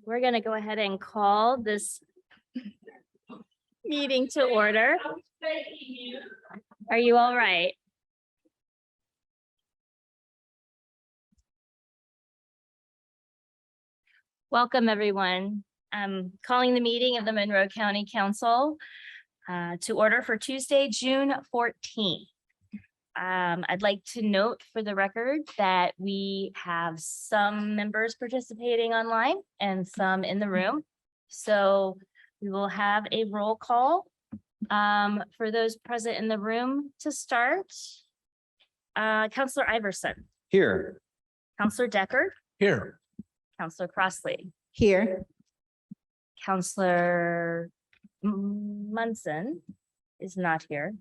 We're going to go ahead and call this meeting to order. Are you all right? Welcome, everyone. I'm calling the meeting of the Monroe County Council to order for Tuesday, June 14th. I'd like to note for the record that we have some members participating online and some in the room. So we will have a roll call for those present in the room to start. Councilor Iverson. Here. Councilor Deckard. Here. Councilor Crossley. Here. Councilor Munson is not here.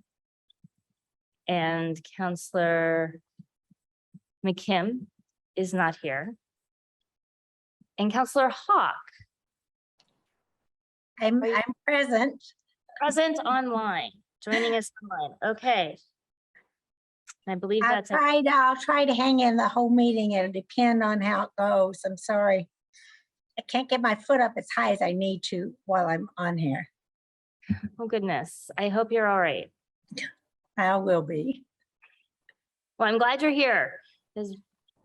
And Councilor McKim is not here. And Councilor Hawk. I'm present. Present online, joining us online. Okay. I believe that's it. I'll try to hang in the whole meeting. It'll depend on how it goes. I'm sorry. I can't get my foot up as high as I need to while I'm on here. Oh, goodness. I hope you're all right. I will be. Well, I'm glad you're here because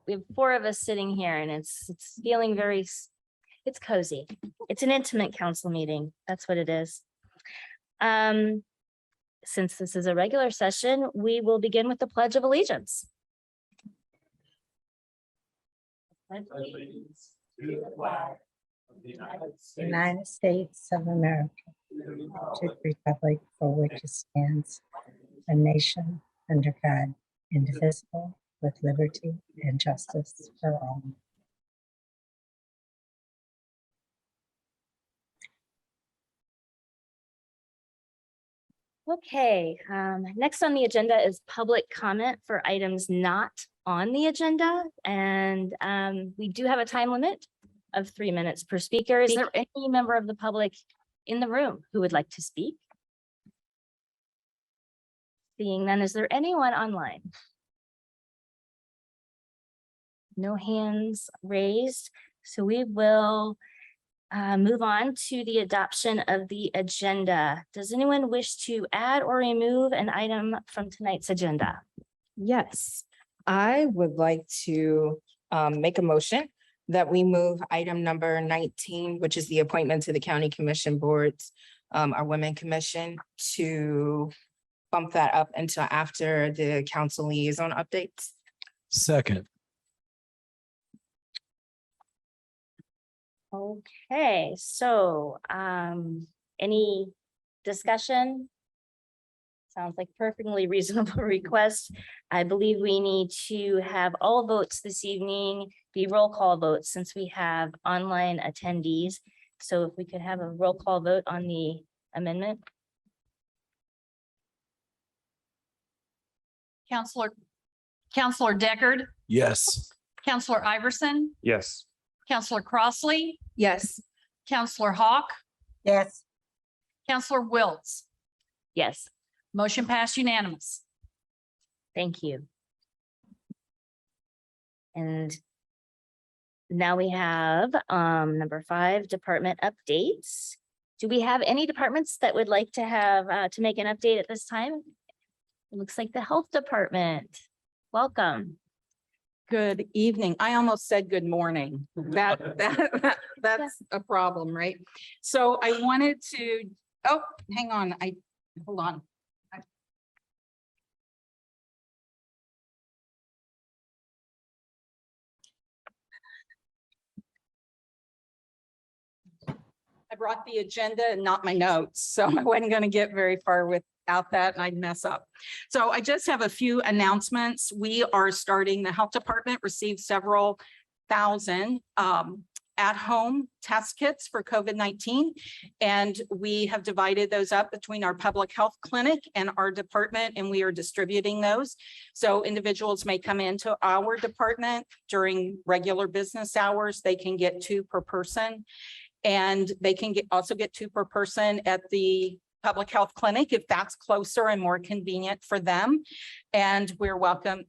we have 4 of us sitting here and it's feeling it's cozy. It's an intimate council meeting. That's what it is. Since this is a regular session, we will begin with the Pledge of Allegiance. Allegiance to the flag of the United States of America, to the republic for which it stands, a nation under God, indivisible, with liberty and justice for all. Okay, next on the agenda is public comment for items not on the agenda. And we do have a time limit of 3 minutes per speaker. Is there any member of the public in the room who would like to speak? Seeing none, is there anyone online? No hands raised. So we will move on to the adoption of the agenda. Does anyone wish to add or remove an item from tonight's agenda? Yes, I would like to make a motion that we move item number 19, which is the appointment to the county commission boards, our women commission, to bump that up until after the council liaison updates. Second. Okay, so any discussion? Sounds like perfectly reasonable request. I believe we need to have all votes this evening be roll call votes since we have online attendees. So if we could have a roll call vote on the amendment. Councilor Deckard, Yes. Councilor Iverson, Yes. Councilor Crossley, Yes. Councilor Hawk, Yes, Councilor Wiltz. Yes, Motion passed unanimous. thank you. And now we have number 5, department updates. Do we have any departments that would like to have to make an update at this time? It looks like the health department. Welcome. Good evening. I almost said good morning. That's a problem, right? So I wanted to, oh, hang on. Hold on. I brought the agenda and not my notes, so I wasn't going to get very far without that and I'd mess up. So I just have a few announcements. We are starting, the health department received several thousand at-home test kits for COVID-19. And we have divided those up between our public health clinic and our department, and we are distributing those. So individuals may come into our department during regular business hours. They can get 2 per person. And they can also get 2 per person at the public health clinic if that's closer and more convenient for them. And we're welcome.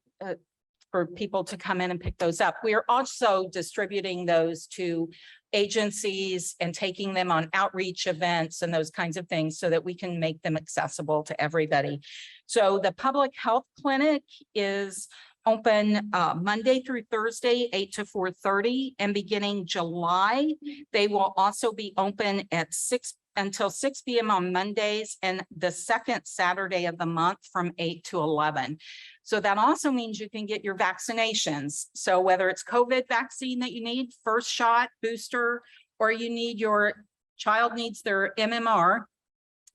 for people to come in and pick those up. We are also distributing those to agencies and taking them on outreach events and those kinds of things so that we can make them accessible to everybody. So the public health clinic is open Monday through Thursday, 8 to 4:30, and beginning July, they will also be open at 6 until 6 p.m. on Mondays and the second Saturday of the month from 8 to 11. So that also means you can get your vaccinations. So whether it's COVID vaccine that you need, first shot, booster, or you need your child needs their MMR,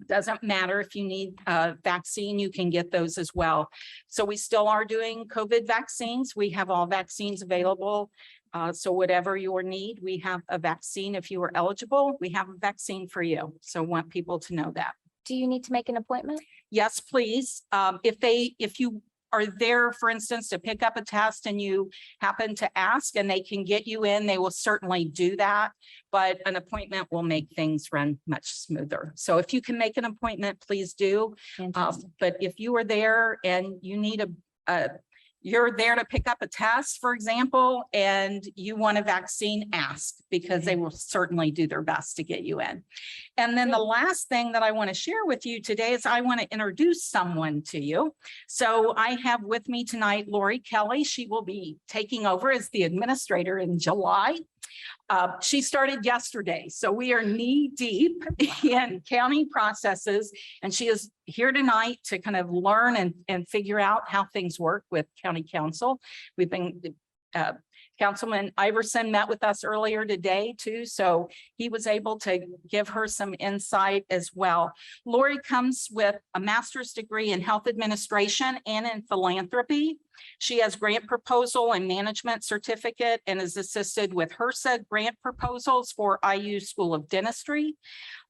doesn't matter if you need a vaccine, you can get those as well. So we still are doing COVID vaccines. We have all vaccines available. So whatever your need, we have a vaccine. If you are eligible, we have a vaccine for you. So want people to know that. Do you need to make an appointment? Yes, please. If you are there, for instance, to pick up a test and you happen to ask and they can get you in, they will certainly do that. But an appointment will make things run much smoother. So if you can make an appointment, please do. Fantastic. But if you are there and you need you're there to pick up a test, for example, and you want a vaccine, ask, because they will certainly do their best to get you in. And then the last thing that I want to share with you today is I want to introduce someone to you. So I have with me tonight, Lori Kelly. She will be taking over as the administrator in July. She started yesterday, so we are knee deep in county processes, and she is here tonight to kind of learn and figure out how things work with county council. We've been, Councilman Iverson met with us earlier today too, so he was able to give her some insight as well. Lori comes with a master's degree in health administration and in philanthropy. She has grant proposal and management certificate and is assisted with HRSA grant proposals for IU School of Dentistry.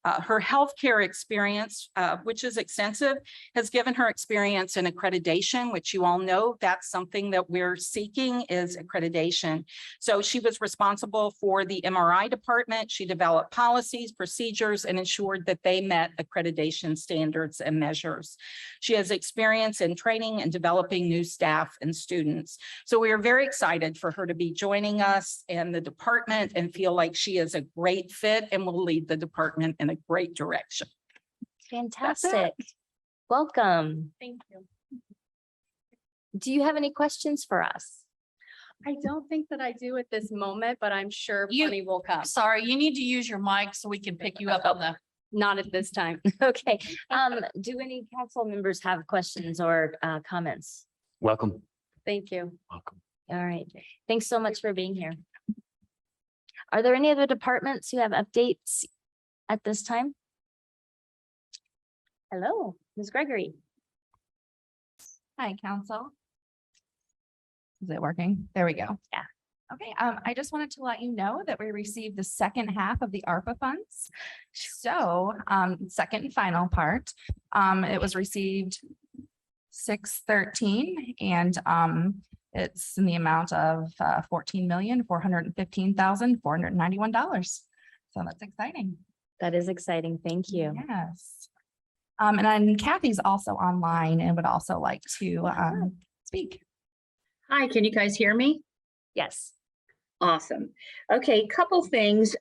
Her healthcare experience, which is extensive, has given her experience in accreditation, which you all know that's something that we're seeking is accreditation. So she was responsible for the MRI department. She developed policies, procedures, and ensured that they met accreditation standards and measures. She has experience in training and developing new staff and students. So we are very excited for her to be joining us and the department and feel like she is a great fit and will lead the department in a great direction. Fantastic. Welcome. Thank you. Do you have any questions for us? I don't think that I do at this moment, but I'm sure You- plenty will come. Sorry, you need to use your mic so we can pick you up on the. Not at this time. Okay. Do any council members have questions or comments? Welcome. Thank you. Welcome. All right. Thanks so much for being here. Are there any other departments who have updates at this time? Hello, Ms. Gregory. Hi, council. Is it working? There we go. Yeah. Okay, I just wanted to let you know that we received the second half of the ARPA funds. So, second and final part, it was received 6/13 and it's in the amount of $14,415,491. So that's exciting. That is exciting. Thank you. Yes. And then Kathy's also online and would also like to speak. Hi, can you guys hear me? Yes. Awesome. Okay, couple things.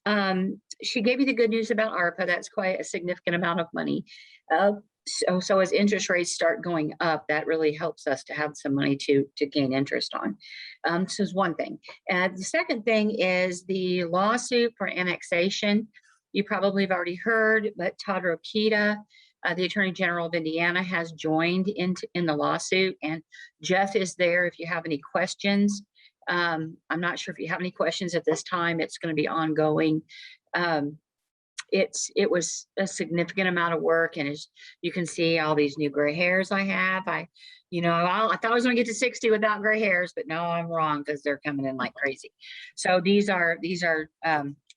She gave you the good news about ARPA. That's quite a significant amount of money. So as interest rates start going up, that really helps us to have some money to gain interest on. This is one thing. The second thing is the lawsuit for annexation. You probably have already heard, but Todd Rokita, the Attorney General of Indiana, has joined in the lawsuit, and Jeff is there if you have any questions. I'm not sure if you have any questions at this time. It's going to be ongoing. It was a significant amount of work, and as you can see, all these new gray hairs I have. I thought I was going to get to 60 without gray hairs, but no, I'm wrong because they're coming in like crazy. So these are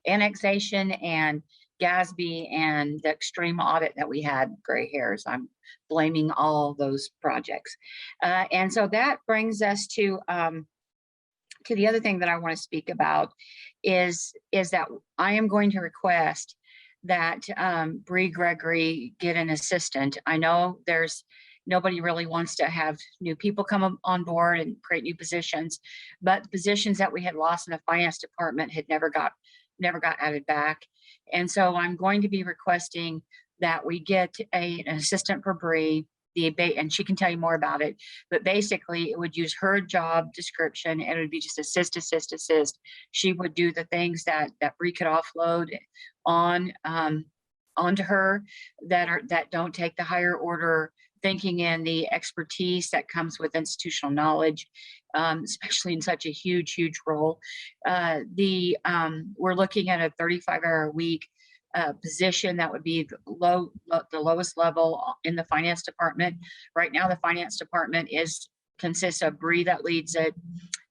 annexation and GASB and the extreme audit that we had gray hairs. I'm blaming all those projects. And so that brings us to the other thing that I want to speak about is that I am going to request that Bree Gregory get an assistant. I know there's nobody really wants to have new people come on board and create new positions. But the positions that we had lost in the finance department had never got added back. And so I'm going to be requesting that we get an assistant for Bree, and she can tell you more about it. But basically, it would use her job description, and it would be just assist. She would do the things that Bree could offload on onto her that don't take the higher order thinking and the expertise that comes with institutional knowledge, especially in such a huge role. We're looking at a 35-hour a week position that would be the lowest level in the finance department. Right now, the finance department consists of Bree that leads it,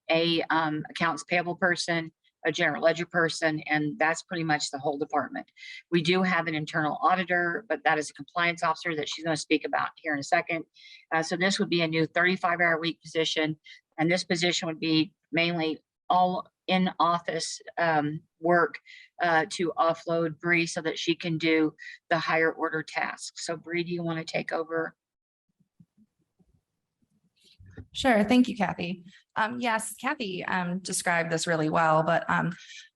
a accounts payable person, a general ledger person, and that's pretty much the whole department. We do have an internal auditor, but that is a compliance officer that she's going to speak about here in a second. So this would be a new 35-hour week position, and this position would be mainly all in office work to offload Bree so that she can do the higher order tasks. So Bree, do you want to take over? Sure. Thank you, Kathy. Yes, Kathy described this really well, but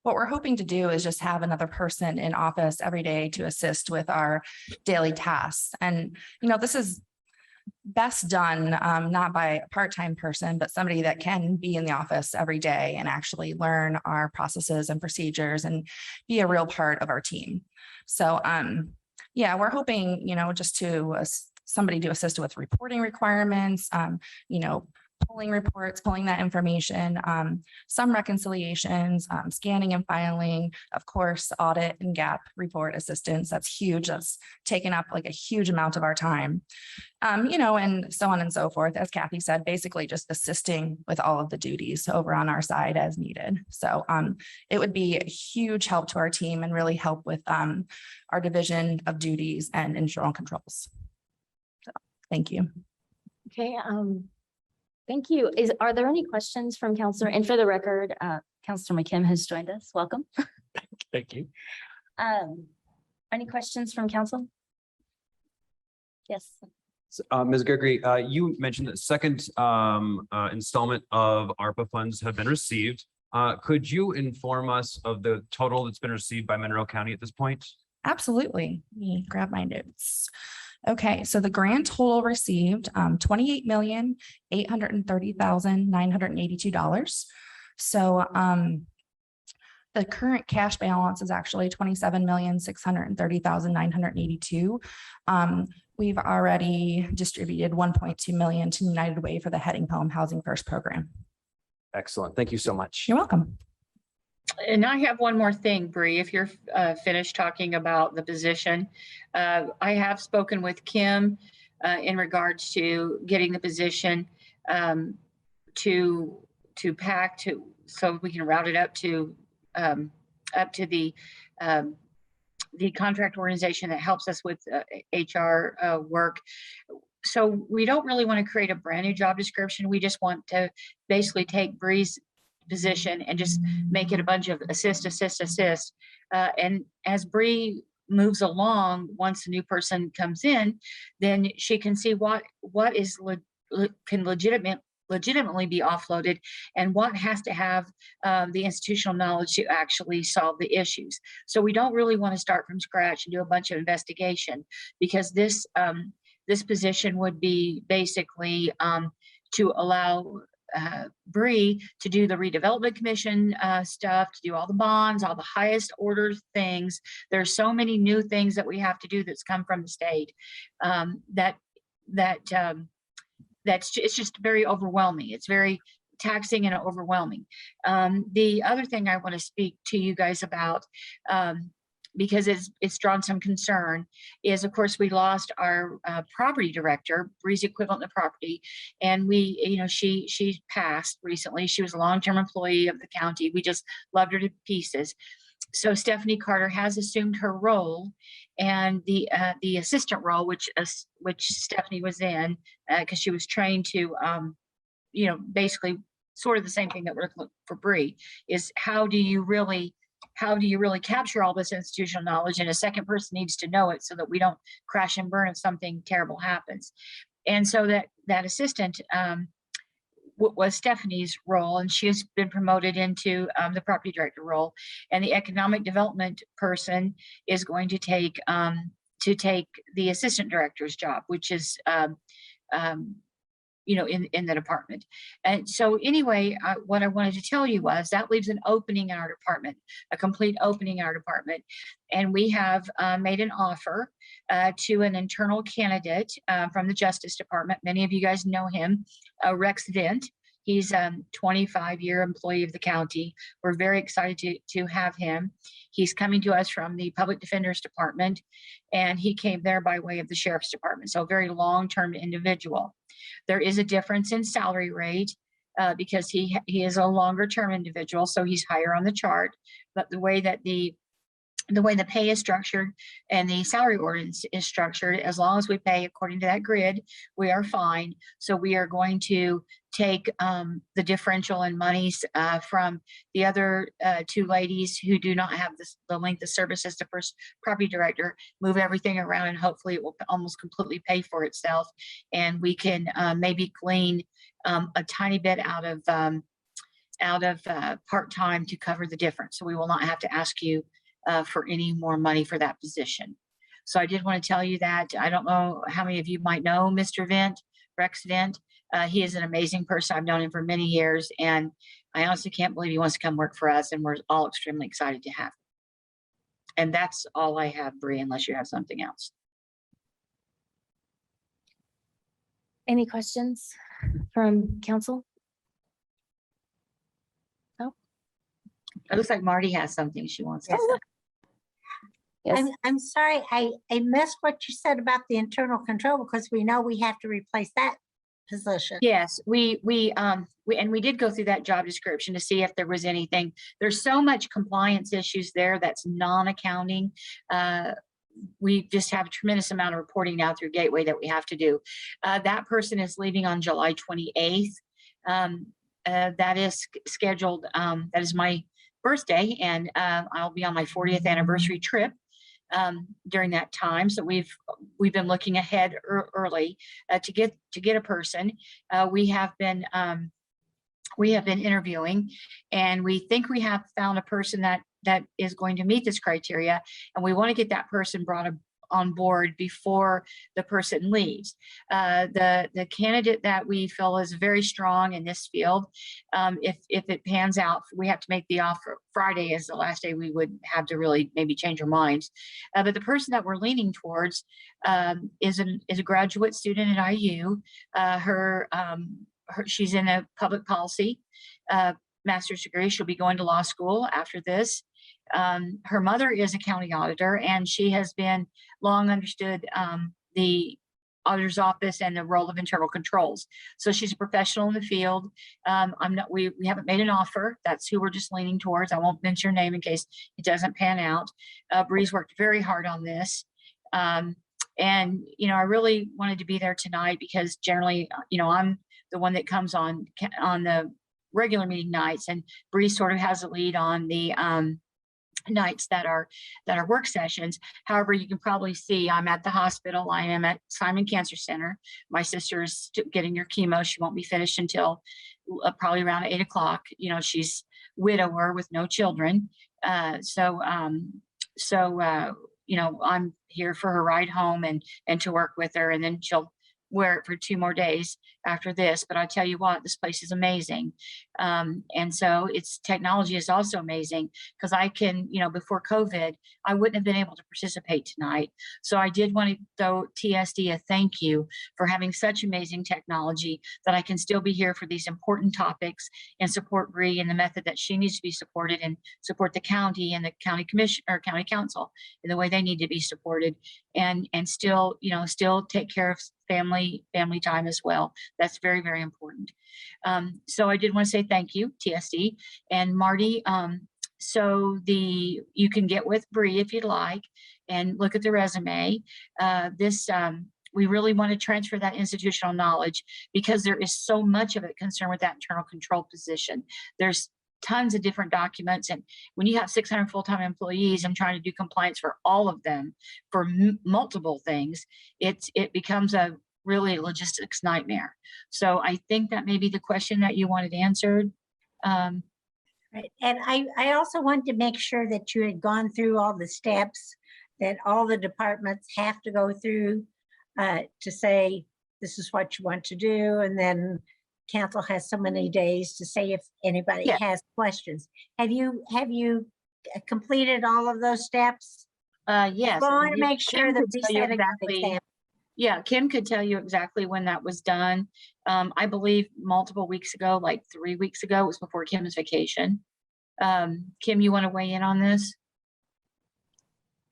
what we're hoping to do is just have another person in office every day to assist with our daily tasks. And, this is best done not by a part-time person, but somebody that can be in the office every day and actually learn our processes and procedures and be a real part of our team. So yeah, we're hoping, just to somebody to assist with reporting requirements, pulling reports, pulling that information, some reconciliations, scanning and filing, of course, audit and gap report assistance. That's huge. That's taken up like a huge amount of our time, and so on and so forth. As Kathy said, basically just assisting with all of the duties over on our side as needed. So it would be a huge help to our team and really help with our division of duties and internal controls. So, thank you. Okay, thank you. Are there any questions from Counselor? And for the record, Counselor McKim has joined us. Welcome. Thank you. Any questions from council? Yes. Ms. Gregory, you mentioned that second installment of ARPA funds have been received. Could you inform us of the total that's been received by Monroe County at this point? Absolutely. Let me grab my notes. Okay, so the grand total received $28,830,982. So the current cash balance is actually $27,630,982. We've already distributed $1.2 million to United Way for the Heading Home Housing First program. Excellent. Thank you so much. You're welcome. And I have one more thing, Bree, if you're finished talking about the position. I have spoken with Kim in regards to getting the position to pack so we can route it up to the contract organization that helps us with HR work. So we don't really want to create a brand new job description. We just want to basically take Bree's position and just make it a bunch of assist. And as Bree moves along, once a new person comes in, then she can see what can legitimately be offloaded and what has to have the institutional knowledge to actually solve the issues. So we don't really want to start from scratch and do a bunch of investigation, because this position would be basically to allow Bree to do the redevelopment commission stuff, to do all the bonds, all the highest order things. There's so many new things that we have to do that's come from the state it's just very overwhelming. It's very taxing and overwhelming. The other thing I want to speak to you guys about, because it's drawn some concern, is of course we lost our property director, Bree's equivalent to property, and she passed recently. She was a long-term employee of the county. We just loved her to pieces. So Stephanie Carter has assumed her role, and the assistant role, which Stephanie was in, because she was trained to, basically sort of the same thing that we're looking for Bree, is how do you really capture all this institutional knowledge, and a second person needs to know it so that we don't crash and burn if something terrible happens. And so that assistant was Stephanie's role, and she has been promoted into the property director role. And the economic development person is going to take the assistant director's job, which is in the department. And so anyway, what I wanted to tell you was that leaves an opening in our department, a complete opening in our department. And we have made an offer to an internal candidate from the Justice Department. Many of you guys know him, Rex Vint. He's a 25-year employee of the county. We're very excited to have him. He's coming to us from the Public Defender's Department, and he came there by way of the Sheriff's Department. So a very long-term individual. There is a difference in salary rate because he is a longer-term individual, so he's higher on the chart. But the way the pay is structured and the salary ordinance is structured, as long as we pay according to that grid, we are fine. So we are going to take the differential in monies from the other two ladies who do not have the length of service as the first property director, move everything around, and hopefully it will almost completely pay for itself. And we can maybe glean a tiny bit out of part-time to cover the difference. So we will not have to ask you for any more money for that position. So I did want to tell you that. I don't know how many of you might know Mr. Vint, Rex Vint. He is an amazing person. I've known him for many years, and I honestly can't believe he wants to come work for us, and we're all extremely excited to have him. And that's all I have, Bree, unless you have something else. Any questions from council? No? It looks like Marty has something she wants to say. Yes. I'm sorry, I missed what you said about the internal control because we know we have to replace that position. Yes, we did go through that job description to see if there was anything. There's so much compliance issues there that's non-accounting. We just have a tremendous amount of reporting now through Gateway that we have to do. That person is leaving on July 28th. That is scheduled. That is my birthday, and I'll be on my 40th anniversary trip during that time. So we've been looking ahead early to get a person. We have been interviewing, and we think we have found a person that is going to meet this criteria, and we want to get that person brought on board before the person leaves. The candidate that we feel is very strong in this field, if it pans out, we have to make the offer. Friday is the last day we would have to really maybe change our minds. But the person that we're leaning towards is a graduate student at IU. She's in a public policy master's degree. She'll be going to law school after this. Her mother is a county auditor, and she has been long understood the auditor's office and the role of internal controls. So she's a professional in the field. We haven't made an offer. That's who we're just leaning towards. I won't mention her name in case it doesn't pan out. Bree's worked very hard on this. And, I really wanted to be there tonight because generally, I'm the one that comes on the regular meeting nights, and Bree sort of has a lead on the nights that are work sessions. However, you can probably see I'm at the hospital. I am at Simon Cancer Center. My sister is getting her chemo. She won't be finished until probably around 8 o'clock. She's widower with no children. So I'm here for her ride home and to work with her, and then she'll wear it for 2 more days after this. But I tell you what, this place is amazing. And so its technology is also amazing because I can, before COVID, I wouldn't have been able to participate tonight. So I did want to throw TSD a thank you for having such amazing technology that I can still be here for these important topics and support Bree in the method that she needs to be supported, and support the county and the county commission or county council in the way they need to be supported, and still take care of family time as well. That's very, very important. So I did want to say thank you, TSD and Marty. You can get with Bree if you'd like and look at the resume. We really want to transfer that institutional knowledge because there is so much of it concerned with that internal control position. There's tons of different documents, and when you have 600 full-time employees and trying to do compliance for all of them for multiple things, it becomes a really a logistics nightmare. So I think that may be the question that you wanted answered. Right. And I also wanted to make sure that you had gone through all the steps that all the departments have to go through to say, this is what you want to do. And then council has so many days to say if anybody Yeah. has questions. Have you completed all of those steps? Yes. I want to and make Kim sure that could we tell you set a good exactly- example. Yeah, Kim could tell you exactly when that was done. I believe multiple weeks ago, like 3 weeks ago, it was before Kim's vacation. Kim, you want to weigh in on this?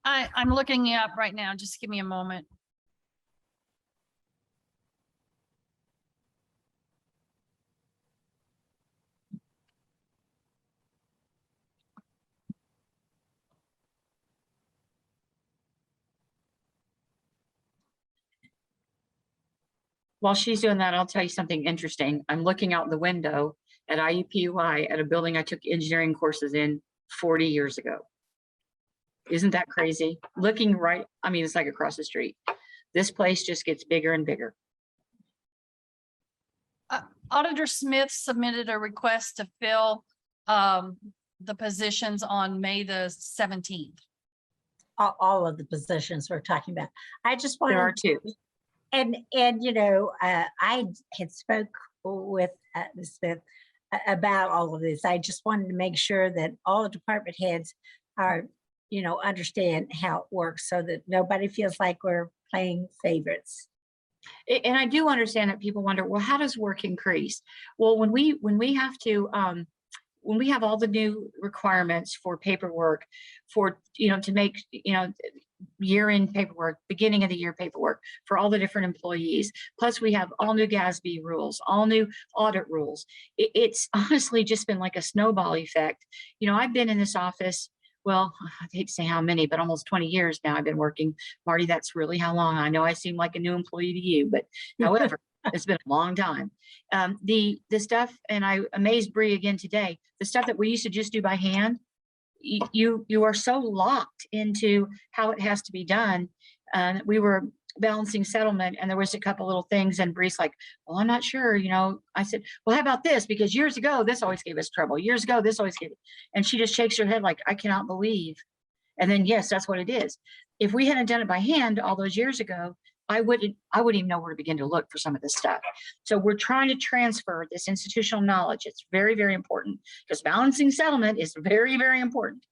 I'm looking it up right now. Just give me a moment. While she's doing that, I'll tell you something interesting. I'm looking out the window at IUPUI at a building I took engineering courses in 40 years ago. Isn't that crazy? Looking right, I mean, it's like across the street. This place just gets bigger and bigger. Auditor Smith submitted a request to fill the positions on May the 17th. All of the positions we're talking about. I just There are wanted two. And I had spoke with Ms. Smith about all of this. I just wanted to make sure that all department heads are, understand how it works so that nobody feels like we're playing favorites. And I do understand that people wonder, well, how does work increase? Well, when we have to, when we have all the new requirements for paperwork for, to make, year-end paperwork, beginning of the year paperwork for all the different employees. Plus we have all new GASB rules, all new audit rules. It's honestly just been like a snowball effect. I've been in this office, well, I hate to say how many, but almost 20 years now I've been working. Marty, that's really how long. I know I seem like a new employee to you, but however, it's been a long time. The stuff, and I amazed Bree again today, the stuff that we used to just do by hand, you are so locked into how it has to be done. We were balancing settlement and there was a couple little things and Bree's like, well, I'm not sure, I said, well, how about this? Because years ago, this always gave us trouble. Years ago, this always gave it. And she just shakes her head like, I cannot believe. And then, yes, that's what it is. If we hadn't done it by hand all those years ago, I wouldn't even know where to begin to look for some of this stuff. So we're trying to transfer this institutional knowledge. It's very, very important because balancing settlement is very, very important.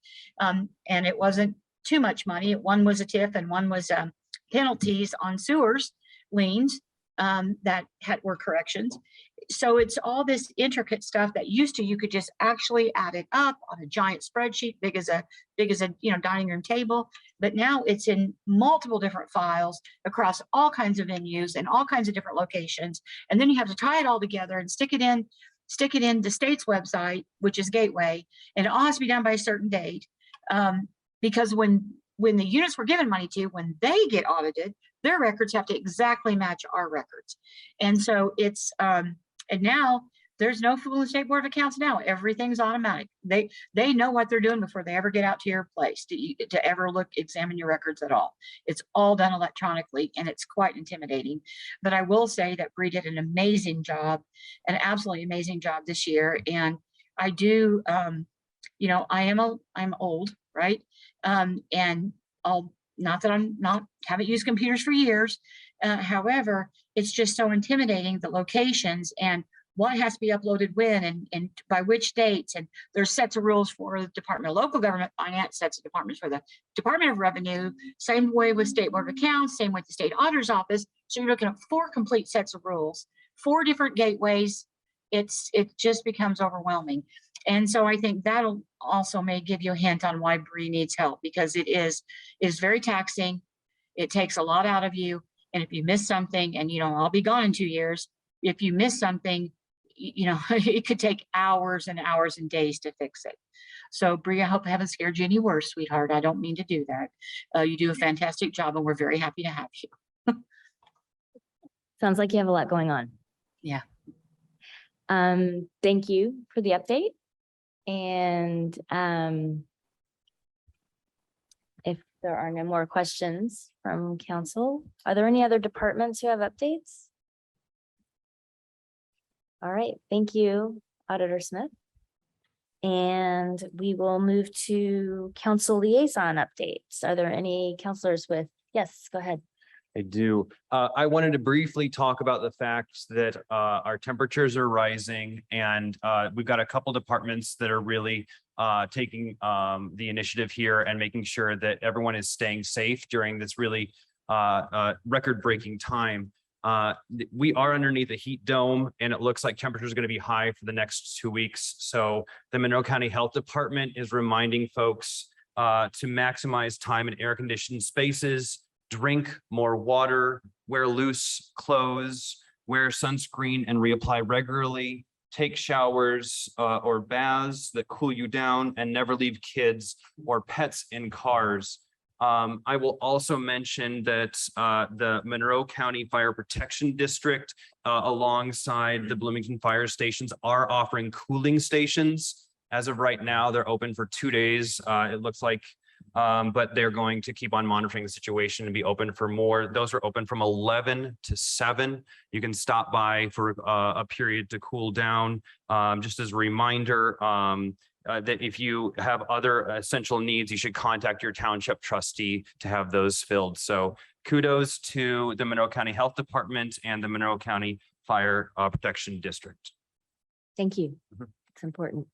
And it wasn't too much money. One was a TIF and one was penalties on sewers liens that were corrections. So it's all this intricate stuff that used to, you could just actually add it up on a giant spreadsheet, big as a dining room table. But now it's in multiple different files across all kinds of venues and all kinds of different locations. And then you have to tie it all together and stick it in the state's website, which is Gateway, and it all has to be done by a certain date. Because when the units we're given money to, when they get audited, their records have to exactly match our records. And so it's, and now there's no fool in the State Board of Accounts now. Everything's automatic. They know what they're doing before they ever get out to your place to ever examine your records at all. It's all done electronically and it's quite intimidating. But I will say that Bree did an amazing job, an absolutely amazing job this year. And I do, I'm old, right? And haven't used computers for years. However, it's just so intimidating, the locations and what has to be uploaded when and by which dates. And there's sets of rules for the Department of Local Government Finance, sets of departments for the Department of Revenue, same way with State Board of Accounts, same with the State Auditor's Office. So you're looking at 4 complete sets of rules, 4 different gateways. It just becomes overwhelming. And so I think that'll also may give you a hint on why Bree needs help, because it is very taxing. It takes a lot out of you. And if you miss something, and I'll be gone in 2 years, if you miss something, it could take hours and hours and days to fix it. So Bree, I hope I haven't scared you any worse, sweetheart. I don't mean to do that. You do a fantastic job and we're very happy to have you. Sounds like you have a lot going on. Yeah. Thank you for the update. And If there are no more questions from council, are there any other departments who have updates? All right, thank you, Auditor Smith. And we will move to council liaison updates. Are there any counselors with, yes, go ahead. I do. I wanted to briefly talk about the fact that our temperatures are rising and we've got a couple departments that are really taking the initiative here and making sure that everyone is staying safe during this really record-breaking time. We are underneath a heat dome and it looks like temperatures are going to be high for the next 2 weeks. So the Monroe County Health Department is reminding folks to maximize time in air-conditioned spaces, drink more water, wear loose clothes, wear sunscreen and reapply regularly, take showers or baths that cool you down, and never leave kids or pets in cars. I will also mention that the Monroe County Fire Protection District, alongside the Bloomington Fire Stations, are offering cooling stations. As of right now, they're open for 2 days. It looks like, but they're going to keep on monitoring the situation and be open for more. Those are open from 11 to 7. You can stop by for a period to cool down. Just as a reminder, that if you have other essential needs, you should contact your township trustee to have those filled. So kudos to the Monroe County Health Department and the Monroe County Fire Protection District. Thank you. It's important.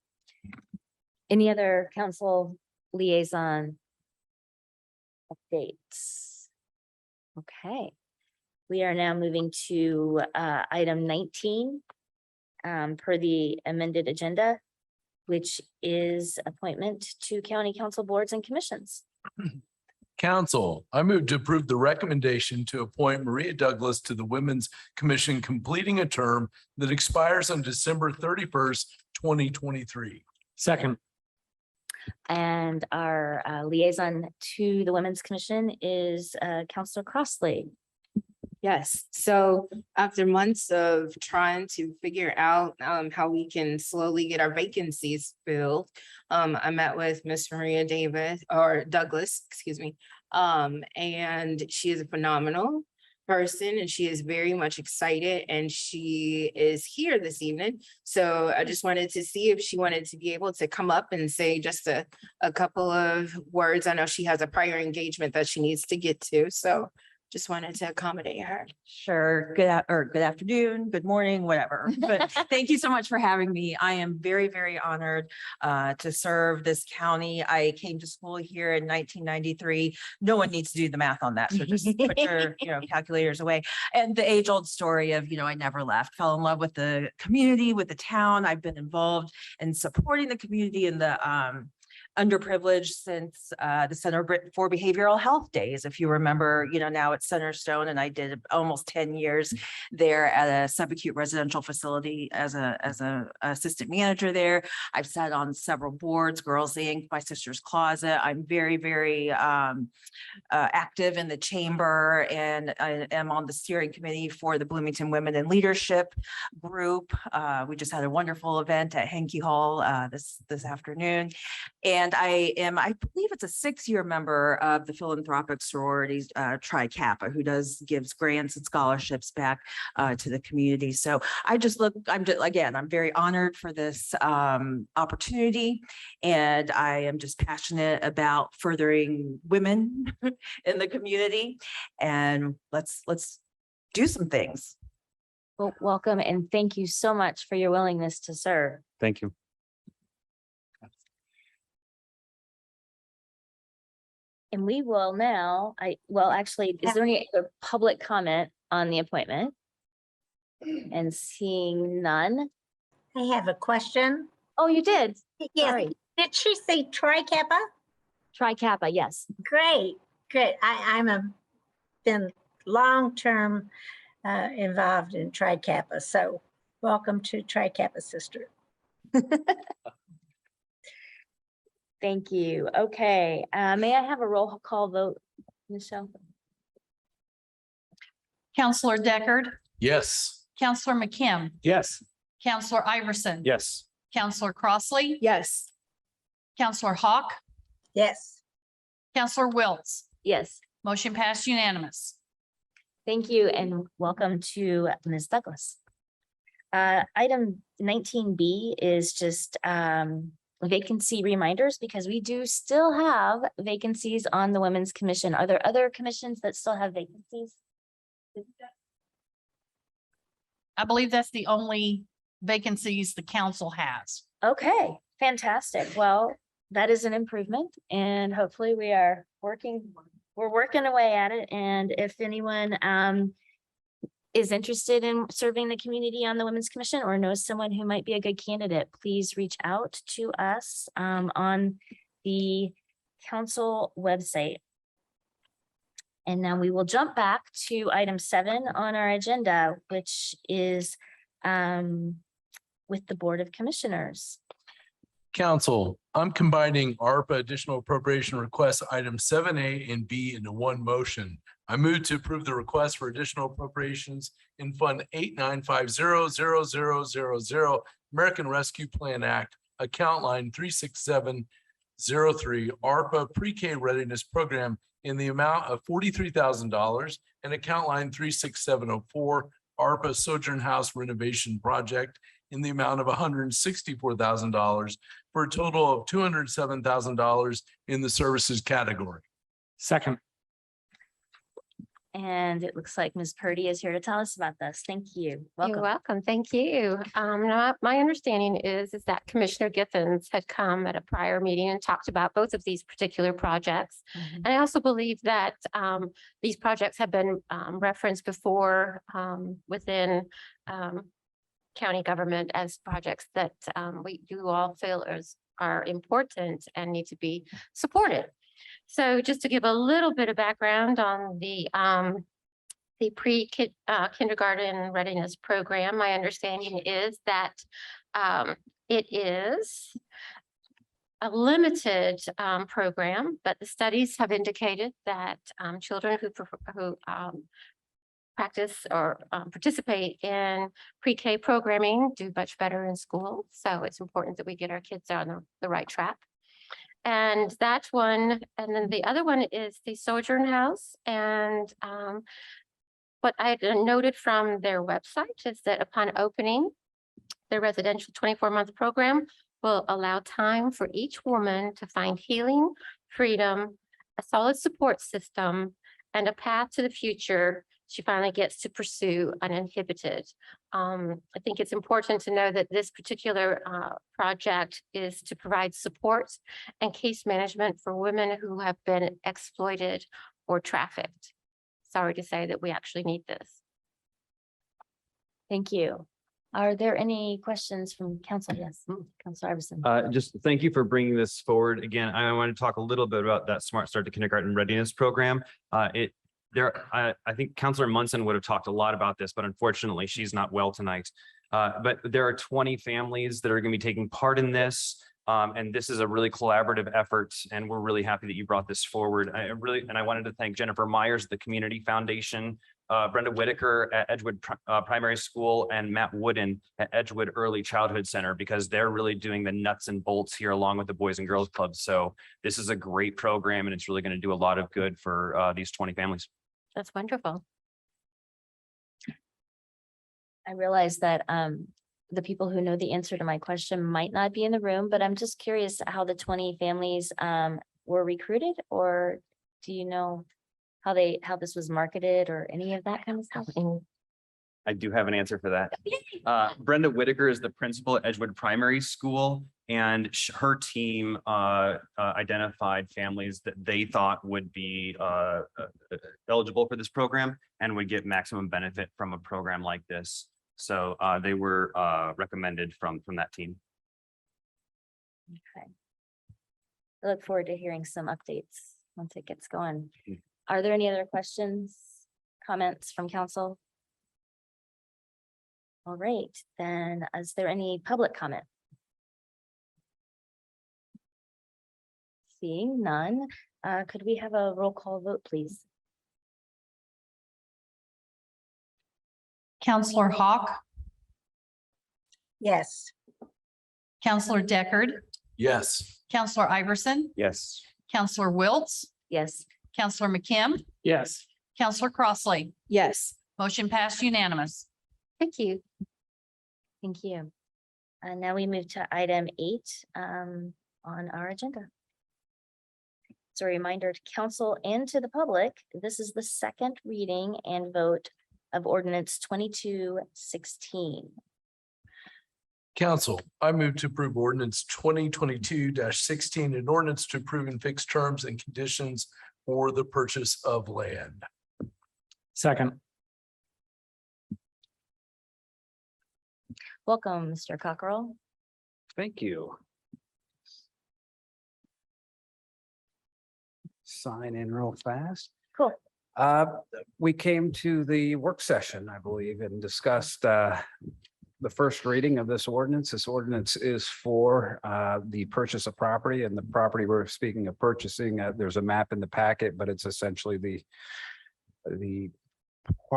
Any other council liaison updates? Okay. We are now moving to item 19 per the amended agenda, which is appointment to county council boards and commissions. Council, I move to approve the recommendation to appoint Maria Douglas to the Women's Commission, completing a term that expires on December 31st, 2023. Second. And our liaison to the Women's Commission is Councilor Crossley. Yes, so after months of trying to figure out how we can slowly get our vacancies filled, I met with Miss Maria Douglas, excuse me. And she is a phenomenal person and she is very much excited and she is here this evening. So I just wanted to see if she wanted to be able to come up and say just a couple of words. I know she has a prior engagement that she needs to get to, so just wanted to accommodate her. Sure. Good afternoon, good morning, whatever. But thank you so much for having me. I am very, very honored to serve this county. I came to school here in 1993. No one needs to do the math on that. So just put your, calculators away. And the age old story of, I never left, fell in love with the community, with the town. I've been involved in supporting the community in the underprivileged since the Center for Behavioral Health days. If you remember, now it's Centerstone, and I did almost 10 years there at a subacute residential facility as a assistant manager there. I've sat on several boards, Girls Inc., My Sister's Closet. I'm very, very active in the chamber, and I am on the steering committee for the Bloomington Women in Leadership group. We just had a wonderful event at Hankey Hall this afternoon. And I believe it's a 6-year member of the philanthropic sororities, Tri Kappa, who gives grants and scholarships back to the community. So I'm very honored for this opportunity. And I am just passionate about furthering women in the community. And let's do some things. Well, welcome and thank you so much for your willingness to serve. Thank you. And we will now, actually, is there any other public comment on the appointment? And seeing none. I have a question. Oh, you did? Yes. Sorry. Did she say Tri Kappa? Tri Kappa, yes. Great. I'm been long-term involved in Tri Kappa. So welcome to Tri Kappa sister. Thank you. Okay, may I have a roll call vote, Michelle? Counselor Deckard, Yes. Counselor McKim, Yes. Counselor Iverson. Yes. Counselor Crossley, Yes. Counselor Hawk, Yes. Counselor Wiltz. Yes. Motion passed unanimous. Thank you and welcome to Ms. Douglas. Item 19B is just vacancy reminders because we do still have vacancies on the Women's Commission. Are there other commissions that still have vacancies? I believe that's the only vacancies the council has. Okay, fantastic. Well, that is an improvement and hopefully we're working away at it. And if anyone is interested in serving the community on the Women's Commission or knows someone who might be a good candidate, please reach out to us on the council website. And now we will jump back to item 7 on our agenda, which is with the Board of Commissioners. Council, I'm combining ARPA additional appropriation requests items 7A and B into one motion. I move to approve the request for additional appropriations in Fund 89500000 American Rescue Plan Act, account line 36703 ARPA Pre-K Readiness Program in the amount of $43,000 and account line 36704 ARPA Sojourn House Renovation Project in the amount of $164,000 for a total of $207,000 in the services category. Second. And it looks like Ms. Purdy is here to tell us about this. Thank you. You're Welcome. welcome. Thank you. Now, my understanding is that Commissioner Githens had come at a prior meeting and talked about both of these particular projects. Mhm. And I also believe that these projects have been referenced before within county government as projects that you all feel are important and need to be supported. So just to give a little bit of background on the pre-kindergarten readiness program, my understanding is that it is a limited program, but the studies have indicated that children who practice or participate in pre-K programming do much better in school. So it's important that we get our kids on the right track. And that's one. And then the other one is the Sojourn House. And what I had noted from their website is that upon opening, their residential 24-month program will allow time for each woman to find healing, freedom, a solid support system, and a path to the future she finally gets to pursue uninhibited. I think it's important to know that this particular project is to provide support and case management for women who have been exploited or trafficked. Sorry to say that we actually need this. Thank you. Are there any questions from council? Yes, Councilor Iverson. Just thank you for bringing this forward. Again, I want to talk a little bit about that Smart Start to Kindergarten Readiness Program. I think Counselor Munson would have talked a lot about this, but unfortunately she's not well tonight. But there are 20 families that are going to be taking part in this. And this is a really collaborative effort, and we're really happy that you brought this forward. I wanted to thank Jennifer Myers, the Community Foundation, Brenda Whitaker at Edgewood Primary School, and Matt Wooden at Edgewood Early Childhood Center, because they're really doing the nuts and bolts here along with the Boys and Girls Club. So this is a great program, and it's really going to do a lot of good for these 20 families. That's wonderful. I realize that the people who know the answer to my question might not be in the room, but I'm just curious how the 20 families were recruited, or do you know how this was marketed or any of that kind of stuff? I do have an answer for that. Brenda Whitaker is the principal at Edgewood Primary School, and her team identified families that they thought would be eligible for this program and would get maximum benefit from a program like this. So they were recommended from that team. Okay. I look forward to hearing some updates once it gets going. Are there any other questions, comments from council? All right, then is there any public comment? Seeing none, could we have a roll call vote, please? Counselor Hawk, Yes. Counselor Deckard, Yes. Counselor Iverson, Yes. Counselor Wiltz, Yes. Counselor McKim, Yes. Counselor Crossley. Yes. Motion passed unanimous. Thank you. Thank you. And now we move to item 8 on our agenda. It's a reminder to council and to the public, this is the second reading and vote of ordinance 2216. Council, I move to approve ordinance 2022-16, an ordinance to approve and fix terms and conditions for the purchase of land. Second. Welcome, Mr. Cockrell. Thank you. Sign in real fast. Cool. We came to the work session, I believe, and discussed the first reading of this ordinance. This ordinance is for the purchase of property, and the property we're speaking of purchasing, there's a map in the packet, but it's essentially the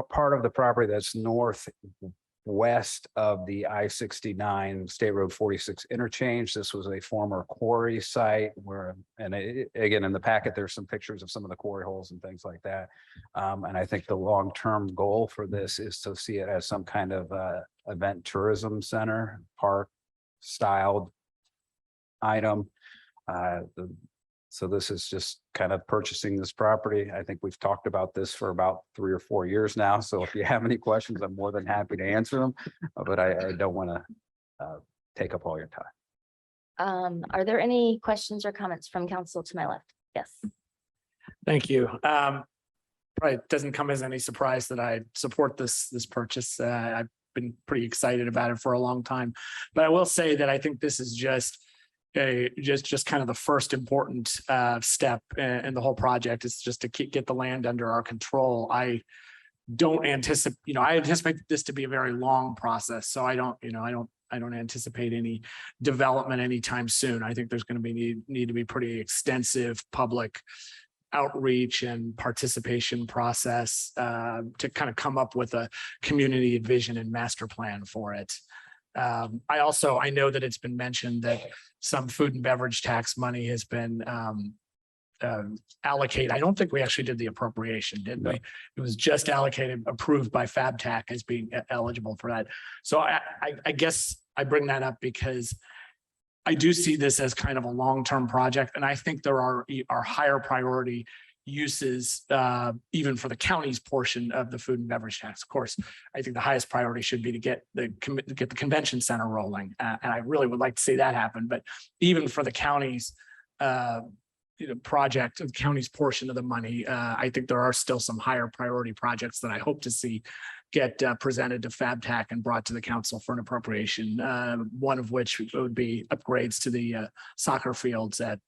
part of the property that's northwest of the I-69 State Road 46 interchange. This was a former quarry site where, and again, in the packet, there's some pictures of some of the quarry holes and things like that. And I think the long-term goal for this is to see it as some kind of event tourism center, park styled item. So this is just kind of purchasing this property. I think we've talked about this for about 3 or 4 years now. So if you have any questions, I'm more than happy to answer them, but I don't want to take up all your time. Are there any questions or comments from council to my left? Yes. Thank you. Probably doesn't come as any surprise that I support this purchase. I've been pretty excited about it for a long time, but I will say that I think this is just kind of the first important step in the whole project is just to get the land under our control. I anticipate this to be a very long process. So I don't anticipate any development anytime soon. I think there's going to need to be pretty extensive public outreach and participation process to kind of come up with a community vision and master plan for it. I know that it's been mentioned that some food and beverage tax money has been allocated. I don't think we actually did the appropriation, did we? It was just allocated, approved by FabTac as being eligible for that. So I guess I bring that up because I do see this as kind of a long-term project, and I think there are higher priority uses even for the county's portion of the food and beverage tax. Of course, I think the highest priority should be to get the convention center rolling, and I really would like to see that happen. But even for the county's project, the county's portion of the money, I think there are still some higher priority projects that I hope to see get presented to FabTac and brought to the council for an appropriation. One of which would be upgrades to the soccer fields at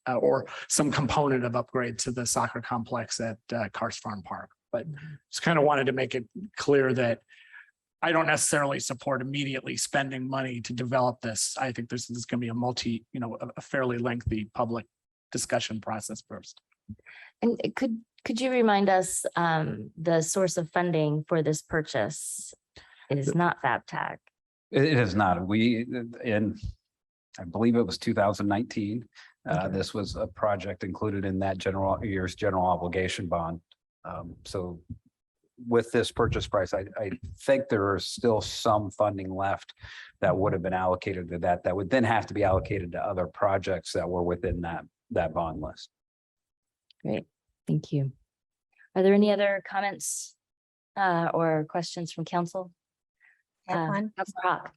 or some component of upgrade to the soccer complex at Cars Farm Park. But just kind of wanted to make it clear that I don't necessarily support immediately spending money to develop this. I think this is going to be a fairly lengthy public discussion process first. And could you remind us the source of funding for this purchase is not FabTac? It is not. I believe it was 2019. This was a project included in that year's general obligation bond. So with this purchase price, I think there is still some funding left that would have been allocated to that would then have to be allocated to other projects that were within that bond list. Great, thank you. Are there any other comments or questions from council? One. Councilor Hawk.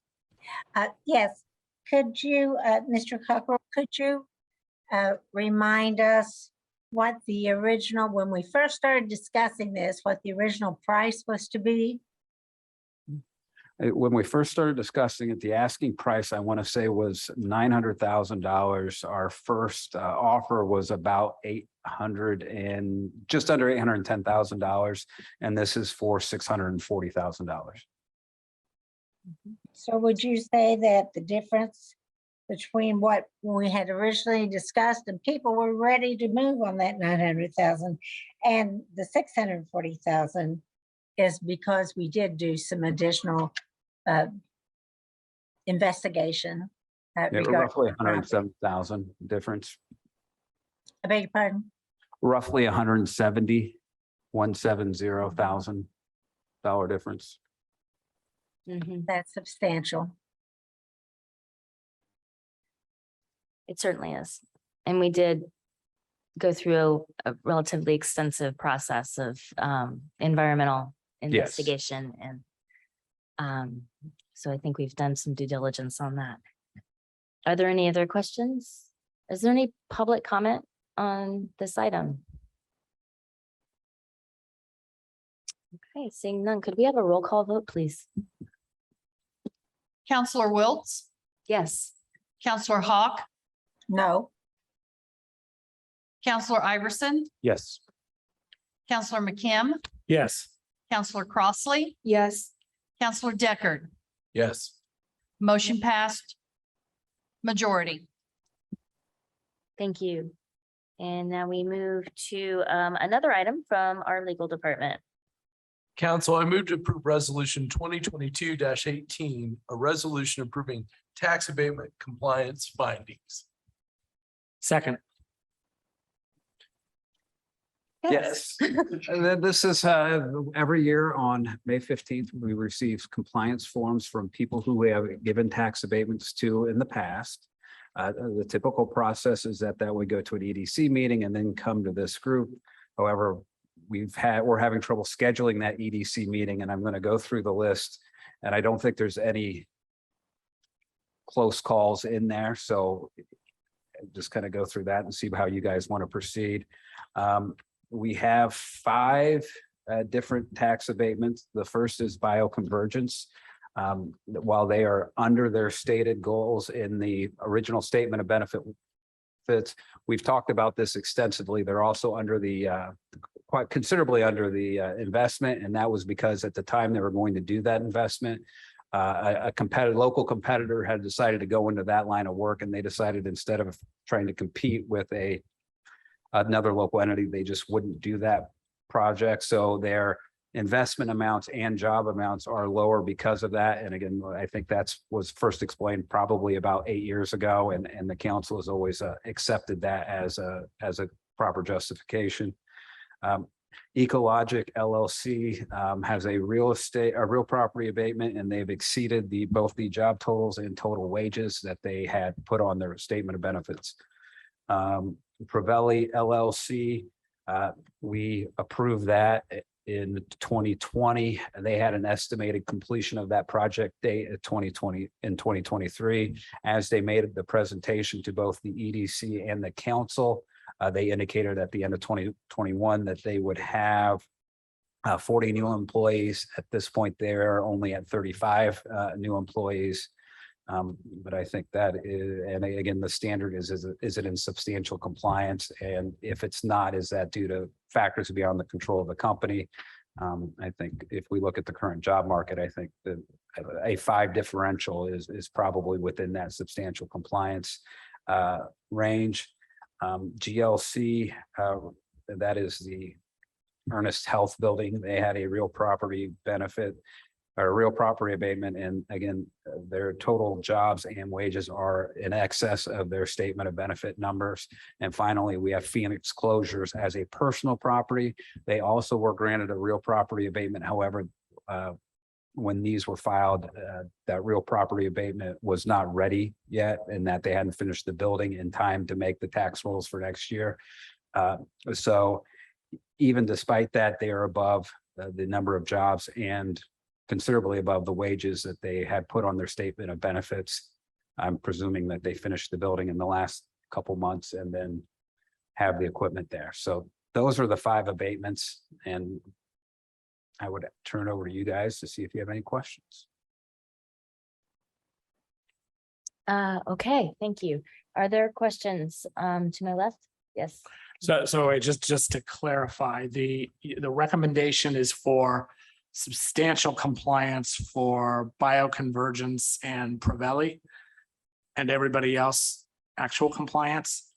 Yes, could you, Mr. Cockrell, could you remind us what the original, when we first started discussing this, what the original price was to be? When we first started discussing it, the asking price, I want to say, was $900,000. Our first offer was about just under $810,000, and this is for $640,000. So would you say that the difference between what we had originally discussed and people were ready to move on that 900,000 and the 640,000 is because we did do some additional investigation? Roughly 107,000 difference. I beg your pardon? roughly $170,000 difference. That's substantial. It certainly is. And we did go through a relatively extensive process of environmental investigation and so I think we've done some due diligence on that. Are there any other questions? Is there any public comment on this item? Okay, seeing none, could we have a roll call vote, please? Counselor Wiltz, Yes. Counselor Hawk, No. Counselor Iverson, Yes. Counselor McKim, Yes. Counselor Crossley, Yes. Counselor Deckard. Yes. Motion passed. Majority. Thank you. And now we move to another item from our legal department. Council, I move to approve resolution 2022-18, a resolution approving tax abatement compliance findings. Second. Yes. And then this is every year on May 15th, we receive compliance forms from people who we have given tax abatements to in the past. The typical process is that would go to an EDC meeting and then come to this group. However, we're having trouble scheduling that EDC meeting, and I'm going to go through the list. And I don't think there's any close calls in there. So just kind of go through that and see how you guys want to proceed. We have 5 different tax abatements. The first is bioconvergence. While they are under their stated goals in the original statement of benefits, we've talked about this extensively. They're also under the quite considerably under the investment, and that was because at the time they were going to do that investment, a local competitor had decided to go into that line of work, and they decided instead of trying to compete with another local entity, they just wouldn't do that project. So their investment amounts and job amounts are lower because of that. And again, I think was first explained probably about 8 years ago, and the council has always accepted that as a proper justification. Ecologic LLC has a real property abatement, and they've exceeded both the job totals and total wages that they had put on their statement of benefits. Pravelli LLC, we approved that in 2020. They had an estimated completion of that project date at 2023. As they made the presentation to both the EDC and the council, they indicated at the end of 2021 that they would have 40 new employees. At this point, they're only at 35 new employees. But I think that is, and again, the standard is it in substantial compliance? And if it's not, is that due to factors beyond the control of the company? I think if we look at the current job market, I think that a 5 differential is probably within that substantial compliance range. GLC, that is the Ernest Health Building. They had a real property benefit or a real property abatement. And again, their total jobs and wages are in excess of their statement of benefit numbers. And finally, we have Phoenix Closures as a personal property. They also were granted a real property abatement. However, when these were filed, that real property abatement was not ready yet, and that they hadn't finished the building in time to make the tax rolls for next year. So even despite that, they are above the number of jobs and considerably above the wages that they had put on their statement of benefits. I'm presuming that they finished the building in the last couple months and then have the equipment there. So those are the 5 abatements, and I would turn over to you guys to see if you have any questions. Okay, thank you. Are there questions to my left? Yes. So just to clarify, the recommendation is for substantial compliance for bioconvergence and Pravelli, and everybody else actual compliance?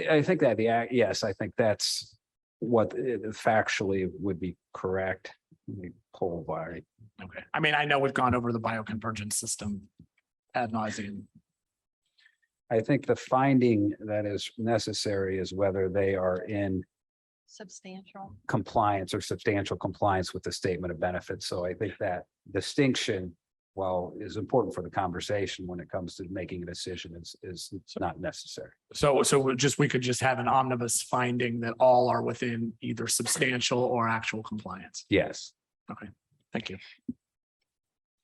I think that yes, I think that's what factually would be correct. Let me pull by. Okay. I mean, I know we've gone over the bioconvergence system ad nauseum. I think the finding that is necessary is whether they are in Substantial. compliance or substantial compliance with the statement of benefits. So I think that distinction, while is important for the conversation when it comes to making a decision, is not necessary. So we could just have an omnibus finding that all are within either substantial or actual compliance. Yes. Okay, thank you.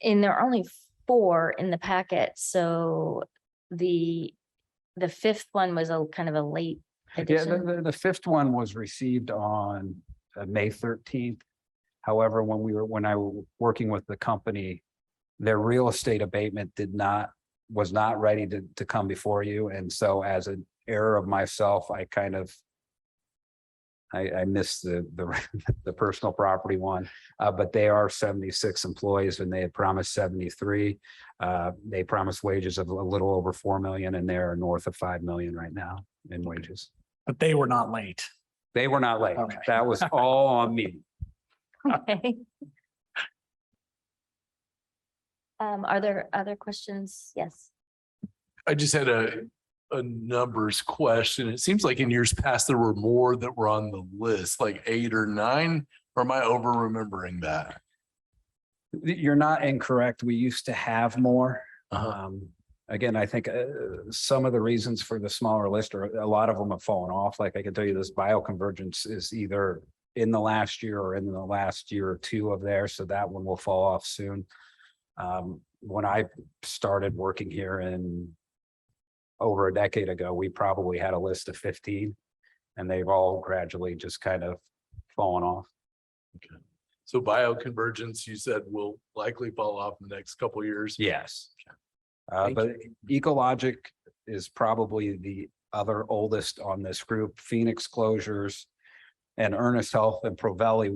And there are only 4 in the packet, so the fifth one was a kind of a late Yeah, addition. the fifth one was received on May 13th. However, when I was working with the company, their real estate abatement was not ready to come before you. And so as an error of myself, I kind of I missed the personal property one, but they are 76 employees and they had promised 73. They promised wages of a little over 4 million and they're north of 5 million right now in wages. But they were not late. They were not late. Okay. That was all on me. Okay. Are there other questions? Yes. I just had a numbers question. It seems like in years past, there were more that were on the list, like 8 or 9, or am I over remembering that? You're not incorrect. We used to have more. Uh-huh. Again, I think some of the reasons for the smaller list are a lot of them have fallen off. Like I can tell you this bioconvergence is either in the last year or in the last year or 2 of there. So that one will fall off soon. When I started working here over a decade ago, we probably had a list of 15 and they've all gradually just kind of fallen off. Okay. So bioconvergence, you said will likely fall off in the next couple of years. Yes. Thank But Ecologic is probably the other oldest on this group. Phoenix Closures and Ernest Health and Provelli,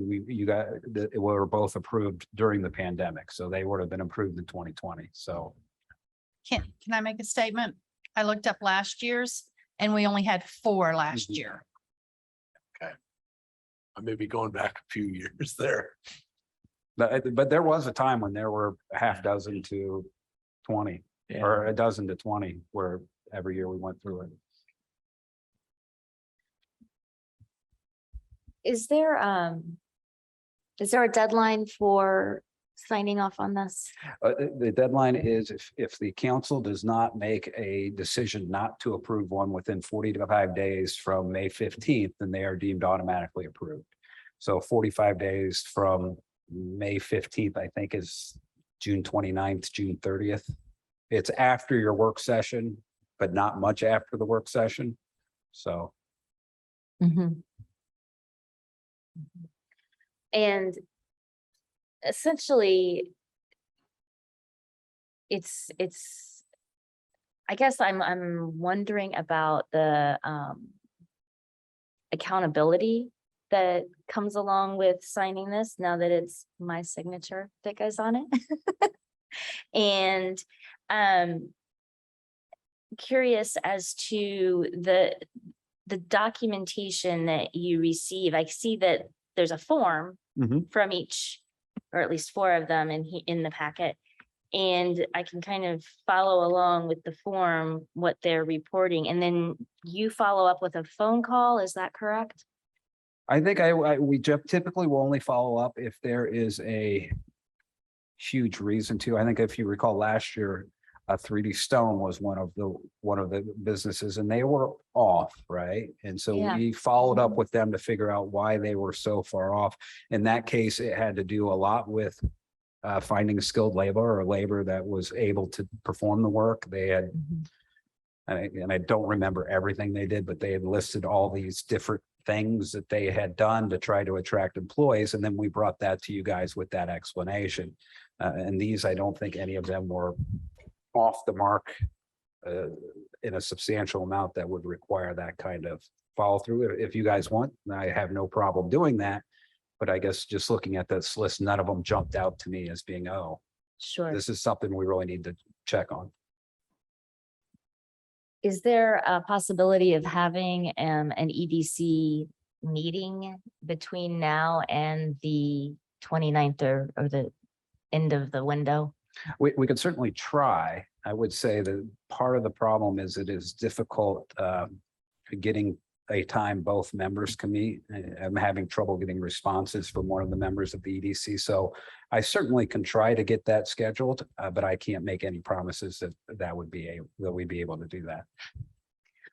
were both approved during the pandemic. So they would have been approved in 2020. So Can I make a statement? I looked up last year's and we only had 4 last Mhm. year. I may be going back a few years there. but there was a time when there were a half dozen to 20 or a dozen to 20 where every year we went through it. Is there a deadline for signing off on this? The deadline is if the council does not make a decision not to approve one within 45 days from May 15th, then they are deemed automatically approved. So 45 days from May 15th, I think is June 29th, June 30th. It's after your work session, but not much after the work session. So And essentially, I guess I'm wondering about the accountability that comes along with signing this now that it's my signature that goes on it. And curious as to the documentation that you receive. I see that there's a form from each, or at least 4 of them in the packet. And I can kind of follow along with the form, what they're reporting, and then you follow up with a phone call, is that correct? I think we typically will only follow up if there is a huge reason to. I think if you recall last year, 3D Stone was one of the businesses and they were off, right? And so Yeah. we followed up with them to figure out why they were so far off. In that case, it had to do a lot with finding skilled labor or labor that was able to perform the work. They had, and I don't remember everything they did, but they had listed all these different things that they had done to try to attract employees. And then we brought that to you guys with that explanation. And these, I don't think any of them were off the mark in a substantial amount that would require that kind of follow through. If you guys want, I have no problem doing that. But I guess just looking at this list, none of them jumped out to me as being, oh, Sure. this is something we really need to check on. Is there a possibility of having an EDC meeting between now and the 29th or the end of the window? We could certainly try. I would say that part of the problem is it is difficult getting a time both members can meet. I'm having trouble getting responses from one of the members of the EDC. So I certainly can try to get that scheduled, but I can't make any promises that we'd be able to do that.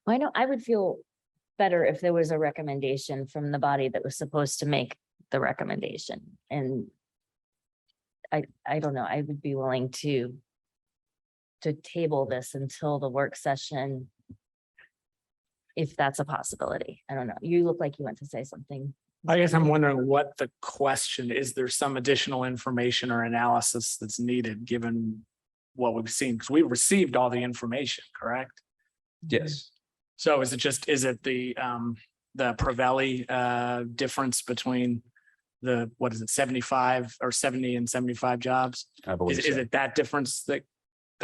I know I would feel better if there was a recommendation from the body that was supposed to make the recommendation. And I don't know, I would be willing to table this until the work session, if that's a possibility. I don't know. You look like you want to say something. I guess I'm wondering what the question is. There some additional information or analysis that's needed, given what we've seen? Because we received all the information, correct? Yes. So is it the Pravelli difference between the, what is it, 75 or 70 and 75 jobs? I believe Is so. it that difference that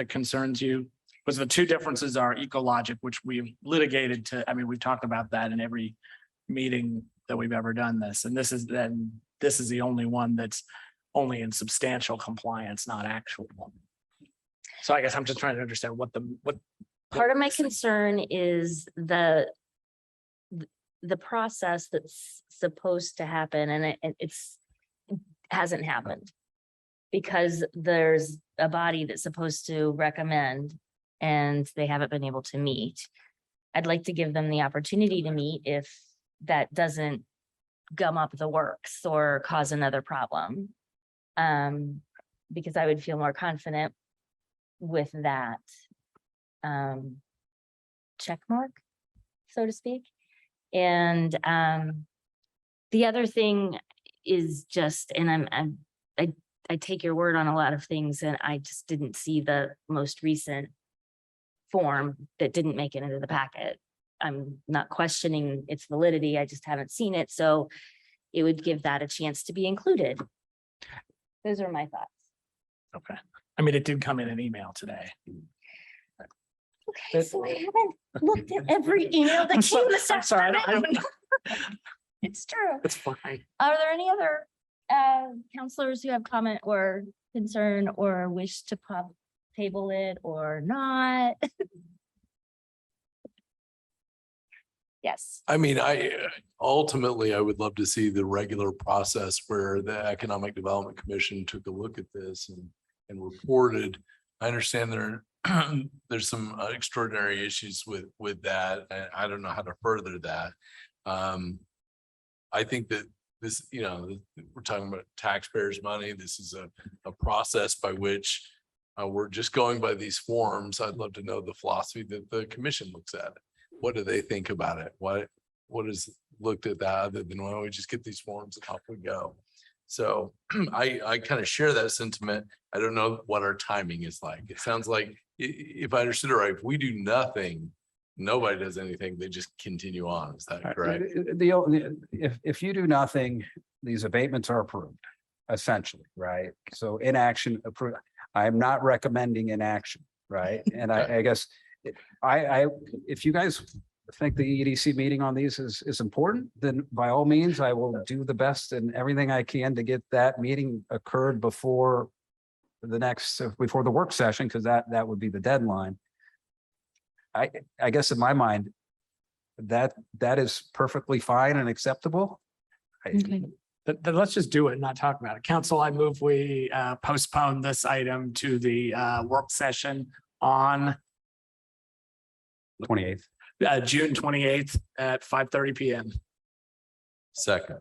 concerns you? Because the two differences are Ecologic, which we litigated to, I mean, we've talked about that in every meeting that we've ever done this. And this is the only one that's only in substantial compliance, not actual. So I guess I'm just trying to understand what Part of my concern is the process that's supposed to happen, and it hasn't happened. Because there's a body that's supposed to recommend and they haven't been able to meet. I'd like to give them the opportunity to meet if that doesn't gum up the works or cause another problem. Because I would feel more confident with that check mark, so to speak. And the other thing is just, and I take your word on a lot of things, and I just didn't see the most recent form that didn't make it into the packet. I'm not questioning its validity. I just haven't seen it. So it would give that a chance to be included. Those are my thoughts. okay. I mean, it did come in an email today. Okay, so I haven't looked at every email that I'm came this I'm sorry, I afternoon. don't. It's true. It's fine. Are there any other counselors who have comment or concern or wish to table it or not? Yes. I mean, ultimately, I would love to see the regular process where the Economic Development Commission took a look at this and reported. I understand there's some extraordinary issues with that, and I don't know how to further that. I think that this, we're talking about taxpayers' money. This is a process by which we're just going by these forms. I'd love to know the philosophy that the commission looks at it. What do they think about it? What is looked at that other than, why don't we just get these forms and off we go? So I kind of share that sentiment. I don't know what our timing is like. It sounds like, if I understood it right, if we do nothing, nobody does anything, they just continue on. Is that correct? If you do nothing, these abatements are approved, essentially, right? So inaction approved. I'm not recommending inaction, right? And I guess if you guys think the EDC meeting on these is important, then by all means, I will do the best and everything I can to get that meeting occurred before the work session, because that would be the deadline. I guess in my mind, that is perfectly fine and acceptable. Then let's just do it and not talk about it. Council, I move we postpone this item to the work session on 28th. June 28th at 5:30 p.m. Second.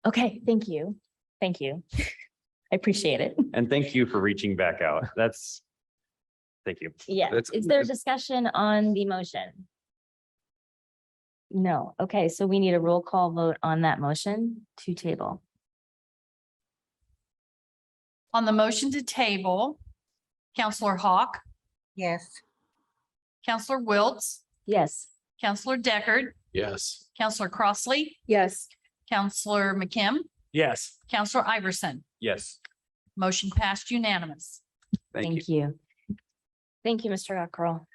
Okay, thank you. Thank you. I appreciate it. And thank you for reaching back out. Thank you. Yeah, is there discussion on the motion? No. Okay, so we need a roll call vote on that motion to table. On the motion to table, Counselor Hawk, Yes. Counselor Wiltz, Yes. Counselor Deckard, Yes. Counselor Crossley, Yes. Counselor McKim, Yes. Counselor Iverson. Yes. Motion passed unanimous. Thank you. you. Thank you, Mr. Cockrell.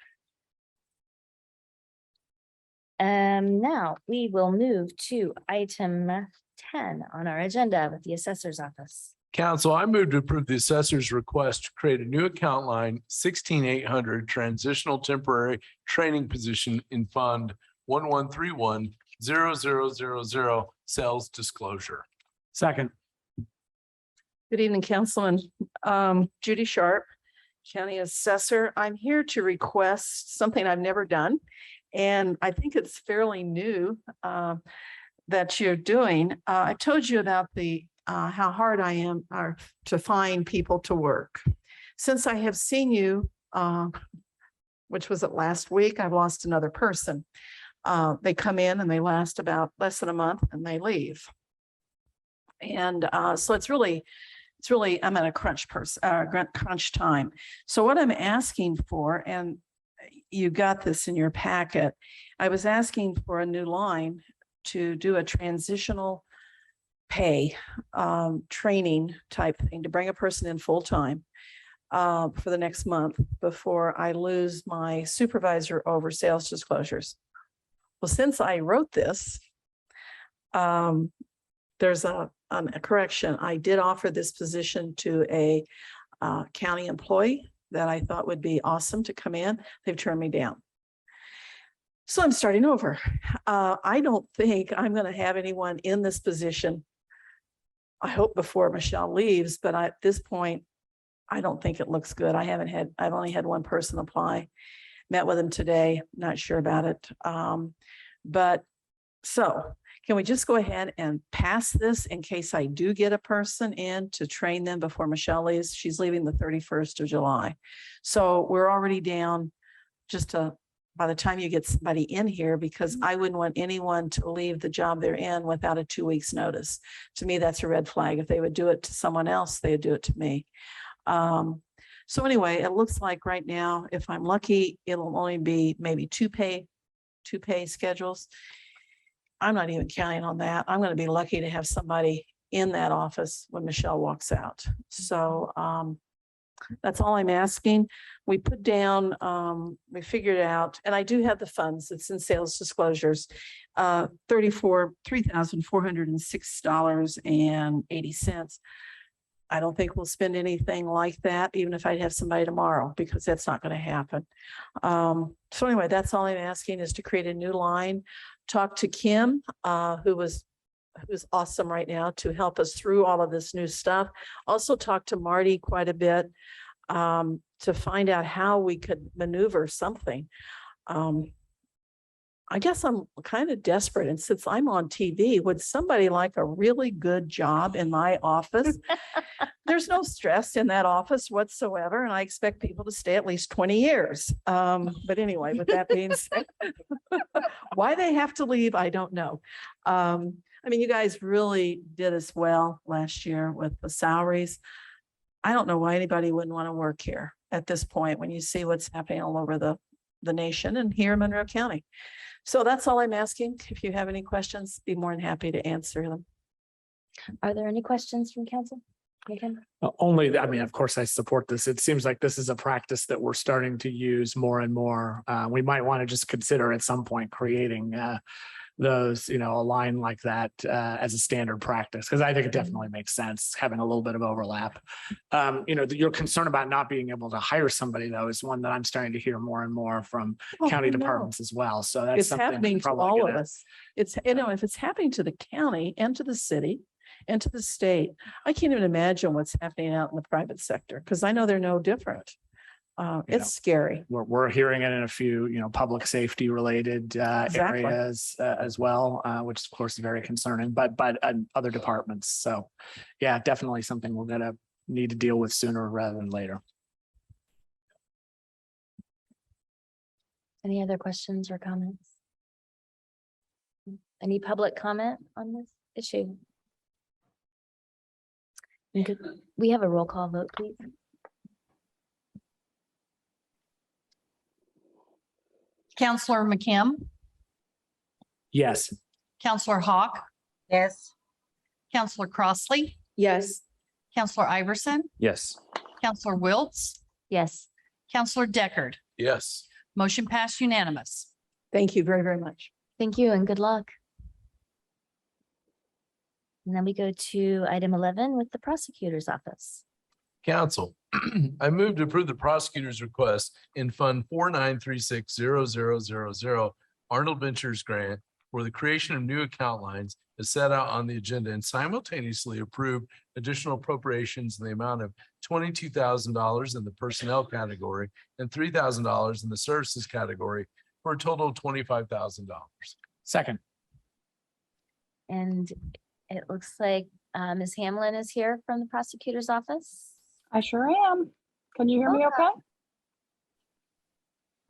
Now we will move to item 10 on our agenda with the assessor's office. Council, I move to approve the assessor's request to create a new account line 16800 transitional temporary training position in Fund 11310000 sales disclosure. Second. Good evening, Councilman. Judy Sharp, County Assessor. I'm here to request something I've never done. And I think it's fairly new that you're doing. I told you about how hard I am to find people to work. Since I have seen you, which was it last week, I've lost another person. They come in and they last about less than a month and they leave. And so it's really, I'm at a crunch time. So what I'm asking for, and you got this in your packet, I was asking for a new line to do a transitional pay training type thing to bring a person in full time for the next month before I lose my supervisor over sales disclosures. Well, since I wrote this, there's a correction. I did offer this position to a county employee that I thought would be awesome to come in. They've turned me down. So I'm starting over. I don't think I'm going to have anyone in this position, I hope before Michelle leaves, but at this point, I don't think it looks good. I've only had one person apply, met with him today, not sure about it. But so can we just go ahead and pass this in case I do get a person in to train them before Michelle leaves? She's leaving the 31st of July. So we're already down by the time you get somebody in here, because I wouldn't want anyone to leave the job they're in without a 2 weeks notice. To me, that's a red flag. If they would do it to someone else, they would do it to me. So anyway, it looks like right now, if I'm lucky, it'll only be maybe two pay schedules. I'm not even counting on that. I'm going to be lucky to have somebody in that office when Michelle walks out. So that's all I'm asking. We put down, we figured out, and I do have the funds, it's in sales disclosures, $3,406.80. I don't think we'll spend anything like that, even if I'd have somebody tomorrow, because that's not going to happen. So anyway, that's all I'm asking, is to create a new line. Talk to Kim, who's awesome right now to help us through all of this new stuff. Also talk to Marty quite a bit to find out how we could maneuver something. I guess I'm kind of desperate. And since I'm on TV, would somebody like a really good job in my office? There's no stress in that office whatsoever. And I expect people to stay at least 20 years. But anyway, with that being said, why they have to leave, I don't know. I mean, you guys really did us well last year with the salaries. I don't know why anybody wouldn't want to work here at this point when you see what's happening all over the nation and here in Monroe County. So that's all I'm asking. If you have any questions, be more than happy to answer them. Are there any questions from council? Only, I mean, of course, I support this. It seems like this is a practice that we're starting to use more and more. We might want to just consider at some point creating those, a line like that as a standard practice, because I think it definitely makes sense having a little bit of overlap. Your concern about not being able to hire somebody, though, is one that I'm starting to hear more and more from county departments as well. So that's it's something happening to all of us. It's, if it's happening to the county and to the city and to the state, I can't even imagine what's happening out in the private sector, because I know they're no different. It's scary. We're hearing it in a few, public safety related areas as well, which of course is very concerning, but other departments. So yeah, definitely something we're going to need to deal with sooner rather than later. Any other questions or comments? Any public comment on this issue? Could we have a roll call vote, please? Counselor McKim, Yes. Counselor Hawk, Yes. Counselor Crossley, Yes. Counselor Iverson, Yes. Counselor Wiltz, Yes. Counselor Deckard. Yes. Motion passed unanimous. Thank you very, very much. Thank you and good luck. And then we go to item 11 with the prosecutor's office. Council, I move to approve the prosecutor's request in Fund 49360000 Arnold Ventures Grant for the creation of new account lines as set out on the agenda and simultaneously approve additional appropriations in the amount of $22,000 in the personnel category and $3,000 in the services category for a total of $25,000. Second. And it looks like Ms. Hamlin is here from the prosecutor's office. I sure am. Can you hear me okay?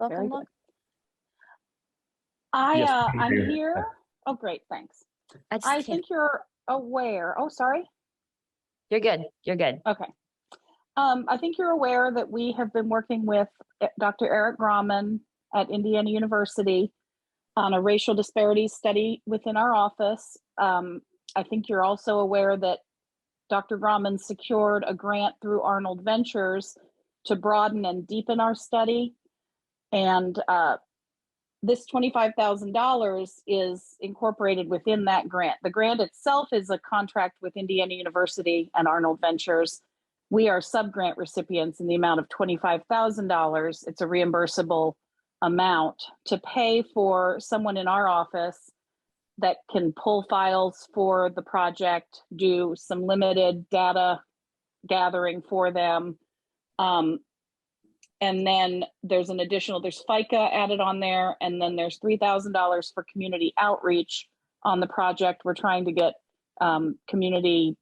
Very Welcome. good. Yes, we can I'm hear you. here. Oh, great, thanks. I just I can't- think you're aware. Oh, sorry. You're good. You're good. Okay. I think you're aware that we have been working with Dr. Eric Grauman at Indiana University on a racial disparities study within our office. I think you're also aware that Dr. Grauman secured a grant through Arnold Ventures to broaden and deepen our study. And this $25,000 is incorporated within that grant. The grant itself is a contract with Indiana University and Arnold Ventures. We are sub-grant recipients in the amount of $25,000. It's a reimbursable amount to pay for someone in our office that can pull files for the project, do some limited data gathering for them. And then there's there's FICA added on there, and then there's $3,000 for community outreach on the project. We're trying to get community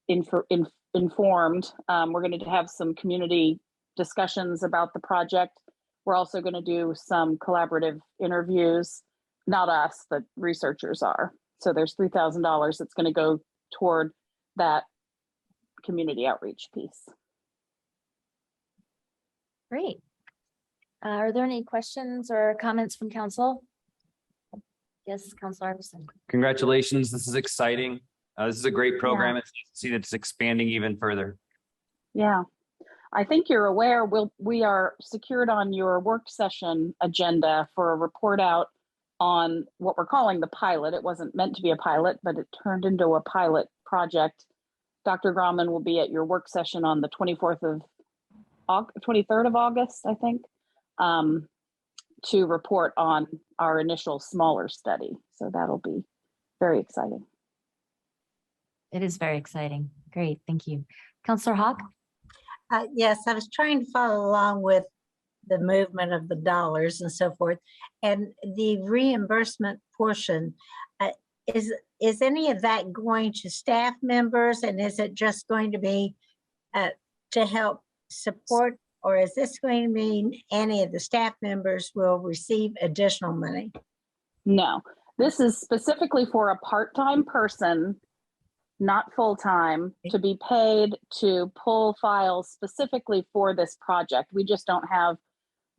informed. We're going to have some community discussions about the project. We're also going to do some collaborative interviews. Not us, the researchers are. So there's $3,000 that's going to go toward that community outreach piece. Great. Are there any questions or comments from council? Yes, Councilor Iverson. Congratulations. This is exciting. This is a great program. It's nice to see that it's expanding even further. Yeah, I think you're aware we are secured on your work session agenda for a report out on what we're calling the pilot. It wasn't meant to be a pilot, but it turned into a pilot project. Dr. Grauman will be at your work session on the 23rd of August, I think, to report on our initial smaller study. So that'll be very exciting. It is very exciting. Great. Thank you. Councilor Hawk? Yes, I was trying to follow along with the movement of the dollars and so forth. And the reimbursement portion, is any of that going to staff members? And is it just going to be to help support, or is this going to mean any of the staff members will receive additional money? No, this is specifically for a part-time person, not full-time, to be paid to pull files specifically for this project. We just don't have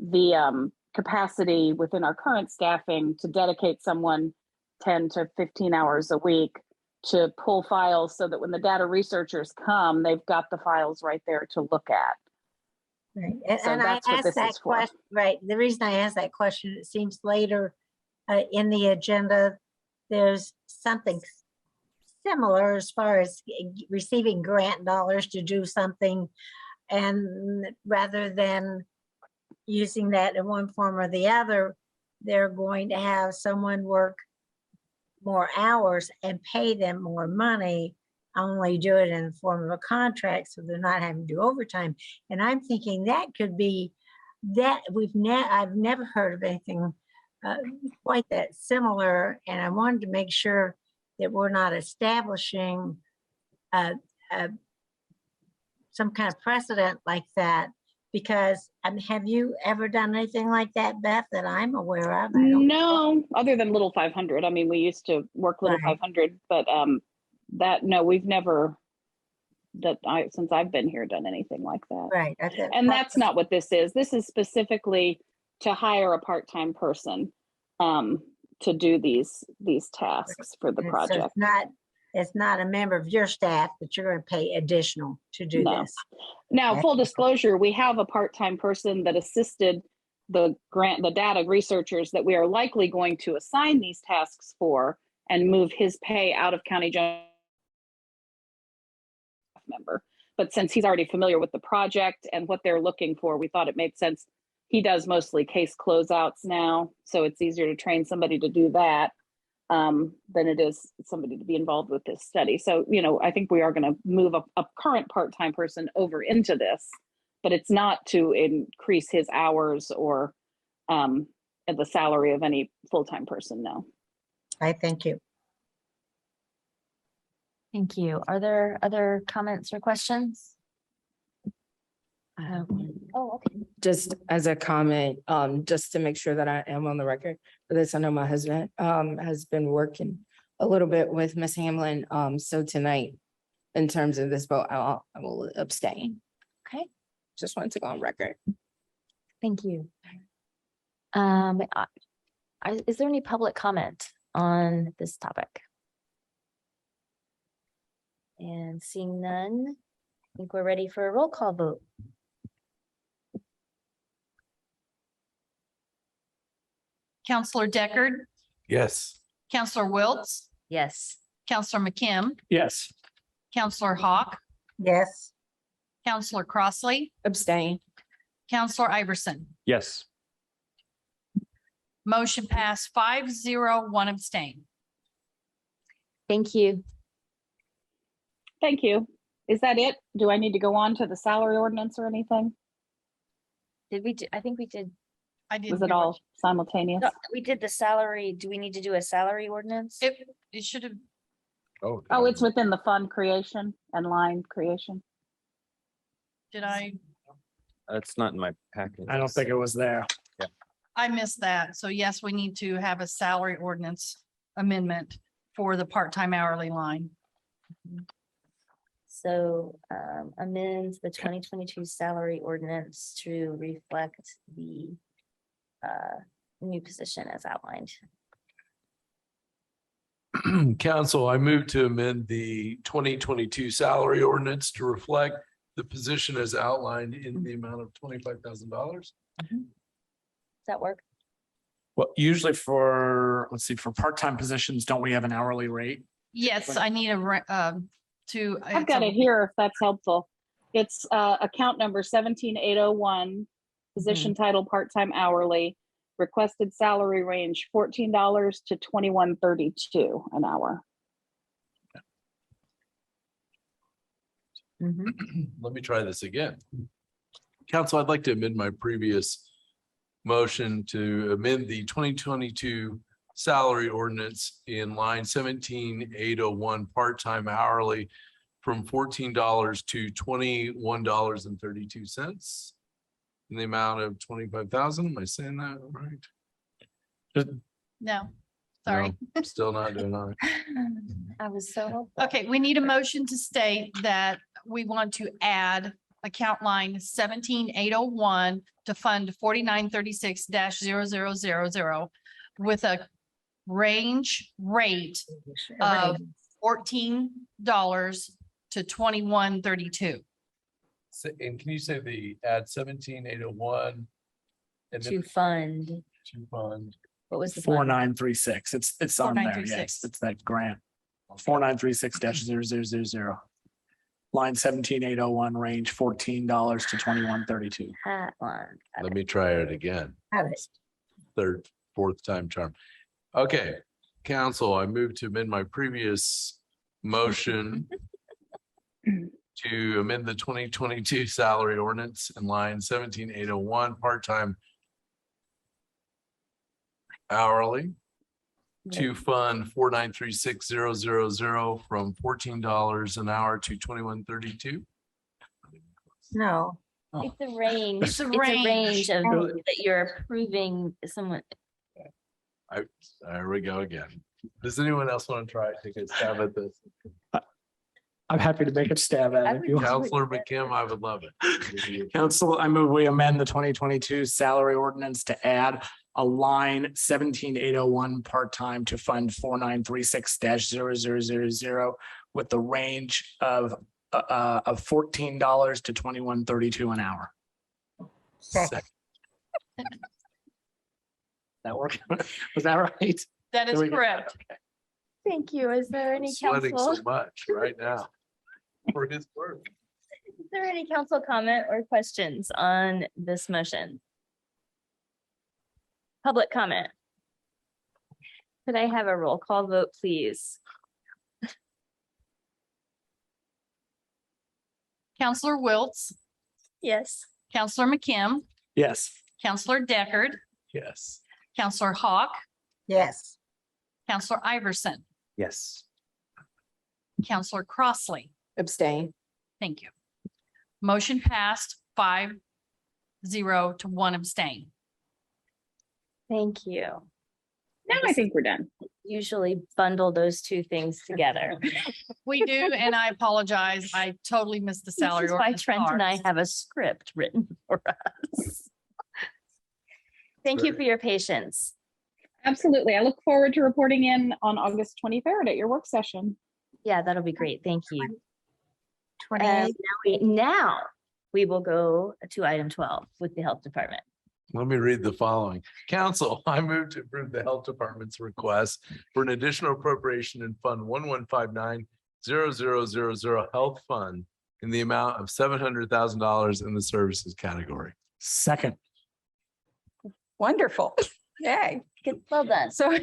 the capacity within our current staffing to dedicate someone 10 to 15 hours a week to pull files so that when the data researchers come, they've got the files right there to look at. Right. So And I that's what asked this that is for. question, right, the reason I asked that question, it seems later in the agenda, there's something similar as far as receiving grant dollars to do something, and rather than using that in one form or the other, they're going to have someone work more hours and pay them more money, only do it in the form of a contract, so they're not having to do overtime. And I'm thinking that could be that I've never heard of anything quite that similar, and I wanted to make sure that we're not establishing some kind of precedent like that. Because have you ever done anything like that, Beth, that I'm aware of? No, other than Little 500. I mean, we used to work Little 500, but we've never, since I've been here, done anything like that. Right. And that's not what this is. This is specifically to hire a part-time person to do these tasks for the project. So it's not a member of your staff, but you're going to pay additional to do this. Now, full disclosure, we have a part-time person that assisted the data researchers that we are likely going to assign these tasks for and move his pay out of county general member. But since he's already familiar with the project and what they're looking for, we thought it made sense. He does mostly case closeouts now, so it's easier to train somebody to do that than it is somebody to be involved with this study. So, I think we are going to move a current part-time person over into this, but it's not to increase his hours or the salary of any full-time person, no. I thank you. Thank you. Are there other comments or questions? Oh, okay. Just as a comment, just to make sure that I am on the record for this, I know my husband has been working a little bit with Miss Hamlin. So tonight, in terms of this vote, I will abstain. Okay. Just wanted to go on record. Thank you. Is there any public comment on this topic? And seeing none, I think we're ready for a roll call vote. Counselor Deckard, Yes. Counselor Wiltz, Yes. Counselor McKim, Yes. Counselor Hawk, Yes. Counselor Crossley, Abstain. Counselor Iverson. Yes. Motion passed 5-0, 1 abstain. Thank you. Thank you. Is that it? Do I need to go on to the salary ordinance or anything? Did we do, I think we did. I did. Was it all simultaneous? No, we did the salary. Do we need to do a salary ordinance? It should have, Oh, it's within the fund creation and line creation. did I? That's not in my package. I don't think it was there. I missed that. So yes, we need to have a salary ordinance amendment for the part-time hourly line. So amends the 2022 salary ordinance to reflect the new position as outlined. Council, I move to amend the 2022 salary ordinance to reflect the position as outlined in the amount of $25,000. Does that work? Well, usually for part-time positions, don't we have an hourly rate? Yes, I need to. I've got it here if that's helpful. It's account number 17801, position title part-time hourly, requested salary range $14 to $21.32 an hour. Let me try this again. Council, I'd like to amend my previous motion to amend the 2022 salary ordinance in line 17801 part-time hourly from $14 to $21.32 in the amount of 25,000. Am I saying that right? No, sorry. No, still not doing it. I was so hopeful. Okay, we need a motion to state that we want to add account line 17801 to fund 4936-0000 with a range rate of $14 to $21.32. And can you say the add 17801? To fund. To fund. What was the fund? 4936. It's on there. Yes, 4936. it's that grant. 4936-0000. Line 17801, range $14 to $21.32. That one. Let me try it again. Have it. Third, fourth time charm. Okay, council, I move to amend my previous motion to amend the 2022 salary ordinance in line 17801 part-time hourly to fund 4936-000 from $14 an hour to $21.32. No. It's a range. It's a It's a range of Oh. that you're approving someone. There we go again. Does anyone else want to try to take a stab at this? I'm happy to make a stab at it. if you want. Counselor McKim, I would love it. Council, I move we amend the 2022 salary ordinance to add a line 17801 part-time to fund 4936-0000 with the range of $14 to $21.32 an hour. Second. That work? Was that right? That is correct. Thank you. Is there any Sweating council? so much right now. for his work. Is there any council comment or questions on this motion? Public comment? Could I have a roll call vote, please? Counselor Wiltz, Yes. Counselor McKim, Yes. Counselor Deckard, Yes. Counselor Hawk, Yes. Counselor Iverson, Yes. Counselor Crossley. Abstain. Thank you. Motion passed 5-0 to 1 abstain. Thank you. Now I think we're done. Usually bundle those two things together. We do, and I apologize. I totally missed the This salary. is why ordinance Trent and I parts. have a script written for us. Thank you for your patience. Absolutely. I look forward to reporting in on August 23rd at your work session. Yeah, that'll be great. Thank you. 28. Now we will go to item 12 with the health department. Let me read the following. Council, I move to approve the health department's request for an additional appropriation in Fund 1159-0000 Health Fund in the amount of $700,000 in the services category. Second. Wonderful. Yay. Good, well done. So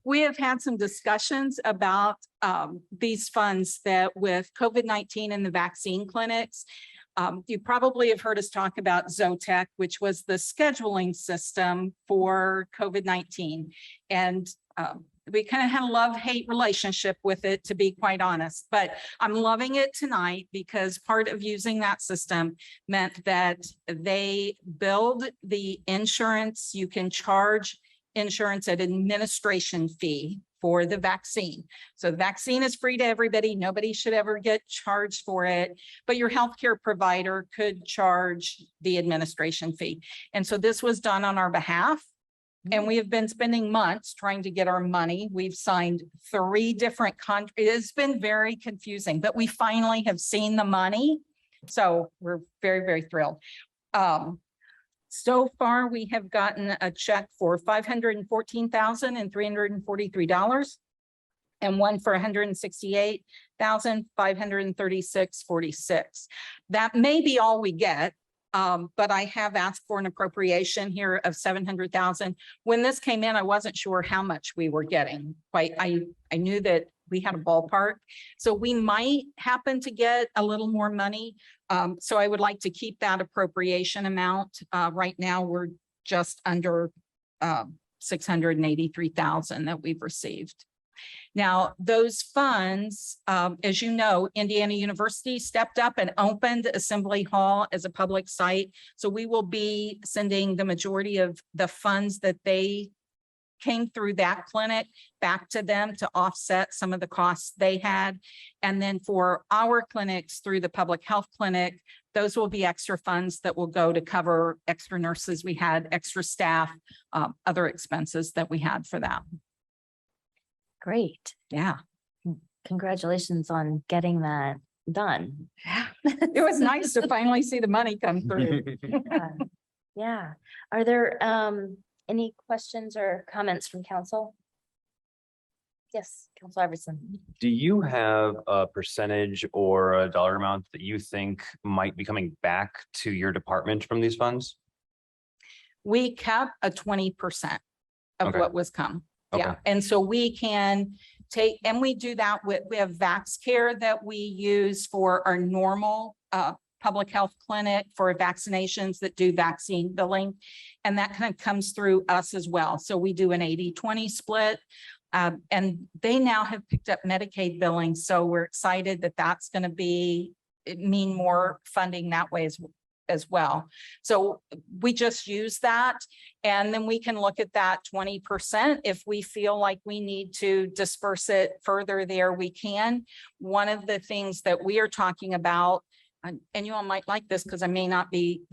we have had some discussions about these funds that with COVID-19 and the vaccine clinics. You probably have heard us talk about Zotec, which was the scheduling system for COVID-19. And we kind of had a love-hate relationship with it, to be quite honest, but I'm loving it tonight because part of using that system meant that they billed the insurance. You can charge insurance at administration fee for the vaccine. So the vaccine is free to everybody. Nobody should ever get charged for it, but your healthcare provider could charge the administration fee. And so this was done on our behalf. And we have been spending months trying to get our money. We've signed 3 different contracts. It's been very confusing, but we finally have seen the money. So we're very, very thrilled. So far, we have gotten a check for $514,343 and one for $168,536.46. That may be all we get. But I have asked for an appropriation here of 700,000. When this came in, I wasn't sure how much we were getting. I knew that we had a ballpark, so we might happen to get a little more money. So I would like to keep that appropriation amount. Right now, we're just under 683,000 that we've received. Now, those funds, as you know, Indiana University stepped up and opened Assembly Hall as a public site. So we will be sending the majority of the funds that they came through that clinic back to them to offset some of the costs they had. And then for our clinics through the public health clinic, those will be extra funds that will go to cover extra nurses we had, extra staff, other expenses that we had for that. Great. Yeah. Congratulations on getting that done. Yeah. It was nice to finally see the money come through. Yeah. Are there any questions or comments from council? Yes, Councilor Iverson. Do you have a percentage or a dollar amount that you think might be coming back to your department from these funds? We kept a 20% of Okay. what was come. Yeah, Okay. and so we can take, and we do that with, we have VaxCare that we use for our normal public health clinic for vaccinations that do vaccine billing. And that kind of comes through us as well. So we do an 80-20 split. And they now have picked up Medicaid billing. So we're excited that that's going to mean more funding that way as well. So we just use that. And then we can look at that 20%. If we feel like we need to disperse it further there, we can. One of the things that we are talking about, and you all might like this because we may not be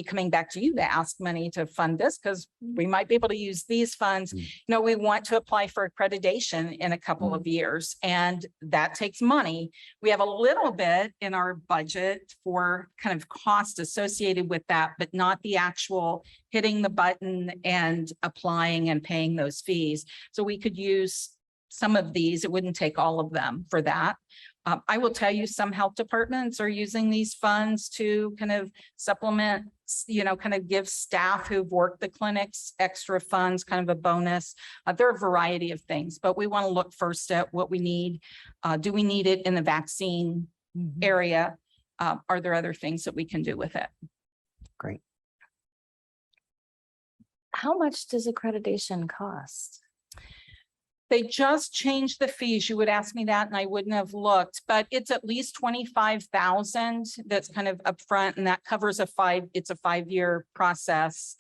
coming back to you to ask money to fund this because we might be able to use these funds. You know, we want to apply for accreditation in a couple of years, and that takes money. We have a little bit in our budget for kind of cost associated with that, but not the actual hitting the button and applying and paying those fees. So we could use some of these. It wouldn't take all of them for that. I will tell you, some health departments are using these funds to kind of supplement, kind of give staff who've worked the clinics extra funds, kind of a bonus. There are a variety of things, but we want to look first at what we need. Do we need it in the vaccine area? Are there other things that we can do with it? Great. How much does accreditation cost? They just changed the fees. You would ask me that and I wouldn't have looked, but it's at least 25,000 that's kind of upfront, and that covers it's a 5-year process.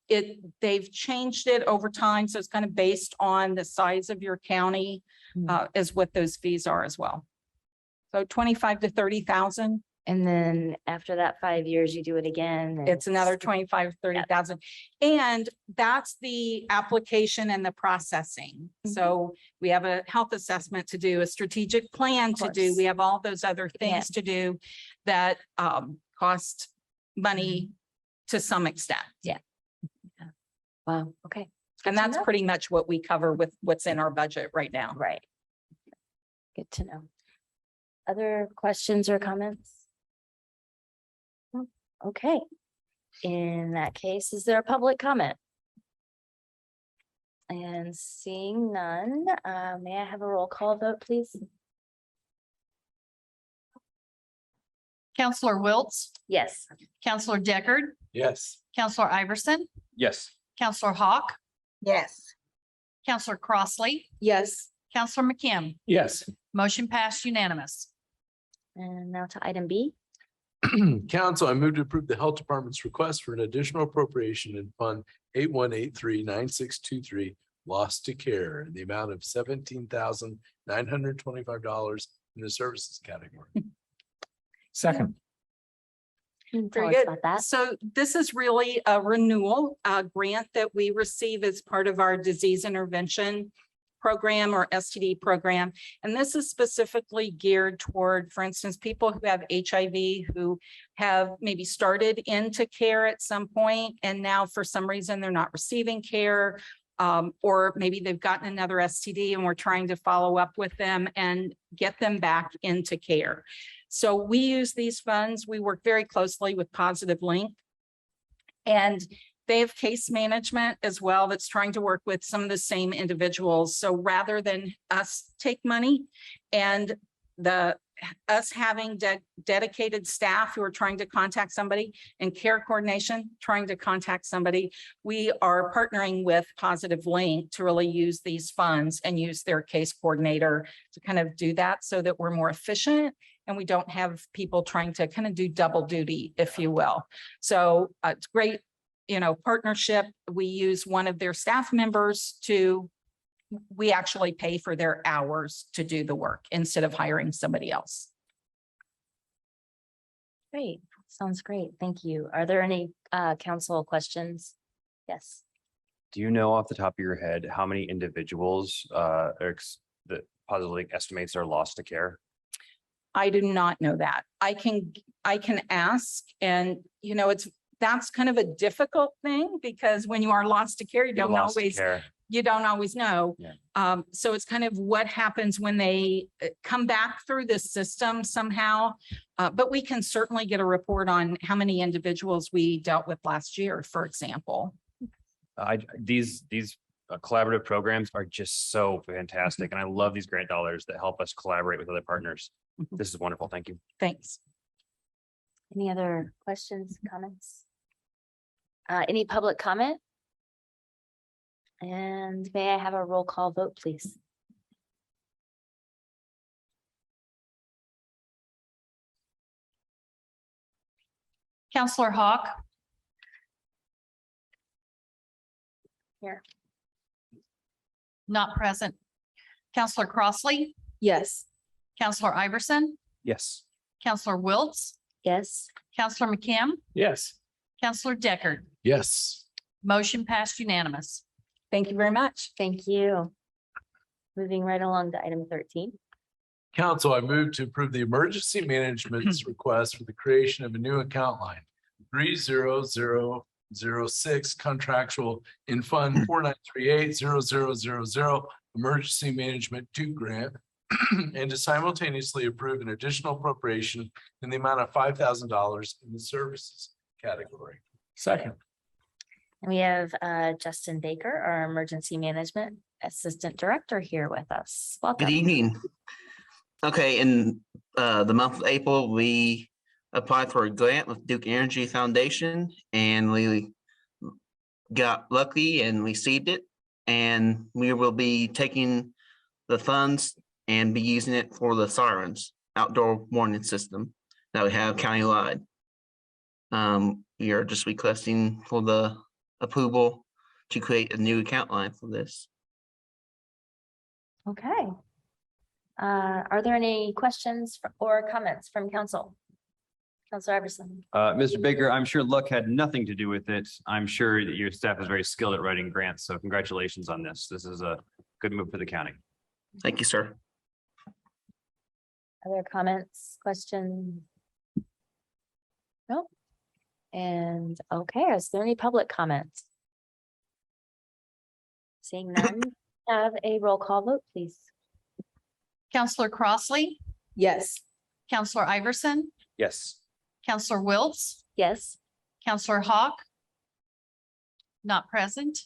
They've changed it over time. So it's kind of based on the size of your county, is what those fees are as well. So 25 to 30,000. And then after that 5 years, you do it again. and It's another 25, 30,000. And that's the application and the processing. So we have a health assessment to do, a strategic plan to do. We have all those other things to do that cost money to some extent. Wow. Okay. And that's pretty much what we cover with what's in our budget right now. Right. Good to know. Other questions or comments? Okay. In that case, is there a public comment? And seeing none, may I have a roll call vote, please? Counselor Wiltz, Yes. Counselor Deckard, Yes. Counselor Iverson, Yes. Counselor Hawk, Yes. Counselor Crossley, Yes. Counselor McKim. Yes. Motion passed unanimous. And now to item B. Council, I move to approve the Health Department's request for an additional appropriation in Fund 81839623 Lost to Care in the amount of $17,925 in the services category. Second. Tell Very us good. about that. So this is really a renewal grant that we receive as part of our disease intervention program or STD program. And this is specifically geared toward, for instance, people who have HIV, who have maybe started into care at some point, and now for some reason they're not receiving care, or maybe they've gotten another STD and we're trying to follow up with them and get them back into care. So we use these funds. We work very closely with Positive Link, and they have case management as well that's trying to work with some of the same individuals. So rather than us take money and us having dedicated staff who are trying to contact somebody and care coordination, trying to contact somebody, we are partnering with Positive Link to really use these funds and use their case coordinator to kind of do that so that we're more efficient and we don't have people trying to kind of do double duty, if you will. So it's great, partnership. We use one of their staff members we actually pay for their hours to do the work instead of hiring somebody else. Great. Sounds great. Thank you. Are there any council questions? Yes. Do you know off the top of your head how many individuals that Positive Link estimates are lost to care? I do not know that. I can ask, and that's kind of a difficult thing because when you are lost to care, you don't always know. Yeah. So it's kind of what happens when they come back through the system somehow. But we can certainly get a report on how many individuals we dealt with last year, for example. These collaborative programs are just so fantastic. And I love these grant dollars that help us collaborate with other partners. This is wonderful. Thank you. Thanks. Any other questions, comments? Any public comment? And may I have a roll call vote, please? Counselor Hawk, Here. not present. Counselor Crossley, Yes. Counselor Iverson, Yes. Counselor Wiltz, Yes. Counselor McKim, Yes. Counselor Deckard. Yes. Motion passed unanimous. Thank you very much. Thank you. Moving right along to item 13. Council, I move to approve the emergency management's request for the creation of a new account line 30006 contractual in Fund 49380000 Emergency Management 2 grant and to simultaneously approve an additional appropriation in the amount of $5,000 in the services category. Second. We have Justin Baker, our Emergency Management Assistant Director here with us. Welcome. Good evening. Okay, in the month of April, we applied for a grant with Duke Energy Foundation, and we got lucky and received it. And we will be taking the funds and be using it for the sirens, outdoor warning system that we have countywide. We are just requesting for the approval to create a new account line for this. Okay. Are there any questions or comments from council? Councilor Iverson. Mr. Baker, I'm sure luck had nothing to do with it. I'm sure that your staff is very skilled at writing grants, so congratulations on this. This is a good move for the county. Thank you, sir. Other comments, questions? No? And okay, is there any public comments? Seeing none, have a roll call vote, please. Counselor Crossley, Yes. Counselor Iverson, Yes. Counselor Wiltz, Yes. Counselor Hawk, not present.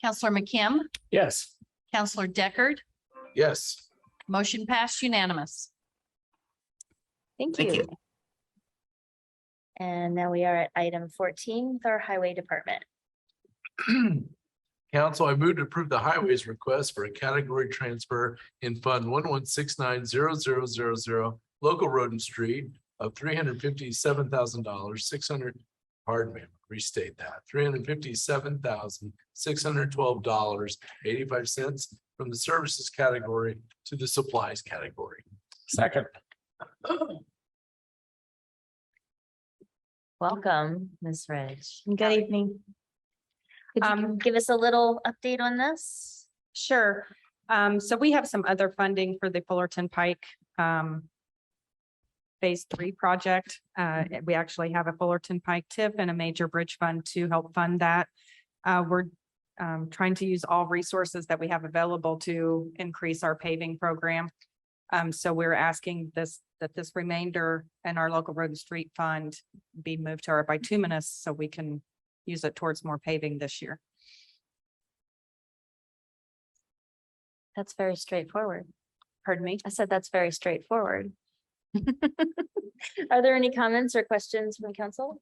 Counselor McKim, Yes. Counselor Deckard, Yes. motion passed unanimous. Thank Thank you. you. And now we are at item 14 with our Highway Department. Council, I move to approve the highways request for a category transfer in Fund 11690000, local road and street of $357,000, 600, pardon me, restate that, $357,612.85 from the services category to the supplies category. Second. Welcome, Ms. Ridge. Good evening. Could you give us a little update on this? Sure. So we have some other funding for the Fullerton Pike Phase 3 project. We actually have a Fullerton Pike TIF and a major bridge fund to help fund that. We're trying to use all resources that we have available to increase our paving program. So we're asking that this remainder in our local road and street fund be moved to our bituminous so we can use it towards more paving this year. That's very straightforward. Pardon me? I said that's very straightforward. Are there any comments or questions from council?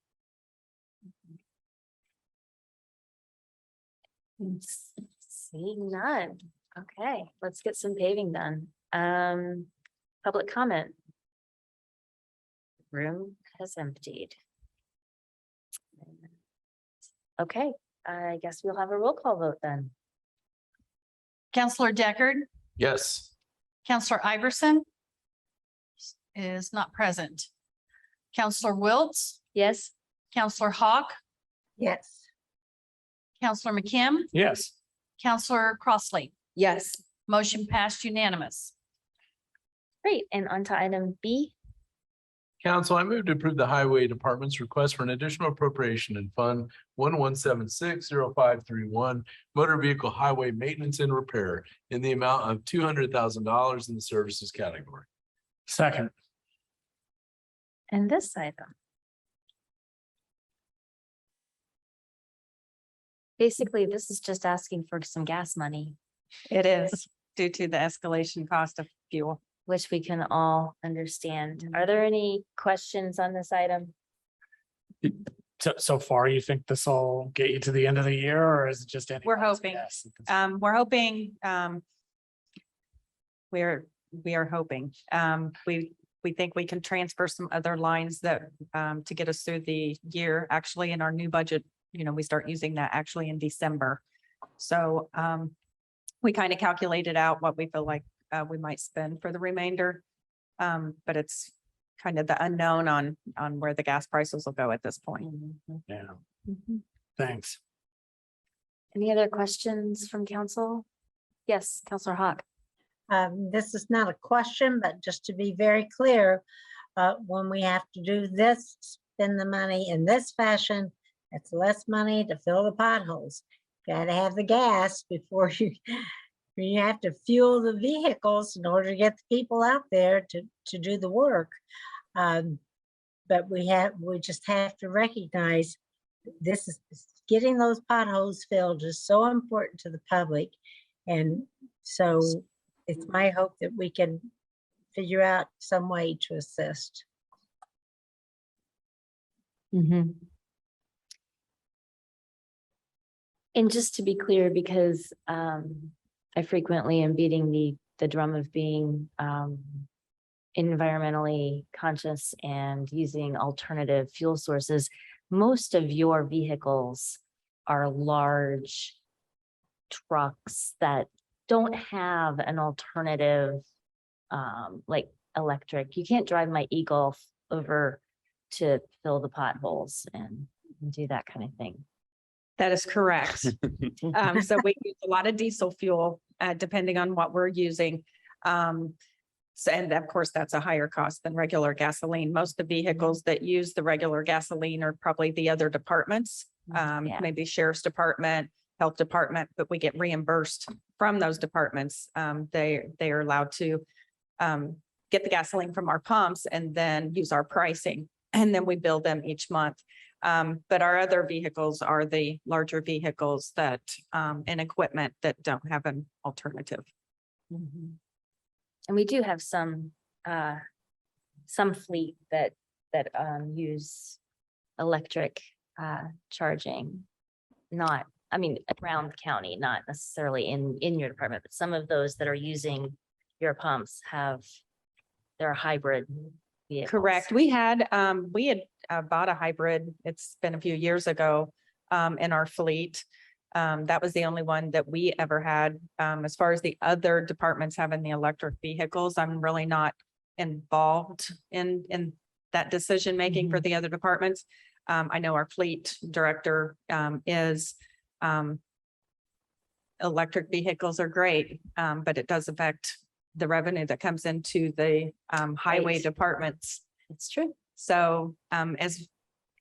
Seeing none. Okay, let's get some paving done. Public comment. Room has emptied. Okay, I guess we'll have a roll call vote then. Counselor Deckard, Yes. Counselor Iverson is not present. Counselor Wiltz, Yes. Counselor Hawk, Yes. Counselor McKim, Yes. Counselor Crossley, Yes. motion passed unanimous. Great, and on to item B. Council, I move to approve the Highway Department's request for an additional appropriation in Fund 11760531, motor vehicle highway maintenance and repair in the amount of $200,000 in the services category. Second. And this item. Basically, this is just asking for some gas money, It is due to the escalation cost of fuel. which we can all understand. Are there any questions on this item? So far, you think this will get you to the end of the year, or is it just? We're hoping. We're hoping, we are hoping. We think we can transfer some other lines that, to get us through the year. Actually, in our new budget, we start using that actually in December. So, we kind of calculated out what we feel like, we might spend for the remainder. But it's kind of the unknown on where the gas prices will go at this point. Yeah. Thanks. Any other questions from council? Yes, Counselor Hawk. This is not a question, but just to be very clear, when we have to do this, spend the money in this fashion, it's less money to fill the potholes. Got to have the gas before you you have to fuel the vehicles in order to get the people out there to do the work. But we just have to recognize this is getting those potholes filled is so important to the public. And so it's my hope that we can figure out some way to assist. And just to be clear, because I frequently am beating the drum of being environmentally conscious and using alternative fuel sources, most of your vehicles are large trucks that don't have an alternative like electric. You can't drive my e-Golf over to fill the potholes and do that kind of thing. That is correct. So we use a lot of diesel fuel, depending on what we're using. And of course, that's a higher cost than regular gasoline. Most of the vehicles that use the regular gasoline are probably the other departments, maybe sheriff's department, health department, but we get reimbursed from those departments. They are allowed to get the gasoline from our pumps and then use our pricing, and then we bill them each month. But our other vehicles are the larger vehicles that and equipment that don't have an alternative. And we do have some fleet that use electric charging, not, I mean, around the county, not necessarily in your department, but some of those that are using your pumps they're hybrid vehicles. Correct. We had bought a hybrid. It's been a few years ago in our fleet. That was the only one that we ever had. As far as the other departments having the electric vehicles, I'm really not involved in that decision making for the other departments. I know our fleet director is electric vehicles are great, but it does affect the revenue that comes into the highway departments. It's true. So as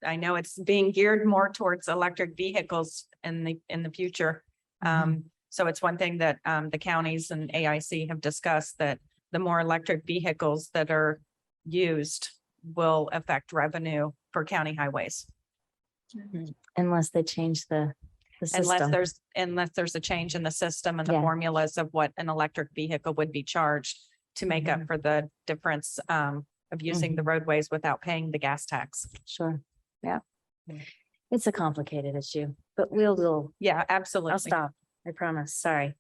I know, it's being geared more towards electric vehicles in the future. So it's one thing that the counties and AIC have discussed, that the more electric vehicles that are used will affect revenue for county highways. Unless they change the system. Unless there's a change in the system and the formulas of what an electric vehicle would be charged to make up for the difference of using the roadways without paying the gas tax. Sure. Yeah. It's a complicated issue, but we'll. Yeah, absolutely. I'll stop. I promise. Sorry.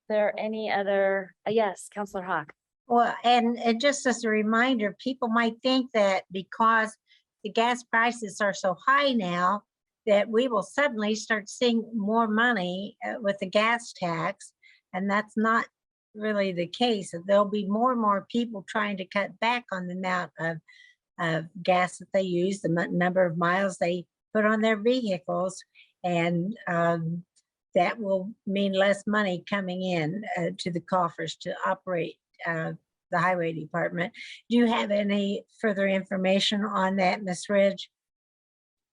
There any other, yes, Councillor Hawk. Well, and just as a reminder, people might think that because the gas prices are so high now, that we will suddenly start seeing more money with the gas tax. And that's not really the case. There'll be more and more people trying to cut back on the amount of gas that they use, the number of miles they put on their vehicles. And that will mean less money coming in to the coffers to operate the highway department. Do you have any further information on that, Ms. Ridge?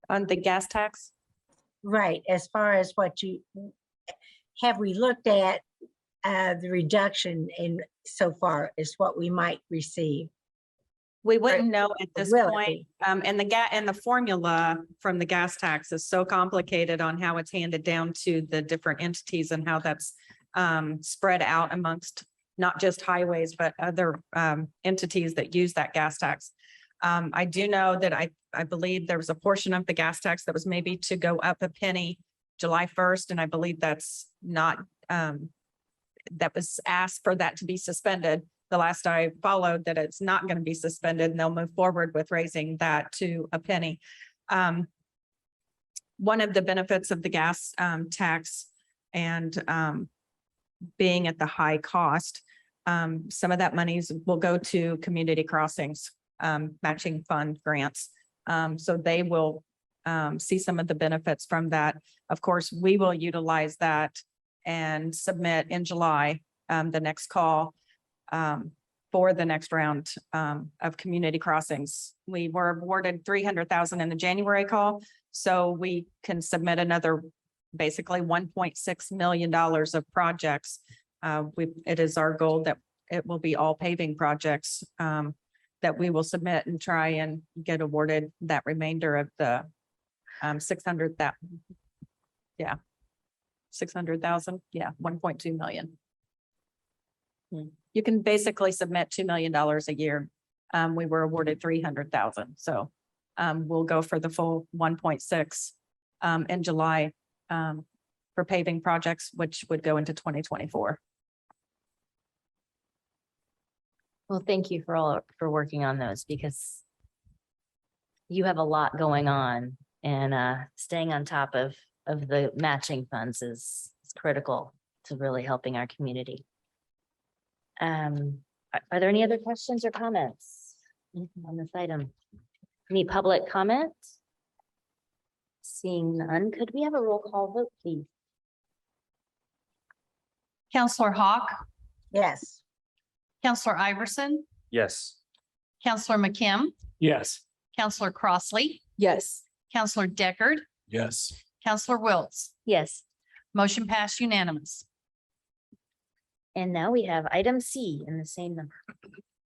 On the gas tax? Right, as far as have we looked at the reduction in so far as what we might receive? We wouldn't know at this point. And the formula from the gas tax is so complicated on how it's handed down to the different entities and how that's spread out amongst not just highways, but other entities that use that gas tax. I do know that I believe there was a portion of the gas tax that was maybe to go up a penny July 1st. And I believe that's not, that was asked for that to be suspended. The last I followed that it's not going to be suspended, and they'll move forward with raising that to a penny. One of the benefits of the gas tax and being at the high cost, some of that monies will go to community crossings, matching fund grants. So they will see some of the benefits from that. Of course, we will utilize that and submit in July, the next call for the next round of community crossings. We were awarded 300,000 in the January call, so we can submit another basically $1.6 million of projects. It is our goal that it will be all paving projects that we will submit and try and get awarded that remainder of the 600, that, yeah. 600,000, yeah, 1.2 million. You can basically submit $2 million a year. We were awarded 300,000, so we'll go for the full 1.6 in July for paving projects, which would go into 2024. Well, thank you for working on those, because you have a lot going on, and staying on top of the matching funds is critical to really helping our community. Are there any other questions or comments on this item? Any public comment? Seeing none, could we have a roll call vote, please? Counselor Hawk, Yes. Counselor Iverson, Yes. Counselor McKim, Yes. Counselor Crossley, Yes. Counselor Deckard, Yes. Counselor Wiltz. Yes. Motion passed unanimous. And now we have item C in the same number.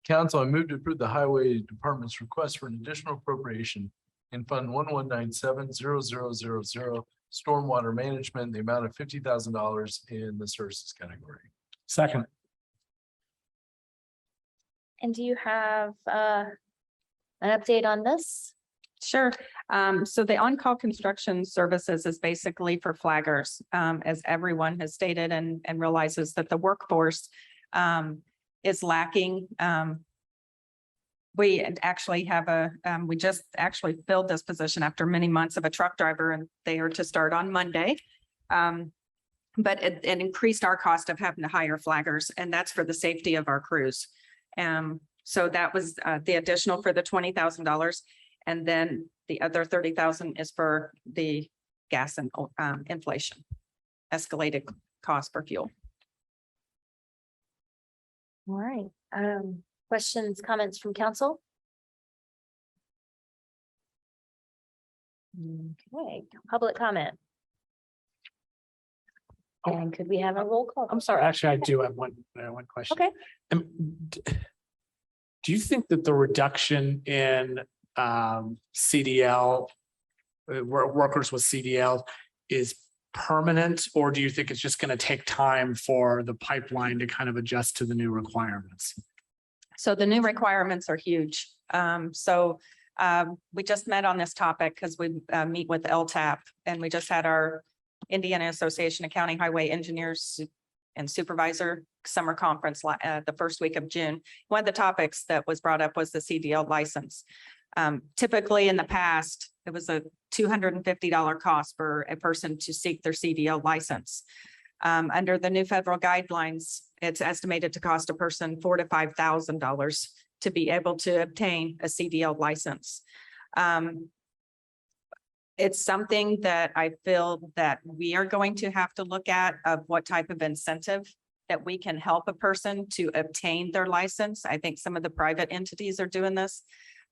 Council, I move to approve the Highway Department's request for an additional appropriation in Fund 1197-0000 Stormwater Management, the amount of $50,000 in the services category. Second. And do you have an update on this? Sure. So the on-call construction services is basically for flaggers, as everyone has stated and realizes that the workforce is lacking. We actually have we just actually filled this position after many months of a truck driver, and they are to start on Monday. But it increased our cost of having to hire flaggers, and that's for the safety of our crews. So that was the additional for the $20,000. And then the other 30,000 is for the gas and inflation, escalated cost for fuel. All right. Questions, comments from council? Okay, public comment. And could we have a roll call? I'm sorry, actually, I do have one question. Okay. Do you think that the reduction in CDL, workers with CDL is permanent, or do you think it's just going to take time for the pipeline to kind of adjust to the new requirements? So the new requirements are huge. We just met on this topic because we meet with LTAP, and we just had our Indiana Association of County Highway Engineers and Supervisor Summer Conference the first week of June. One of the topics that was brought up was the CDL license. Typically in the past, it was a $250 cost for a person to seek their CDL license. Under the new federal guidelines, it's estimated to cost a person $4,000 to $5,000 to be able to obtain a CDL license. It's something that I feel that we are going to have to look at of what type of incentive that we can help a person to obtain their license. I think some of the private entities are doing this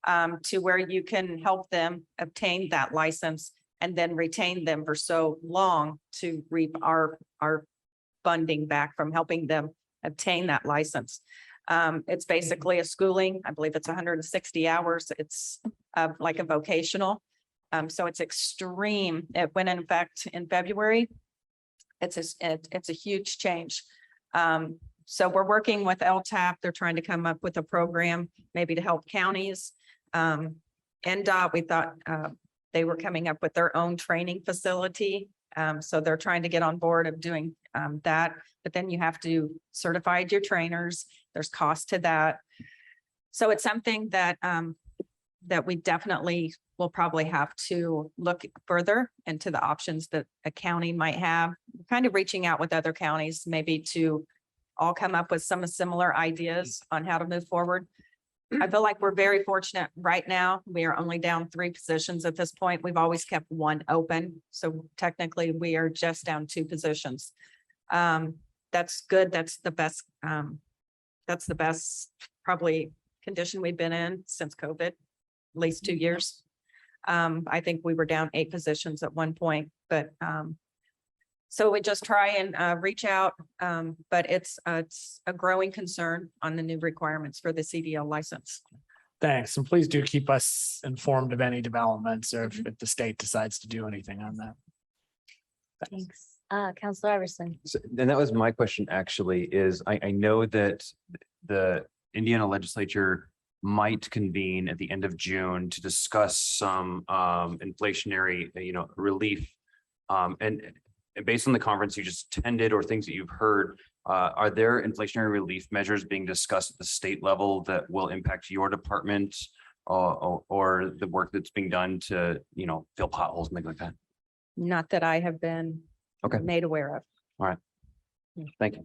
to where you can help them obtain that license and then retain them for so long to reap our funding back from helping them obtain that license. It's basically a schooling. I believe it's 160 hours. It's like a vocational. So it's extreme. It went in effect in February. It's a huge change. So we're working with LTAP. They're trying to come up with a program maybe to help counties. NDOT, we thought they were coming up with their own training facility. So they're trying to get on board of doing that. But then you have to certify your trainers. There's cost to that. So it's something that that we definitely will probably have to look further into the options that a county might have, kind of reaching out with other counties, maybe to all come up with some similar ideas on how to move forward. I feel like we're very fortunate right now. We are only down 3 positions at this point. We've always kept 1 open. So technically we are just down 2 positions. That's good. That's the best probably condition we've been in since COVID, at least 2 years. I think we were down 8 positions at one point, but So we just try and reach out, but it's a growing concern on the new requirements for the CDL license. Thanks. And please do keep us informed of any developments or if the state decides to do anything on that. Thanks. Counselor Iverson. And that was my question actually, is I know that the Indiana legislature might convene at the end of June to discuss some inflationary, relief. And based on the conference you just attended or things that you've heard, are there inflationary relief measures being discussed at the state level that will impact your department or the work that's being done to, fill potholes and things like that? Not that I have been made aware of. All right. Thank you.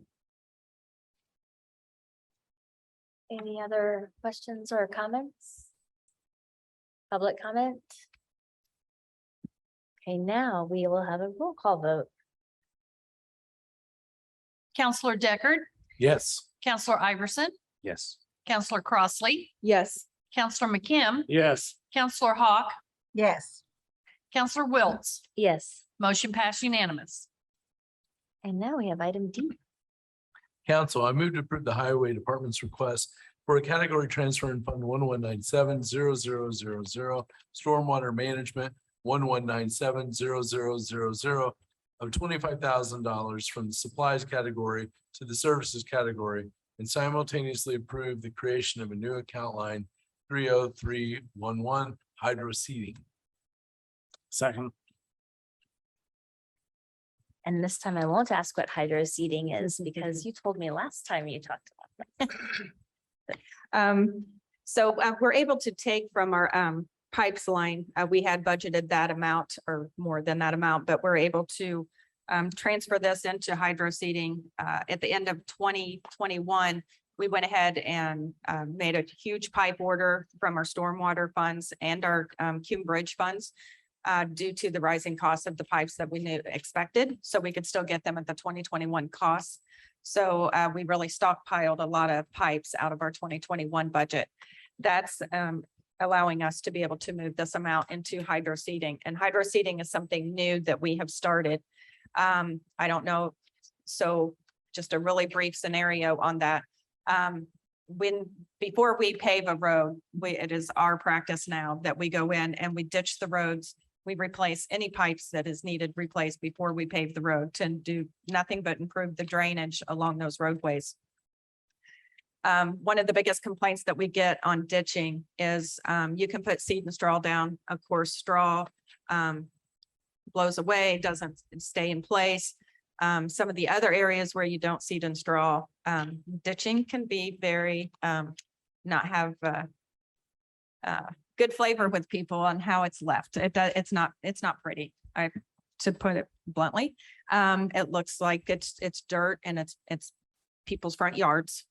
Any other questions or comments? Public comment? Okay, now we will have a roll call vote. Counselor Deckard, Yes. Counselor Iverson, Yes. Counselor Crossley, Yes. Counselor McKim, Yes. Counselor Hawk, Yes. Counselor Wiltz. Yes. Motion passed unanimous. And now we have item D. Council, I move to approve the Highway Department's request for a category transfer in Fund 1197-0000, Stormwater Management 1197-0000 of $25,000 from the supplies category to the services category and simultaneously approve the creation of a new account line 30311 hydro seeding. Second. And this time I won't ask what hydro seeding is because you told me last time you talked about that. So we're able to take from our pipes line. We had budgeted that amount or more than that amount, but we're able to transfer this into hydro seeding. At the end of 2021, we went ahead and made a huge pipe order from our stormwater funds and our Cume Bridge funds due to the rising costs of the pipes that we expected. So we could still get them at the 2021 costs. So we really stockpiled a lot of pipes out of our 2021 budget. That's allowing us to be able to move this amount into hydro seeding. And hydro seeding is something new that we have started. I don't know. So just a really brief scenario on that. Before we pave a road, it is our practice now that we go in and we ditch the roads. We replace any pipes that is needed replaced before we pave the road to do nothing but improve the drainage along those roadways. One of the biggest complaints that we get on ditching is you can put seed and straw down. Of course, straw blows away, doesn't stay in place. Some of the other areas where you don't seed and straw, ditching can be very not have good flavor with people on how it's left. It's not pretty. To put it bluntly, it looks like it's dirt and it's people's front yards.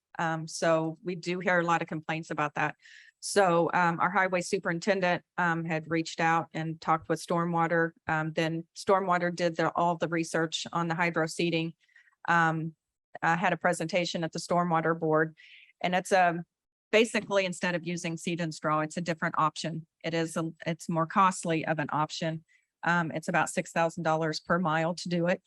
So we do hear a lot of complaints about that. So our highway superintendent had reached out and talked with Stormwater. Then Stormwater did all the research on the hydro seeding. I had a presentation at the Stormwater Board, and it's basically instead of using seed and straw, it's a different option. It's more costly of an option. It's about $6,000 per mile to do it.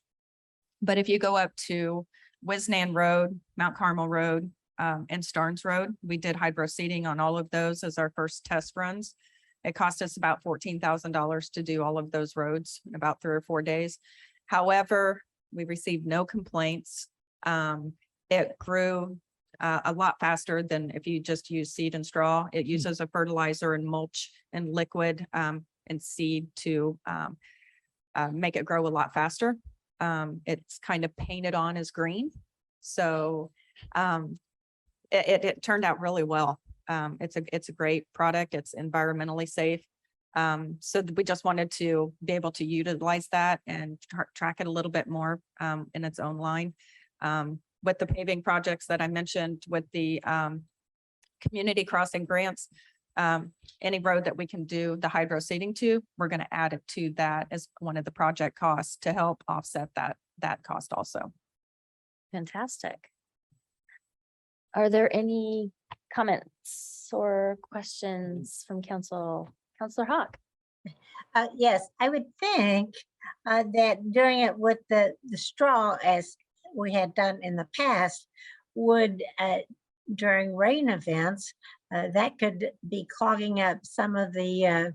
But if you go up to Wisnan Road, Mount Carmel Road, and Starnes Road, we did hydro seeding on all of those as our first test runs. It cost us about $14,000 to do all of those roads in about 3 or 4 days. However, we received no complaints. It grew a lot faster than if you just use seed and straw. It uses a fertilizer and mulch and liquid and seed to make it grow a lot faster. It's kind of painted on as green. So it turned out really well. It's a great product. It's environmentally safe. So we just wanted to be able to utilize that and track it a little bit more in its own line. With the paving projects that I mentioned with the community crossing grants, any road that we can do the hydro seeding to, we're going to add it to that as one of the project costs to help offset that cost also. Fantastic. Are there any comments or questions from council? Counselor Hawk? Yes, I would think that doing it with the straw, as we had done in the past, would during rain events, that could be clogging up some of the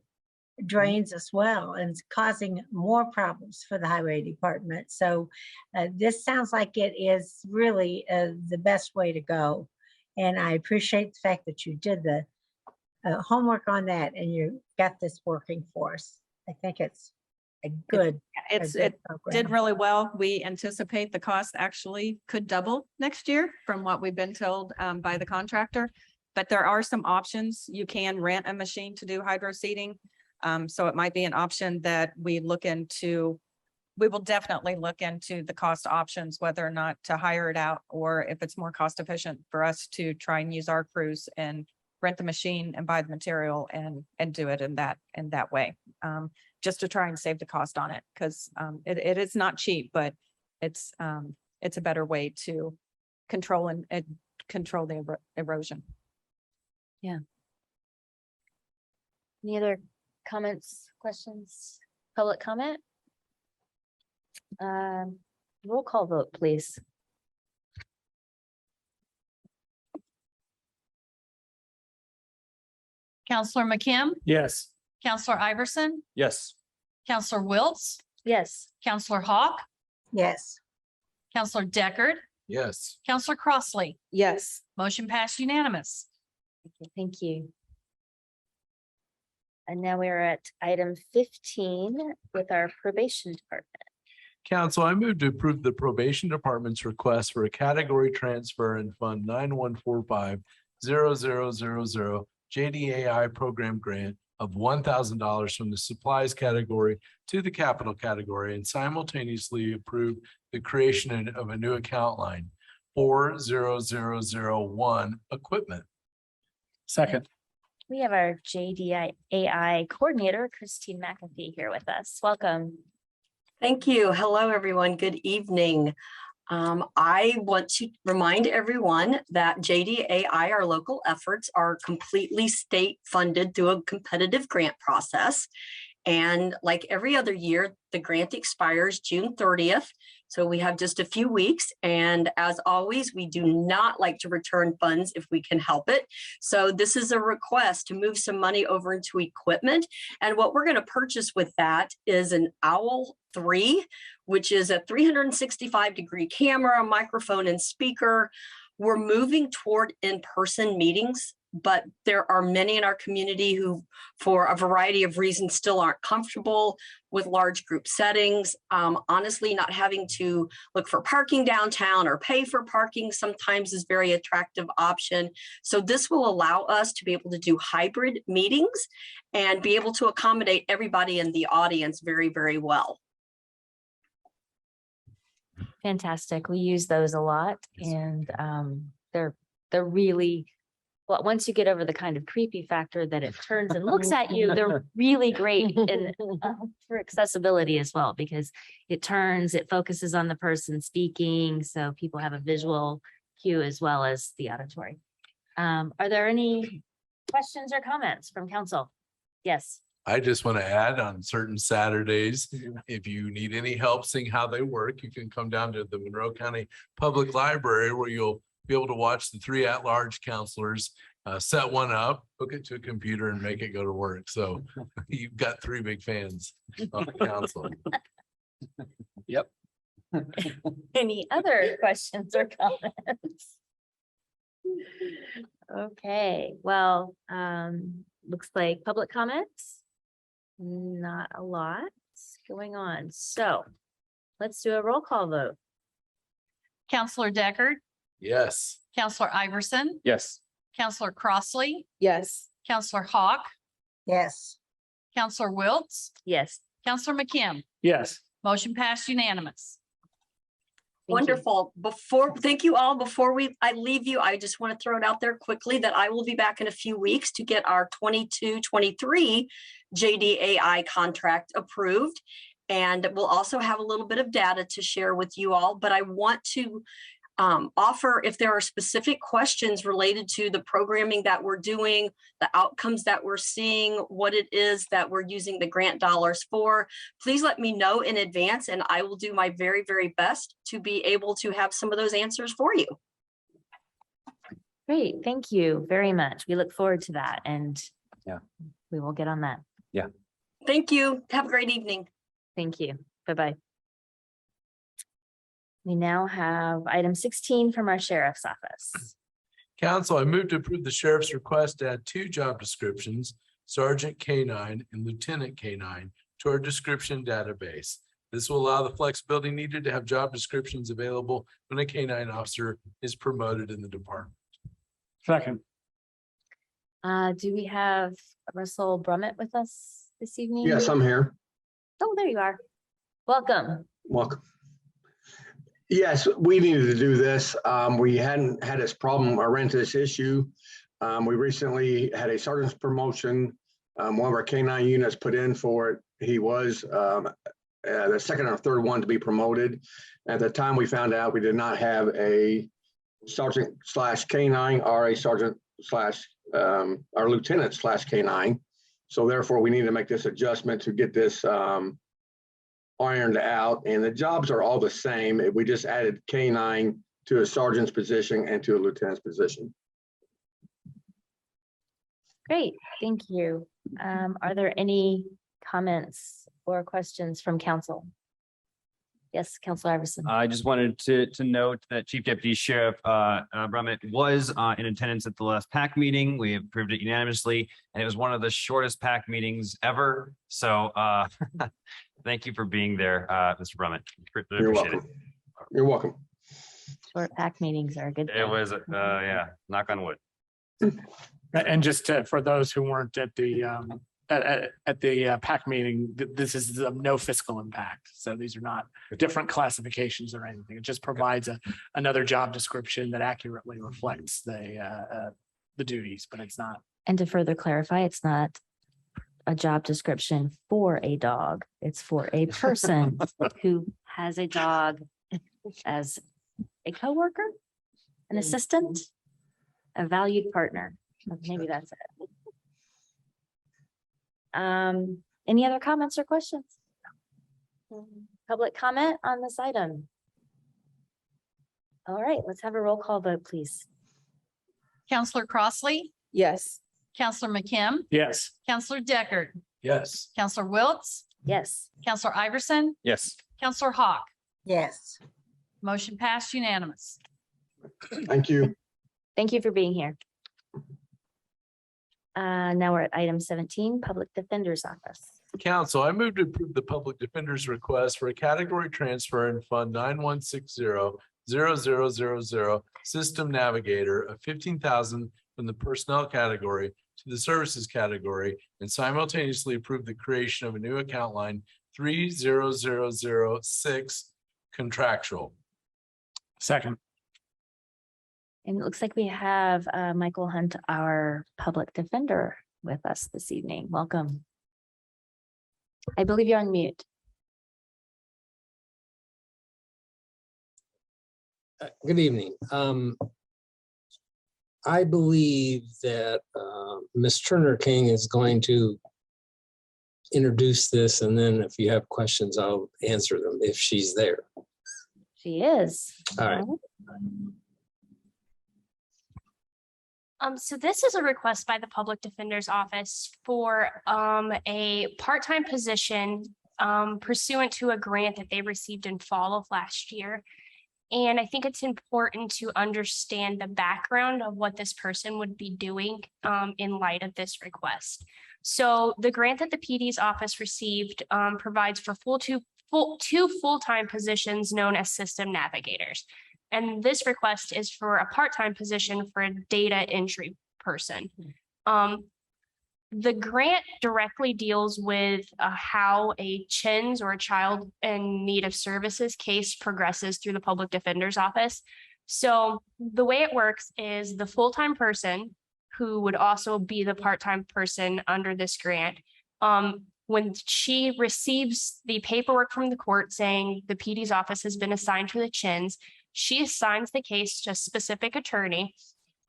drains as well and causing more problems for the highway department. So this sounds like it is really the best way to go. And I appreciate the fact that you did the homework on that and you got this working for us. I think it's a good. It did program. really well. We anticipate the cost actually could double next year from what we've been told by the contractor. But there are some options. You can rent a machine to do hydro seeding. So it might be an option that we look into. We will definitely look into the cost options, whether or not to hire it out or if it's more cost efficient for us to try and use our crews and rent the machine and buy the material and do it in that way. Just to try and save the cost on it, because it is not cheap, but it's a better way to control and control the erosion. Yeah. Any other comments, questions, public comment? Roll call vote, please. Counselor McKim, Yes. Counselor Iverson, Yes. Counselor Wiltz, Yes. Counselor Hawk, Yes. Counselor Deckard, Yes. Counselor Crossley. Yes. Motion passed unanimous. Okay, thank you. And now we're at item 15 with our probation department. Council, I move to approve the probation department's request for a category transfer in Fund 9145-0000 JDAI program grant of $1,000 from the supplies category to the capital category and simultaneously approve the creation of a new account line 40001 equipment. Second. We have our JDI coordinator, Christine McAfee, here with us. Welcome. Thank you. Hello, everyone. Good evening. I want to remind everyone that JDAI, our local efforts, are completely state funded through a competitive grant process. And like every other year, the grant expires June 30th. So we have just a few weeks. And as always, we do not like to return funds if we can help it. So this is a request to move some money over into equipment. And what we're going to purchase with that is an Owl 3, which is a 365-degree camera, microphone, and speaker. We're moving toward in-person meetings, but there are many in our community who, for a variety of reasons, still aren't comfortable with large group settings. Honestly, not having to look for parking downtown or pay for parking sometimes is a very attractive option. So this will allow us to be able to do hybrid meetings and be able to accommodate everybody in the audience very, very well. Fantastic. We use those a lot and they're really, well, once you get over the kind of creepy factor that it turns and looks at you, they're really great in, for accessibility as well, because it turns, it focuses on the person speaking. So people have a visual cue as well as the auditory. Are there any questions or comments from council? Yes. I just want to add on certain Saturdays, if you need any help seeing how they work, you can come down to the Monroe County Public Library where you'll be able to watch the 3 at-large counselors set one up, hook it to a computer and make it go to work. So you've got 3 big fans on the council. Yep. Any other questions or comments? Okay, well, looks like public comments. Not a lot going on. So let's do a roll call vote. Counselor Deckard, Yes. Counselor Iverson, Yes. Counselor Crossley, Yes. Counselor Hawk, Yes. Counselor Wiltz, Yes. Counselor McKim. Yes. Motion passed unanimous. Wonderful. Thank you all. Before I leave you, I just want to throw it out there quickly that I will be back in a few weeks to get our 22-23 JDAI contract approved. And we'll also have a little bit of data to share with you all, but I want to offer if there are specific questions related to the programming that we're doing, the outcomes that we're seeing, what it is that we're using the grant dollars for. Please let me know in advance and I will do my very, very best to be able to have some of those answers for you. Great, thank you very much. We look forward to that and Yeah. we will get on that. Yeah. Thank you. Have a great evening. Thank you. Bye-bye. We now have item 16 from our sheriff's office. Council, I move to approve the sheriff's request to add 2 job descriptions, Sergeant K-9 and Lieutenant K-9, to our description database. This will allow the flexibility needed to have job descriptions available when a K-9 officer is promoted in the department. Second. Do we have Russell Brummett with us this evening? Yes, I'm here. Oh, there you are. Welcome. Welcome. Yes, we needed to do this. We hadn't had this problem or ran into this issue. We recently had a sergeant's promotion. One of our K-9 units put in for it. He was the second or third one to be promoted. At the time we found out we did not have a sergeant slash K-9 or a sergeant slash or lieutenant slash K-9. So therefore we need to make this adjustment to get this ironed out, and the jobs are all the same. We just added K-9 to a sergeant's position and to a lieutenant's position. Great, thank you. Are there any comments or questions from council? Yes, Councilor Iverson. I just wanted to note that Chief Deputy Sheriff Brummett was in attendance at the last PAC meeting. We approved it unanimously, and it was one of the shortest PAC meetings ever. So thank you for being there, Mr. Brummett. You're welcome. You're welcome. Short PAC meetings are a good thing. It was, yeah, knock on wood. And just for those who weren't at the PAC meeting, this is no fiscal impact. So these are not different classifications or anything. It just provides another job description that accurately reflects the duties, but it's not. And to further clarify, it's not a job description for a dog. It's for a person who has a dog as a coworker, an assistant, a valued partner. Maybe that's it. Any other comments or questions? Public comment on this item? All right, let's have a roll call vote, please. Counselor Crossley, Yes. Counselor McKim, Yes. Counselor Deckard, Yes. Counselor Wiltz, Yes. Counselor Iverson, Yes. Counselor Hawk. Yes. Motion passed unanimous. Thank you. Thank you for being here. Now we're at item 17, Public Defender's Office. Council, I move to approve the public defender's request for a category transfer in Fund 9160-0000 System Navigator of $15,000 from the personnel category to the services category, and simultaneously approve the creation of a new account line 30006 contractual. Second. And it looks like we have Michael Hunt, our public defender, with us this evening. Welcome. I believe you're on mute. Good evening. I believe that Ms. Turner King is going to introduce this, and then if you have questions, I'll answer them if she's there. She is. All right. So this is a request by the Public Defender's Office for a part-time position pursuant to a grant that they received in fall of last year. And I think it's important to understand the background of what this person would be doing in light of this request. So the grant that the PD's office received provides for two full-time positions known as system navigators. And this request is for a part-time position for a data entry person. The grant directly deals with how a CHINS or a child in need of services case progresses through the public defender's office. So the way it works is the full-time person, who would also be the part-time person under this grant, when she receives the paperwork from the court saying the PD's office has been assigned to the CHINS, she assigns the case to a specific attorney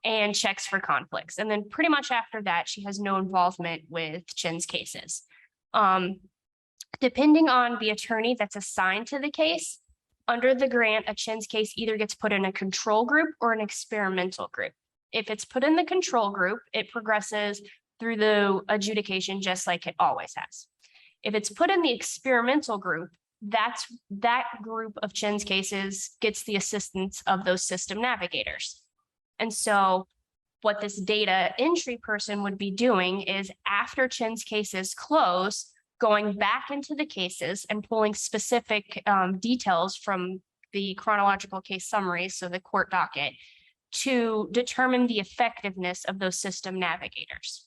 and checks for conflicts. And then pretty much after that, she has no involvement with Chin's cases. Depending on the attorney that's assigned to the case, under the grant, a Chin's case either gets put in a control group or an experimental group. If it's put in the control group, it progresses through the adjudication just like it always has. If it's put in the experimental group, that group of Chin's cases gets the assistance of those system navigators. And so what this data entry person would be doing is after Chin's cases close, going back into the cases and pulling specific details from the chronological case summaries, so the court docket, to determine the effectiveness of those system navigators.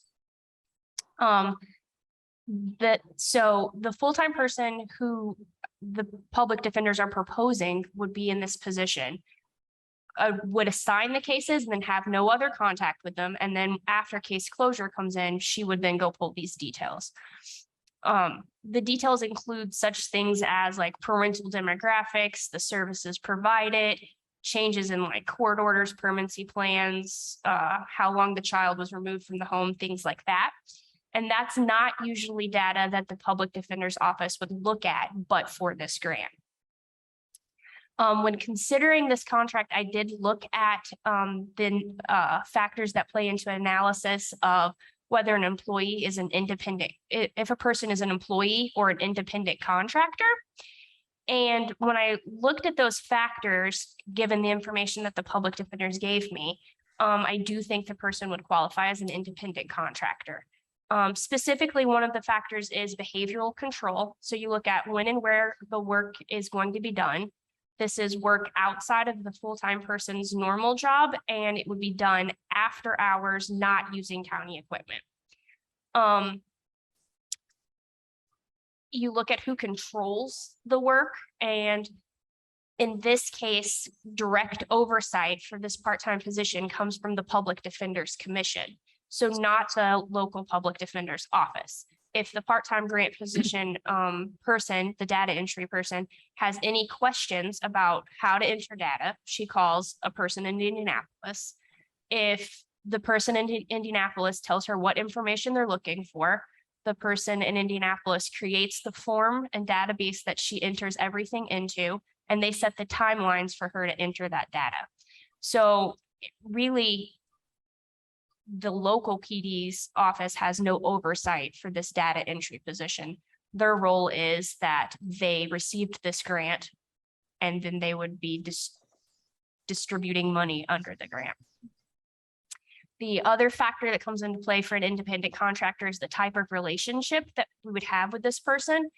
So the full-time person who the public defenders are proposing would be in this position, would assign the cases and then have no other contact with them. And then after case closure comes in, she would then go pull these details. The details include such things as like parental demographics, the services provided, changes in like court orders, permanency plans, how long the child was removed from the home, things like that. And that's not usually data that the public defender's office would look at, but for this grant. When considering this contract, I did look at the factors that play into analysis of whether an employee is an independent, if a person is an employee or an independent contractor. And when I looked at those factors, given the information that the public defenders gave me, I do think the person would qualify as an independent contractor. Specifically, one of the factors is behavioral control. So you look at when and where the work is going to be done. This is work outside of the full-time person's normal job, and it would be done after hours, not using county equipment. You look at who controls the work, and in this case, direct oversight for this part-time position comes from the Public Defender's Commission. So not the local public defender's office. If the part-time grant position person, the data entry person, has any questions about how to enter data, she calls a person in Indianapolis. If the person in Indianapolis tells her what information they're looking for, the person in Indianapolis creates the form and database that she enters everything into, and they set the timelines for her to enter that data. So really, the local PD's office has no oversight for this data entry position. Their role is that they received this grant and then they would be distributing money under the grant. The other factor that comes into play for an independent contractor is the type of relationship that we would have with this person.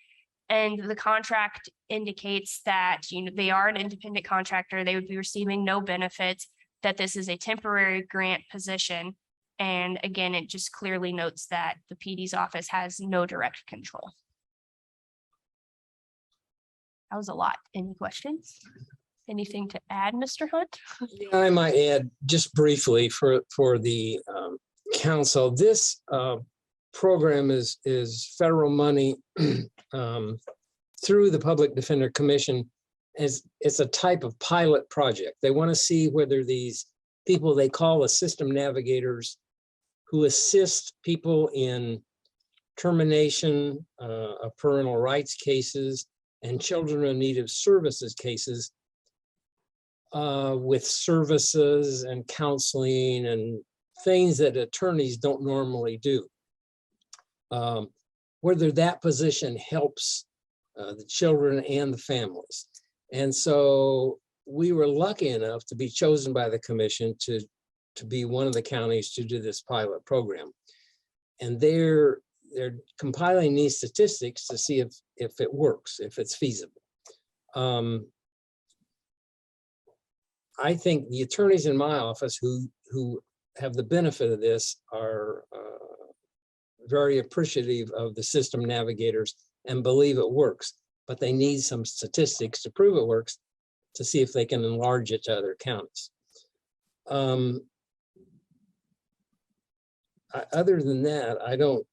And the contract indicates that, they are an independent contractor, they would be receiving no benefits, that this is a temporary grant position. And again, it just clearly notes that the PD's office has no direct control. That was a lot. Any questions? Anything to add, Mr. Hunt? Yeah, I might add just briefly for the council, this program is federal money through the Public Defender Commission. It's a type of pilot project. They want to see whether these people they call the system navigators who assist people in termination of parental rights cases and children in need of services cases with services and counseling and things that attorneys don't normally do. Whether that position helps the children and the families. And so we were lucky enough to be chosen by the commission to be one of the counties to do this pilot program. And they're compiling these statistics to see if it works, if it's feasible. I think the attorneys in my office who have the benefit of this are very appreciative of the system navigators and believe it works, but they need some statistics to prove it works to see if they can enlarge it to other counties. Other than that, I don't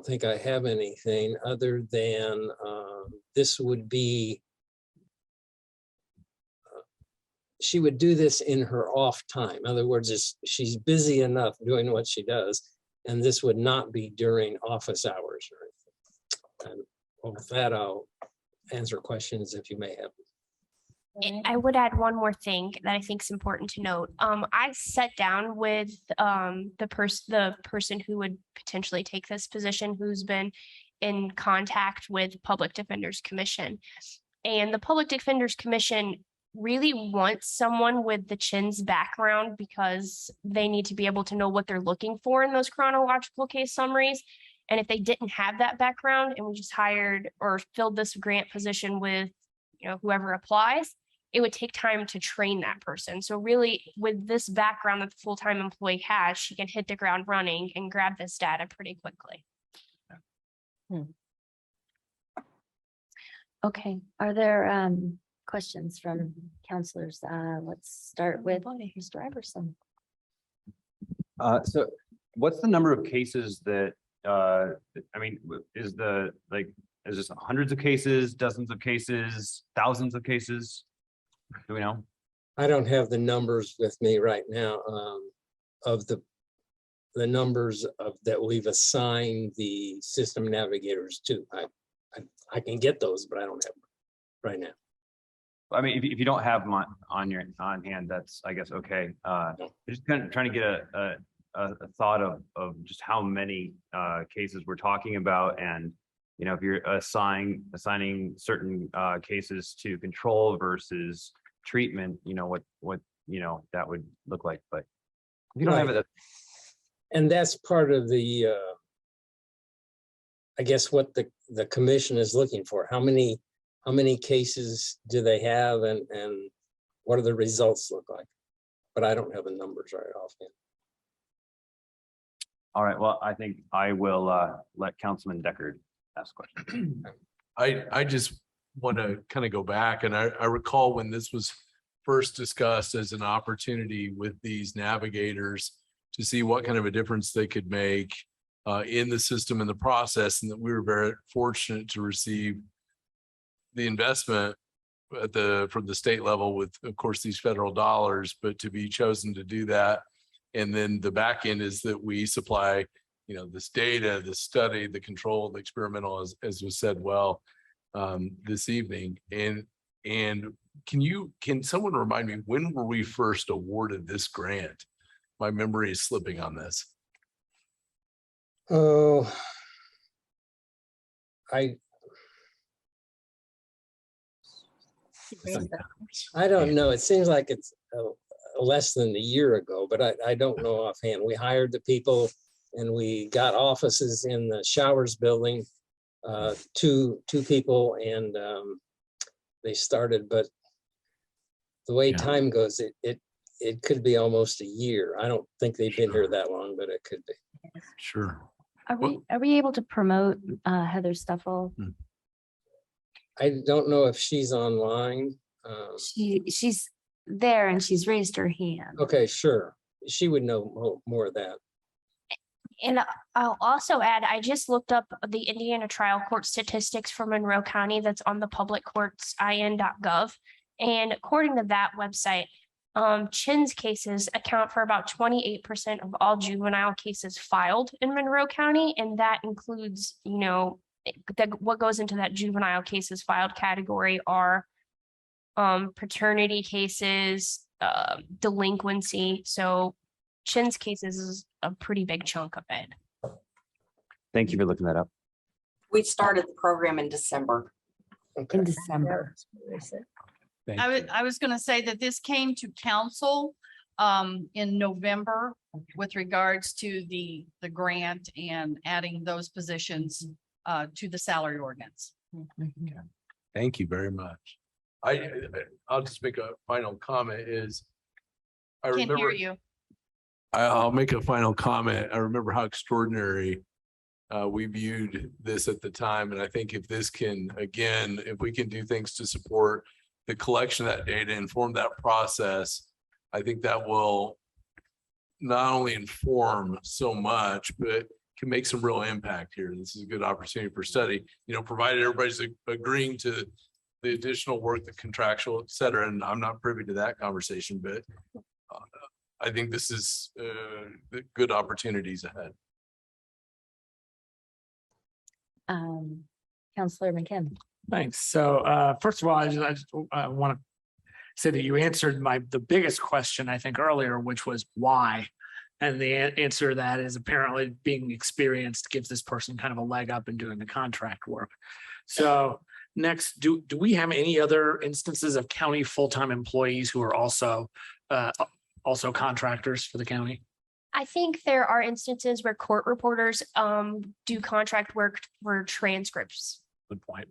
think I have anything other than this would be she would do this in her off time. In other words, she's busy enough doing what she does, and this would not be during office hours or anything. And with that, I'll answer questions if you may have. I would add one more thing that I think is important to note. I sat down with the person who would potentially take this position, who's been in contact with Public Defenders Commission. And the Public Defenders Commission really wants someone with the CHIN's background because they need to be able to know what they're looking for in those chronological case summaries. And if they didn't have that background and we just hired or filled this grant position with, whoever applies, it would take time to train that person. So really, with this background that the full-time employee has, she can hit the ground running and grab this data pretty quickly. Okay, are there questions from counselors? Let's start with Mr. Iverson. So what's the number of cases that, is this hundreds of cases, dozens of cases, thousands of cases? Do we know? I don't have the numbers with me right now of the numbers that we've assigned the system navigators to. I can get those, but I don't have them right now. I mean, if you don't have them on hand, that's, I guess, okay. Just kind of trying to get a thought of just how many cases we're talking about, and if you're assigning certain cases to control versus treatment, what that would look like. But if you don't have it, and that's part of the I guess what the commission is looking for. How many cases do they have, and what do the results look like? But I don't have the numbers right offhand. All right, well, I think I will let Councilman Deckard ask questions. I just want to kind of go back, and I recall when this was first discussed as an opportunity with these navigators to see what kind of a difference they could make in the system and the process, and that we were very fortunate to receive the investment from the state level with, of course, these federal dollars, but to be chosen to do that. And then the back end is that we supply, this data, the study, the control, the experimental, as was said well this evening. And can someone remind me, when were we first awarded this grant? My memory is slipping on this. Oh, I don't know. It seems like it's less than a year ago, but I don't know offhand. We hired the people and we got offices in the Showers building, two people, and they started, but the way time goes, it could be almost a year. I don't think they've been here that long, but it could be. Sure. Are we able to promote Heather Stuffle? I don't know if she's online. She's there and she's raised her hand. Okay, sure. She would know more of that. And I'll also add, I just looked up the Indiana trial court statistics for Monroe County that's on the publiccourtsin.gov. And according to that website, CHIN's cases account for about 28% of all juvenile cases filed in Monroe County. And that includes, what goes into that juvenile cases filed category are paternity cases, delinquency. So CHIN's cases is a pretty big chunk of it. Thank you for looking that up. We started the program in December. In December. I was going to say that this came to council in November with regards to the grant and adding those positions to the salary ordinance. Thank you very much. I'll just make a final comment Can't hear you. I'll make a final comment. I remember how extraordinary we viewed this at the time. And I think if this can, again, if we can do things to support the collection of that data, inform that process, I think that will not only inform so much, but can make some real impact here. This is a good opportunity for study, provided everybody's agreeing to the additional work, the contractual, et cetera, and I'm not privy to that conversation, but I think this is the good opportunities ahead. Counselor McKim. Thanks. So first of all, I just want to say that you answered the biggest question, I think, earlier, which was why. And the answer to that is apparently being experienced gives this person kind of a leg up in doing the contract work. So next, do we have any other instances of county full-time employees who are also contractors for the county? I think there are instances where court reporters do contract work for transcripts. Good point.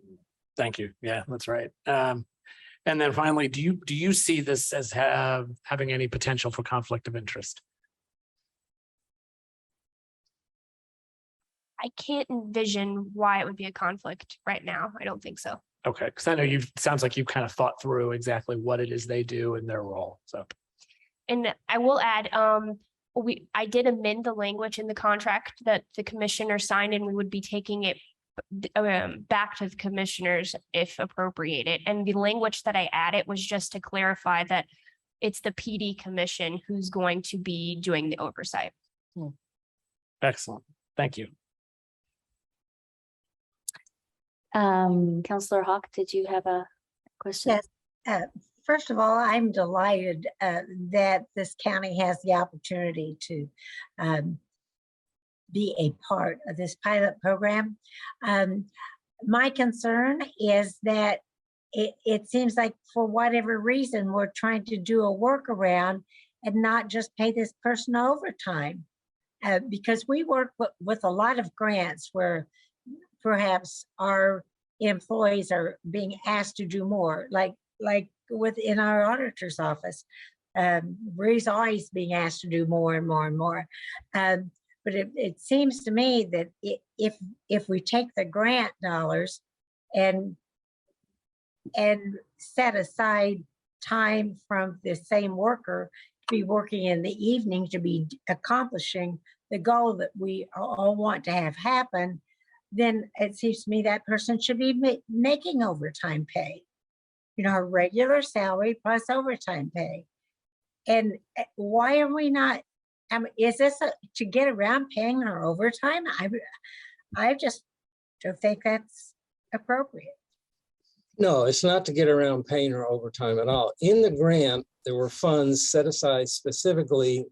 Thank you. Yeah, that's right. And then finally, do you see this as having any potential for conflict of interest? I can't envision why it would be a conflict right now. I don't think so. Okay, because I know sounds like you've kind of thought through exactly what it is they do and their role. So, And I will add, I did amend the language in the contract that the commissioner signed, and we would be taking it back to the commissioners if appropriated. And the language that I added was just to clarify that it's the PD commission who's going to be doing the oversight. excellent. Thank you. Counselor Hawk, did you have a question? Yes. First of all, I'm delighted that this county has the opportunity to be a part of this pilot program. My concern is that it seems like for whatever reason, we're trying to do a workaround and not just pay this person overtime. Because we work with a lot of grants where perhaps our employees are being asked to do more, like within our auditor's office. Bree's always being asked to do more and more and more. But it seems to me that if we take the grant dollars and set aside time from the same worker to be working in the evening to be accomplishing the goal that we all want to have happen, then it seems to me that person should be making overtime pay. You know, her regular salary plus overtime pay. And why are we not, is this to get around paying her overtime? I just don't think that's appropriate. No, it's not to get around paying her overtime at all. In the grant, there were funds set aside specifically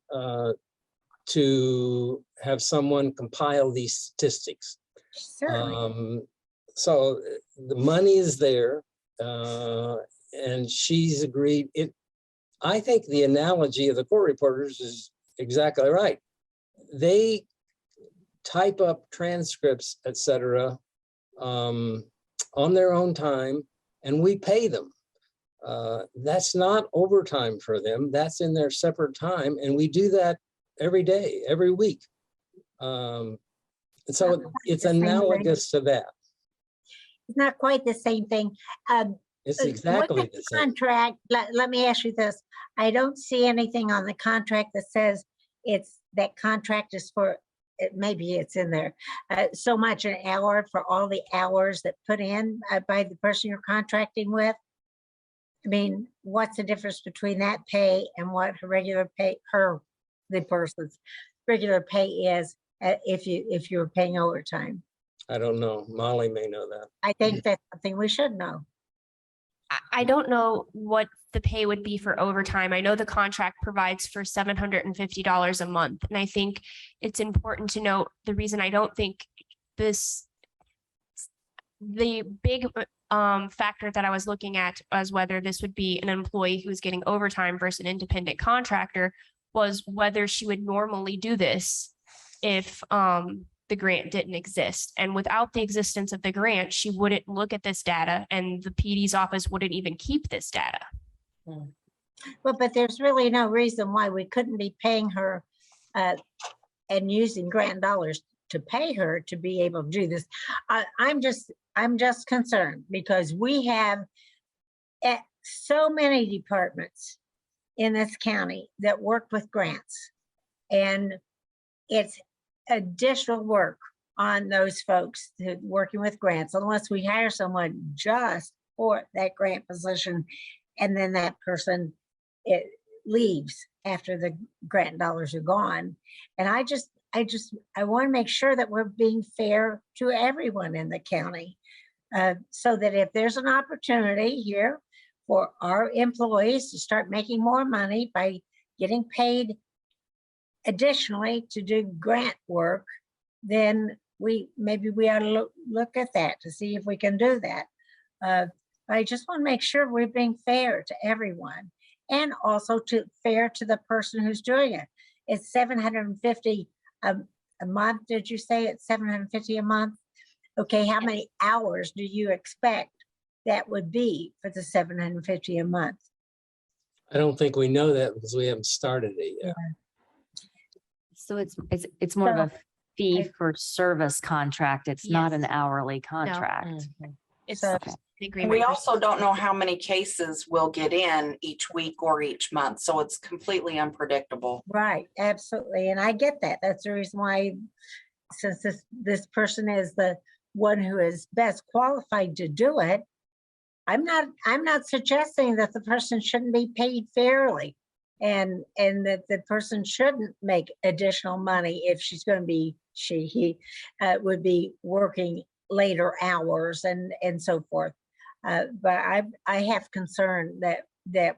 to have someone compile these statistics. Certainly. So the money is there, and she's agreed. I think the analogy of the court reporters is exactly right. They type up transcripts, etc., on their own time, and we pay them. That's not overtime for them. That's in their separate time, and we do that every day, every week. So it's analogous to that. It's not quite the same thing. It's exactly the same. Contract. Let me ask you this. I don't see anything on the contract that says that contract is for, maybe it's in there, so much an hour for all the hours that put in by the person you're contracting with. I mean, what's the difference between that pay and what her regular pay, the person's regular pay is if you're paying overtime? I don't know. Molly may know that. I think that's something we should know. I don't know what the pay would be for overtime. I know the contract provides for $750 a month. And I think it's important to note the reason I don't think the big factor that I was looking at was whether this would be an employee who's getting overtime versus an independent contractor, was whether she would normally do this if the grant didn't exist. And without the existence of the grant, she wouldn't look at this data, and the PD's office wouldn't even keep this data. Well, but there's really no reason why we couldn't be paying her and using grant dollars to pay her to be able to do this. I'm just concerned because we have so many departments in this county that work with grants, and it's additional work on those folks that working with grants unless we hire someone just for that grant position. And then that person, it leaves after the grant dollars are gone. And I want to make sure that we're being fair to everyone in the county. So that if there's an opportunity here for our employees to start making more money by getting paid additionally to do grant work, then maybe we ought to look at that to see if we can do that. I just want to make sure we're being fair to everyone, and also fair to the person who's doing it. It's $750 a month. Did you say it's $750 a month? Okay, how many hours do you expect that would be for the $750 a month? I don't think we know that because we haven't started it yet. So it's more of a fee for service contract. It's not an hourly contract. It's Okay. the And agreement. we also don't know how many cases we'll get in each week or each month, so it's completely unpredictable. Right, absolutely. And I get that. That's the reason why, since this person is the one who is best qualified to do it, I'm not suggesting that the person shouldn't be paid fairly, and that the person shouldn't make additional money if she's going to be, he would be working later hours and so forth. But I have concern that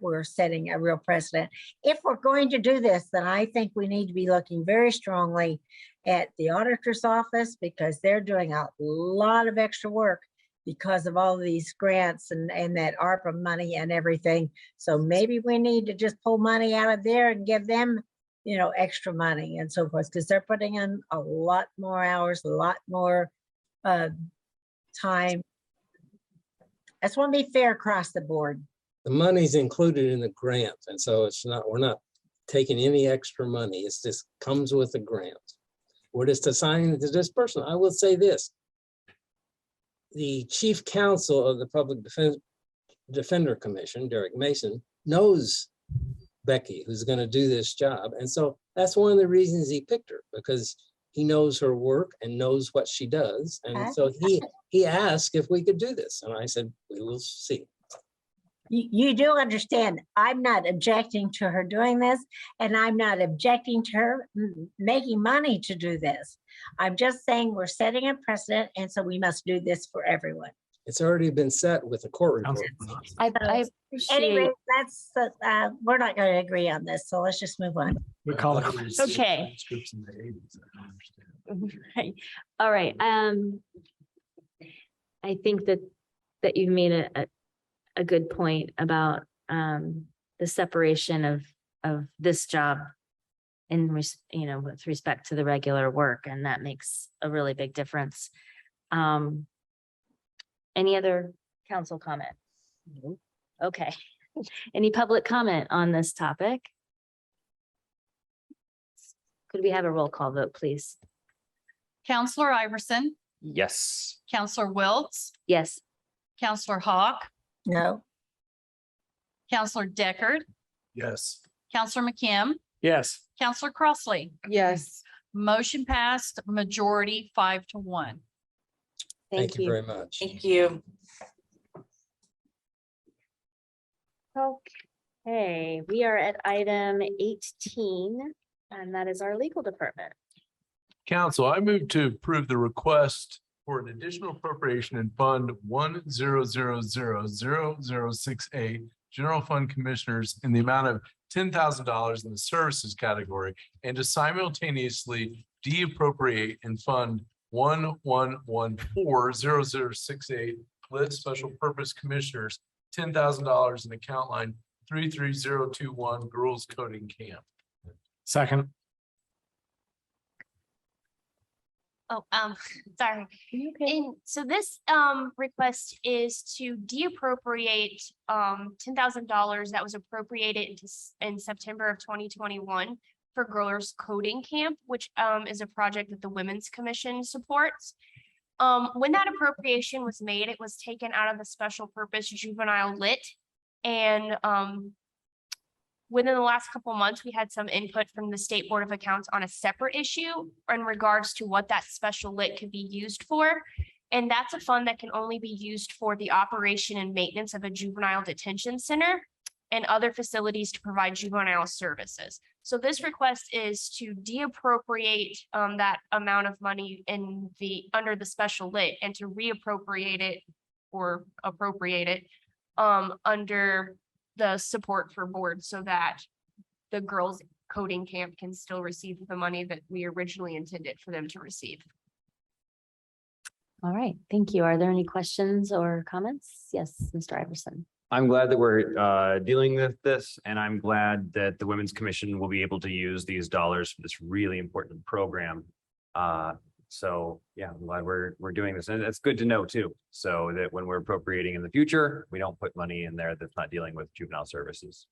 we're setting a real precedent. If we're going to do this, then I think we need to be looking very strongly at the auditor's office, because they're doing a lot of extra work because of all of these grants and that ARPA money and everything. So maybe we need to just pull money out of there and give them, extra money and so forth, because they're putting in a lot more hours, a lot more time. I just want to be fair across the board. The money's included in the grant, and so we're not taking any extra money. It's just comes with the grant. We're just assigning it to this person. I will say this. The chief counsel of the Public Defender Commission, Derek Mason, knows Becky, who's going to do this job. And so that's one of the reasons he picked her, because he knows her work and knows what she does. And so he asked if we could do this. And I said, we will see. You do understand, I'm not objecting to her doing this, and I'm not objecting to her making money to do this. I'm just saying we're setting a precedent, and so we must do this for everyone. It's already been set with the court report. I appreciate. Anyway, that's we're not going to agree on this, so let's just move on. We call it. Okay. Right. All right. I think that you've made a good point about the separation of this job with respect to the regular work, and that makes a really big difference. Any other council comment? Okay. Any public comment on this topic? Could we have a roll call vote, please? Counselor Iverson, Yes. Counselor Wiltz, Yes. Counselor Hawk, No. Counselor Deckard, Yes. Counselor McKim, Yes. Counselor Crossley. Yes. Motion passed, majority 5-1. Thank you very much. Thank you. Okay, we are at item 18, and that is our legal department. Council, I move to approve the request for an additional appropriation in Fund 1000068, General Fund Commissioners, in the amount of $10,000 in the services category, and to simultaneously deappropriate in Fund 11140068, Lit Special Purpose Commissioners, $10,000 in account line 33021, Girls Coding Camp. Second. Oh, sorry. And so this request is to deappropriate $10,000 that was appropriated in September of 2021 for Girls Coding Camp, which is a project that the Women's Commission supports. When that appropriation was made, it was taken out of the special purpose juvenile lit. And within the last couple of months, we had some input from the State Board of Accounts on a separate issue in regards to what that special lit could be used for. And that's a fund that can only be used for the operation and maintenance of a juvenile detention center and other facilities to provide juvenile services. So this request is to deappropriate that amount of money in under the special lit and to reappropriate it or appropriate it under the support for board so that the girls coding camp can still receive the money that we originally intended for them to receive. All right, thank you. Are there any questions or comments? Yes, Mr. Iverson. I'm glad that we're dealing with this, and I'm glad that the Women's Commission will be able to use these dollars for this really important program. So yeah, I'm glad we're doing this, and it's good to know too, so that when we're appropriating in the future, we don't put money in there that's not dealing with juvenile services.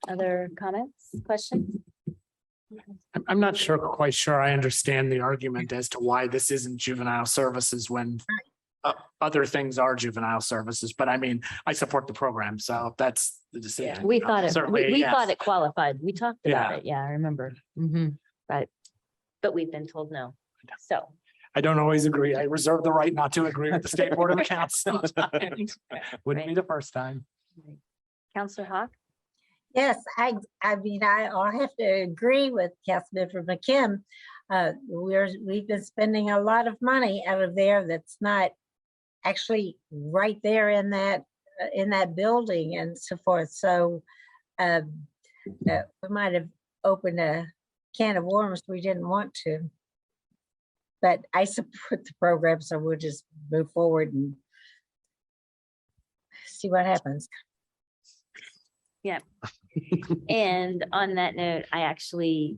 Other comments, questions? I'm not quite sure I understand the argument as to why this isn't juvenile services when other things are juvenile services, but I mean, I support the program, so that's the decision. We thought it, Certainly, we yes. thought it qualified. We talked about Yeah. it. Yeah, I remember. But we've been told no. So, I don't always agree. I reserve the right not to agree with the State Board of Accounts sometimes. Wouldn't be the first time. Counselor Hawk? Yes, I mean, I'll have to agree with Councilmember McKim. We've been spending a lot of money out of there that's not actually right there in that building and so forth. So we might have opened a can of worms we didn't want to. But I support the program, so we'll just move forward and see what happens. Yeah. And on that note, I actually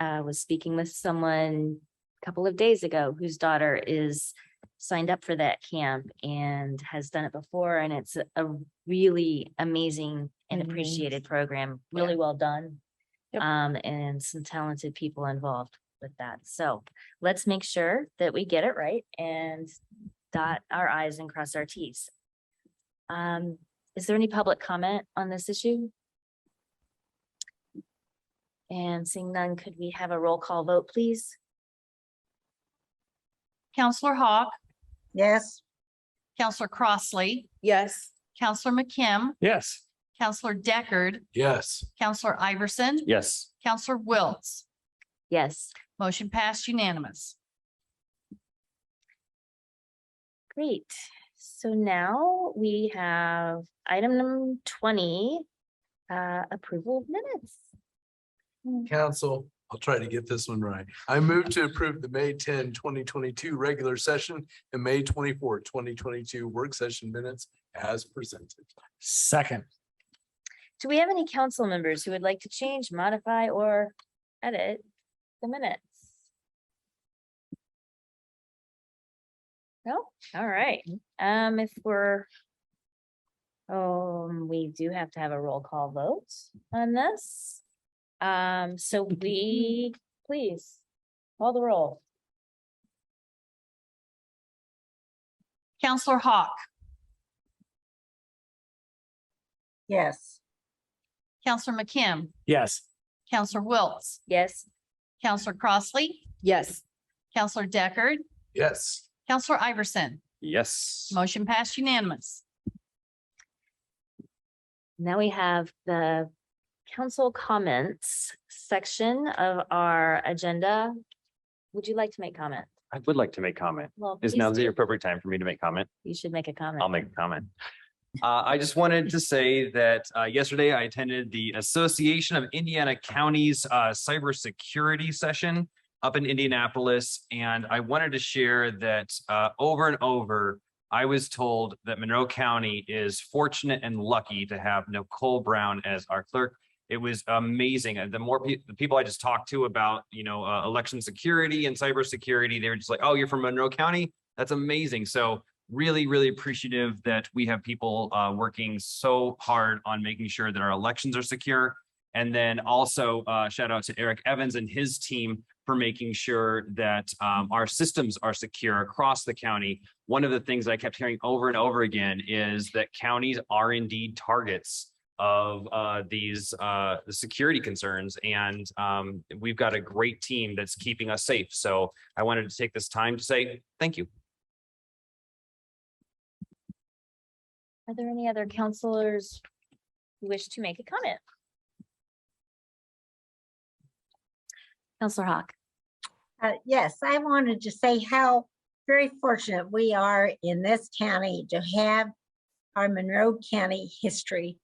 was speaking with someone a couple of days ago whose daughter is signed up for that camp and has done it before. And it's a really amazing and appreciated program, really well done. And some talented people involved with that. So let's make sure that we get it right and dot our I's and cross our T's. Is there any public comment on this issue? And seeing none, could we have a roll call vote, please? Counselor Hawk, Yes. Counselor Crossley, Yes. Counselor McKim, Yes. Counselor Deckard, Yes. Counselor Iverson, Yes. Counselor Wiltz. Yes, Motion passed unanimous. great. So now we have item number 20, approval of minutes. Council, I'll try to get this one right. I move to approve the May 10, 2022 regular session and May 24, 2022 work session minutes as presented. Second. Do we have any council members who would like to change, modify, or edit the minutes? No? All right. If we're, we do have to have a roll call vote on this. So we, please, call the roll. Counselor Hawk, Yes. Counselor McKim, Yes. Counselor Wiltz, Yes. Counselor Crossley, Yes. Counselor Deckard, Yes. Counselor Iverson. Yes. Motion passed unanimous. Now we have the council comments section of our agenda. Would you like to make comment? I would like to make comment. Well, Is please now do. the appropriate time for me to make comment? You should make a comment. I'll make a comment. I just wanted to say that yesterday I attended the Association of Indiana Counties cybersecurity session up in Indianapolis. And I wanted to share that over and over, I was told that Monroe County is fortunate and lucky to have Nicole Brown as our clerk. It was amazing. And the people I just talked to about, election security and cybersecurity, they were just like, oh, you're from Monroe County? That's amazing. So really, really appreciative that we have people working so hard on making sure that our elections are secure. And then also shout out to Eric Evans and his team for making sure that our systems are secure across the county. One of the things I kept hearing over and over again is that counties are indeed targets of these the security concerns. And we've got a great team that's keeping us safe. So I wanted to take this time to say thank you. Are there any other counselors who wish to make a comment? Counselor Hawk. Yes, I wanted to say how very fortunate we are in this county to have our Monroe County History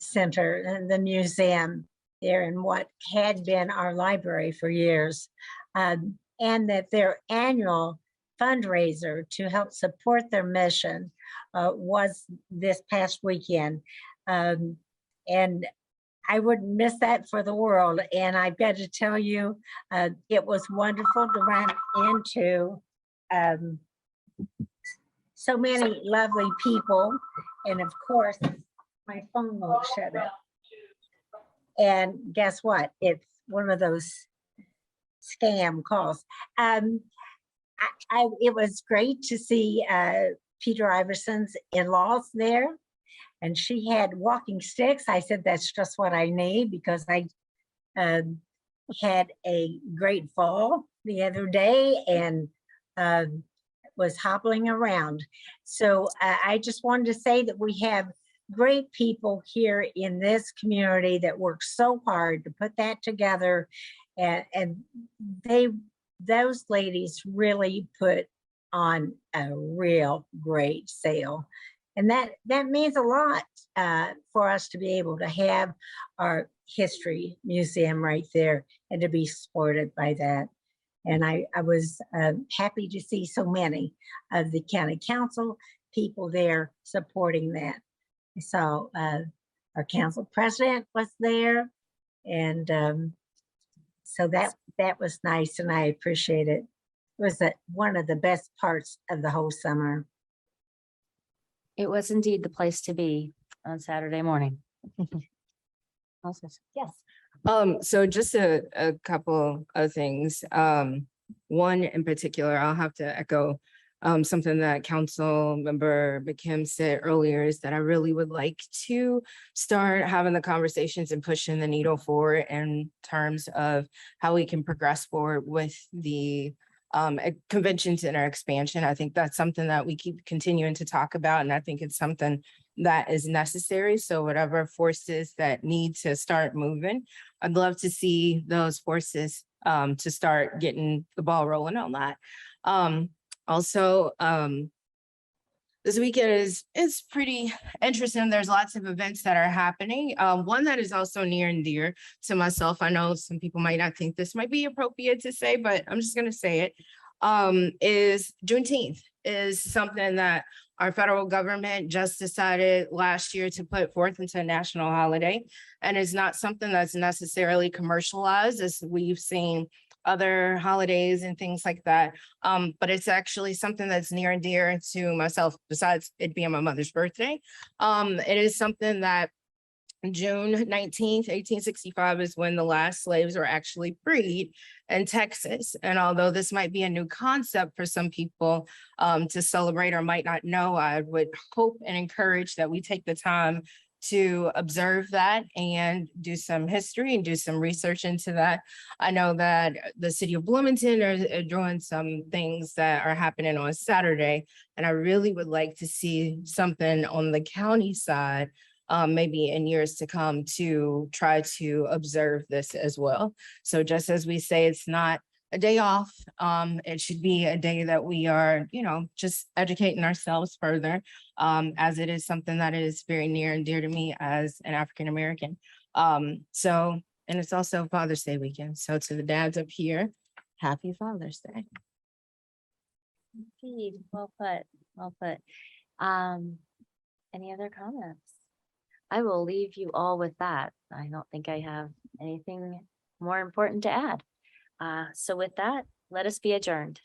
Center and the museum there in what had been our library for years. And that their annual fundraiser to help support their mission was this past weekend. And I wouldn't miss that for the world. And I've got to tell you, it was wonderful to run into so many lovely people. And of course, my phone won't shut up. And guess what? It's one of those scam calls. It was great to see Peter Iverson's in-laws there. And she had walking sticks. I said, that's just what I need because I had a great fall the other day and was hobbling around. So I just wanted to say that we have great people here in this community that work so hard to put that together. And those ladies really put on a real great sale. And that means a lot for us to be able to have our history museum right there and to be supported by that. And I was happy to see so many of the county council people there supporting that. So our council president was there. And so that was nice and I appreciate it. It was one of the best parts of the whole summer. It was indeed the place to be on Saturday morning. Yes. So just a couple of things. One in particular, I'll have to echo something that Council Member McKim said earlier is that I really would like to start having the conversations and pushing the needle forward in terms of how we can progress forward with the convention center expansion. I think that's something that we keep continuing to talk about, and I think it's something that is necessary. So whatever forces that need to start moving, I'd love to see those forces to start getting the ball rolling on that. Also, this weekend is pretty interesting. There's lots of events that are happening. One that is also near and dear to myself. I know some people might not think this might be appropriate to say, but I'm just going to say it. Is Juneteenth is something that our federal government just decided last year to put forth into a national holiday. And it's not something that's necessarily commercialized as we've seen other holidays and things like that. But it's actually something that's near and dear to myself, besides it being my mother's birthday. It is something that June 19th, 1865 is when the last slaves were actually freed in Texas. And although this might be a new concept for some people to celebrate or might not know, I would hope and encourage that we take the time to observe that and do some history and do some research into that. I know that the city of Bloomington are doing some things that are happening on Saturday, and I really would like to see something on the county side, maybe in years to come, to try to observe this as well. So just as we say, it's not a day off. It should be a day that we are, just educating ourselves further, as it is something that is very near and dear to me as an African-American. And it's also Father's Day weekend. So to the dads up here, happy Father's Day. Indeed. Well put. Well put. Any other comments? I will leave you all with that. I don't think I have anything more important to add. So with that, let us be adjourned.